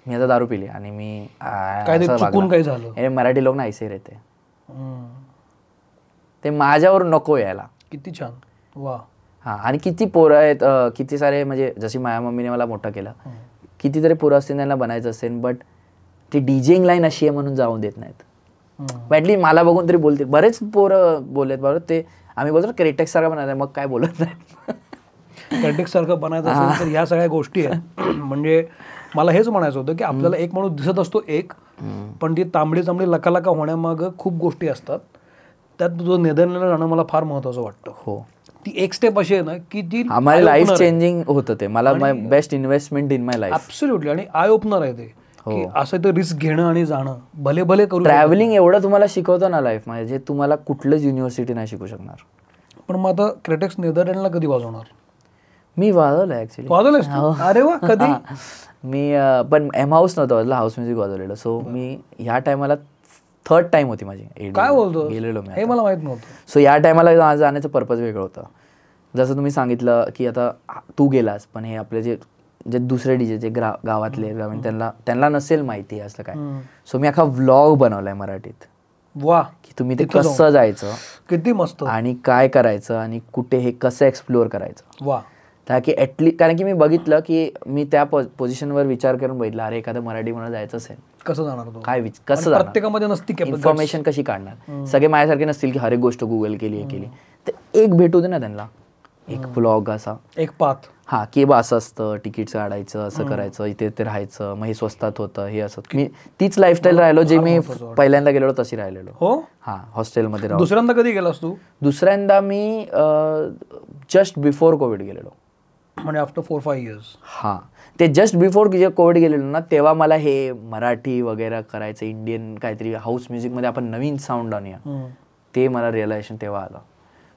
मी आता दारू पिली आणि मी काय ते चुकून काही झालं. हे मराठी लोक ना ऐसे रहते, हम्म. ते माझ्यावर नको यायला. किती छान. वा. हां, आणि किती पोरं आहेत, किती सारे, म्हणजे जशी माझ्या मम्मीने मला मोठं केलं, कितीतरी पोरं असतील त्यांना बनायचं असेल, बट ती डीजेइंग लाईन अशी आहे म्हणून जाऊन देत नाहीत. ॲटलीस्ट मला बघून तरी बोलते. बरेच पोरं बोललेत बरोबर, ते आम्ही बोलतो क्रेटेक्स सारखं बनायचं, मग काय बोलत नाही. क्रेटेक्स सारखं बनायचं असेल तर ह्या सगळ्या गोष्टी आहेत. म्हणजे मला हेच म्हणायचं होतं की आपल्याला एक माणूस दिसत असतो एक, पण ती तांबडी तांबडी लकालका होण्यामागं खूप गोष्टी असतात. त्यात तुझं नेदरलँडला जाणं मला फार महत्त्वाचं वाटतं. हो, ती एक स्टेप अशी आहे ना की ती आम्हाला लाईफ चेंजिंग होतं. ते मला best investment in my life. Absolutely. आणि आय ओपनर आहे ते, की असं तर रिस्क घेणं आणि जाणं भले भले करू. ट्रॅव्हलिंग एवढं तुम्हाला शिकवतं ना लाईफ मध्ये, जे तुम्हाला कुठलंच युनिव्हर्सिटी नाही शिकू शकणार. पण मग आता क्रेटेक्स नेदरलँडला कधी वाजवणार? मी वाजवलं ऍक्च्युली. वाजवलंस? अरे वा. कधी? मी पण एम हाऊस नव्हतं वाजलं, हाऊस म्युझिक वाजवलेलं. सो मी ह्या टायमाला 3rd टाइम होती माझी. काय बोलतो? गेलेलो मी. हे मला माहित नव्हतं. सो या टायमाला जाण्याचं पर्पज वेगळं होतं. जसं तुम्ही सांगितलं की आता तू गेलास, पण हे आपले जे दुसरे डीजे जे गावातले ग्रामीण, त्यांना नसेल माहिती असलं काय. सो मी अख्खा व्लॉग बनवलाय मराठीत. वा. की तुम्ही ते कसं जायचं, किती मस्त, आणि काय करायचं, आणि कुठे हे कसं एक्सप्लोअर करायचं. वा. की ॲटलीस्ट, कारण की मी बघितलं की मी त्या पोझिशनवर विचार करून बघितलं, अरे एखादं मराठी म्हणून जायचं असेल, कसं जाणार तो, काय कसं प्रत्येकामध्ये नसती इन्फॉर्मेशन कशी काढणार. सगळे माझ्यासारखे नसतील की हर एक गोष्ट गुगल केली केली. तर एक भेटू दे ना त्यांना, एक ब्लॉग असा, एक पाथ. हां, की बा असं असतं, तिकीट काढायचं, असं करायचं, इथे ते राहायचं, मग हे स्वस्तात होतं, हे असं. मी तीच लाईफस्टाईल राहिलो जे मी पहिल्यांदा गेलेलो तशी राहिलेलो. हो. हां, हॉस्टेलमध्ये राहून. दुसऱ्यांदा कधी गेलास तू? दुसऱ्यांदा मी जस्ट बिफोर कोविड गेलेलो. म्हणजे आफ्टर 4-5 years. हां, ते जस्ट बिफोर कोविड गेलेलो ना, तेव्हा मला हे मराठी वगैरे करायचं, इंडियन काहीतरी हाऊस म्युझिकमध्ये आपण नवीन साऊंड आणूया, ते मला रिअलायझेशन तेव्हा आलं.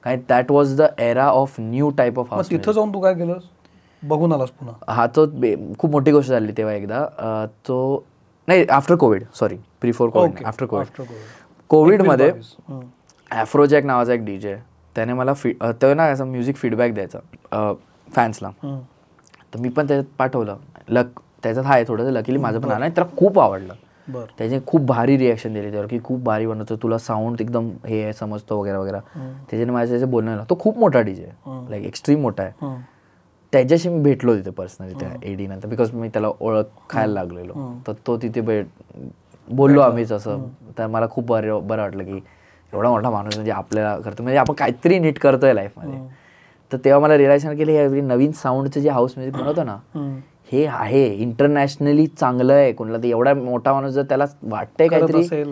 काय that was the era of new type of house. तिथं जाऊन तू काय केलंस? बघून आलास पुन्हा? हा, तो खूप मोठी गोष्ट झाली तेव्हा एकदा. तो नाही, after Covid, sorry, before Covid, after Covid. कोविडमध्ये ॲफ्रोजॅक नावाचा एक डीजे, त्याने मला तो ना असं म्युझिक फीडबॅक द्यायचा फॅन्सला. तर मी पण त्याच्यात पाठवलं. त्याच्यात आहे थोडंसं, लकीली माझं पण आलं आणि त्याला खूप आवडलं. त्याने खूप भारी रिॲक्शन दिली त्यावर, की खूप भारी बनवतो, तुला साऊंड एकदम हे आहे, समजतो वगैरे वगैरे. त्याच्याने माझ्याशी बोलणं, तो खूप मोठा डीजे, लाईक एक्स्ट्रीम मोठा आहे. त्याच्याशी मी भेटलो तिथे पर्सनली त्या एडी नंतर, बिकॉज मी त्याला ओळखायला लागलेलो. तर तो तिथे बोललो आम्हीच असं. तर मला खूप बरं वाटलं की एवढा मोठा माणूस म्हणजे आपल्याला करतो, म्हणजे आपण काहीतरी नीट करतोय लाईफमध्ये. तर तेव्हा मला रिअलायझेशन केलं, हे नवीन साऊंडचं जे हाऊस म्युझिक बनवतो ना, हे आहे इंटरनॅशनली चांगलं आहे. कोणाला ते एवढा मोठा माणूस जर त्याला वाटतंय काहीतरी,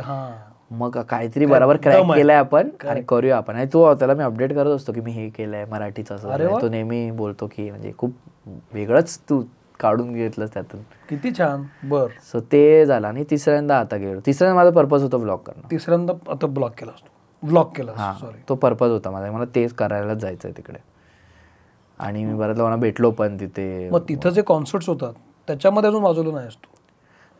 मग काहीतरी बरोबर क्रॅक केलंय आपण आणि करूया आपण. आणि तो त्याला मी अपडेट करत असतो की मी हे केलंय मराठीचं असं. तो नेहमी बोलतो की म्हणजे खूप वेगळंच तू काढून घेतलंस त्यातून. किती छान. बर. सो ते झालं. आणि तिसऱ्यांदा आता गेलो. तिसऱ्यांदा माझा पर्पज होता ब्लॉग करणं. तिसऱ्यांदा आता ब्लॉग केला असतो. ब्लॉग केला. हां, तो पर्पज होता माझा, मला तेच करायलाच जायचंय तिकडे. आणि मी बऱ्याच लोकांना भेटलो पण तिथे. मग तिथं जे कॉन्सर्ट्स होतात त्याच्यामध्ये अजून वाजवलो नाही असतो?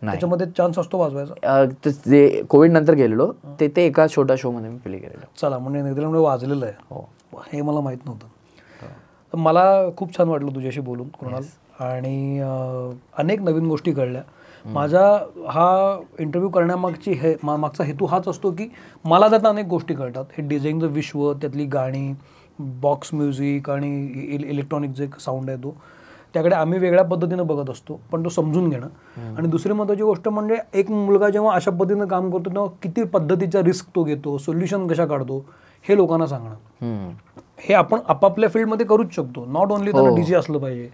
त्याच्यामध्ये चान्स असतो वाजवायचा? जे कोविड नंतर गेलेलो ते एका छोट्या शो मध्ये मी प्ले केलेलो. चला, म्हणजे नेदरलँडमध्ये वाजलेलं आहे. हो, हे मला माहित नव्हतं. मला खूप छान वाटलं तुझ्याशी बोलून कृणाल. आणि अनेक नवीन गोष्टी कळल्या. माझा हा इंटरव्ह्यू करण्यामागची मागचा हेतू हाच असतो की मला त्यात अनेक गोष्टी कळतात. हे डिझाईनचं विश्व, त्यातली गाणी, बॉक्स म्युझिक आणि इलेक्ट्रॉनिक जे साऊंड आहे तो, त्याकडे आम्ही वेगळ्या पद्धतीनं बघत असतो, पण तो समजून घेणं. आणि दुसरी महत्त्वाची गोष्ट म्हणजे एक मुलगा जेव्हा अशा पद्धतीनं काम करतो तेव्हा किती पद्धतीचा रिस्क तो घेतो, सोल्युशन कशा काढतो, हे लोकांना सांगणं. हे आपण आपापल्या फील्डमध्ये करूच शकतो. नॉट ओनली त्याला डीजे असलं पाहिजे,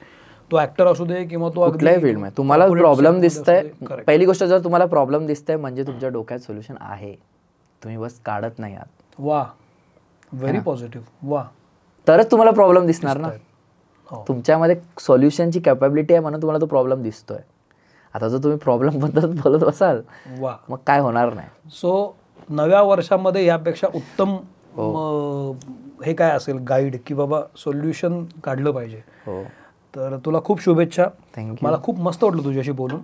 तो ऍक्टर असू दे किंवा तो कुठल्याही फील्डमध्ये. तुम्हाला प्रॉब्लेम दिसतंय, पहिली गोष्ट जर तुम्हाला प्रॉब्लेम दिसतंय म्हणजे तुमच्या डोक्यात सोल्युशन आहे, तुम्ही बस काढत नाही आहात. वा, व्हेरी पॉझिटिव्ह. वा. तरच तुम्हाला प्रॉब्लेम दिसणार ना. तुमच्यामध्ये सोल्युशनची कॅपॅबिलिटी आहे म्हणून तुम्हाला तो प्रॉब्लेम दिसतोय. आता जर तुम्ही प्रॉब्लेम बद्दल बोलत बसाल, वा, मग काय होणार नाही. सो नव्या वर्षामध्ये यापेक्षा उत्तम हे काय असेल गाईड की बाबा सोल्युशन काढलं पाहिजे. तर तुला खूप शुभेच्छा. मला खूप मस्त वाटलं तुझ्याशी बोलून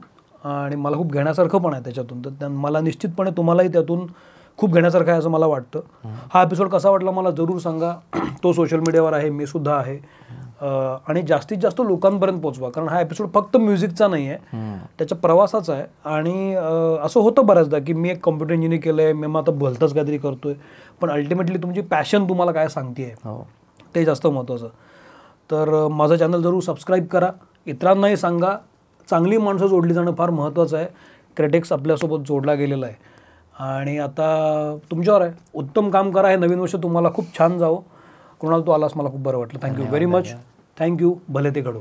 आणि मला खूप घेण्यासारखं पण आहे त्याच्यातून. तर मला निश्चितपणे तुम्हालाही त्यातून खूप घेण्यासारखा आहे असं मला वाटतं. हा एपिसोड कसा वाटला मला जरूर सांगा. तो सोशल मीडियावर आहे, मी सुद्धा आहे. आणि जास्तीत जास्त लोकांपर्यंत पोहोचवा, कारण हा एपिसोड फक्त म्युझिकचा नाही आहे, त्याच्या प्रवासाचा आहे. आणि असं होतं बऱ्याचदा की मी एक कॉम्प्युटर इंजिनिअरिंग केलं आहे, मी आता भलतंच काहीतरी करतोय, पण अल्टिमेटली तुमची पॅशन तुम्हाला काय सांगते ते जास्त महत्त्वाचं. तर माझं चॅनल जरूर सबस्क्राईब करा, इतरांनाही सांगा. चांगली माणसं जोडली जाणं फार महत्त्वाचं आहे. क्रिटिक्स आपल्यासोबत जोडला गेलेला आहे आणि आता तुमच्यावर आहे. उत्तम काम करा, हे नवीन वर्ष तुम्हाला खूप छान जावं. कुणाल, तू आलास मला खूप बरं वाटलं. Thank you very much. थँक्यू. भले ते घडो.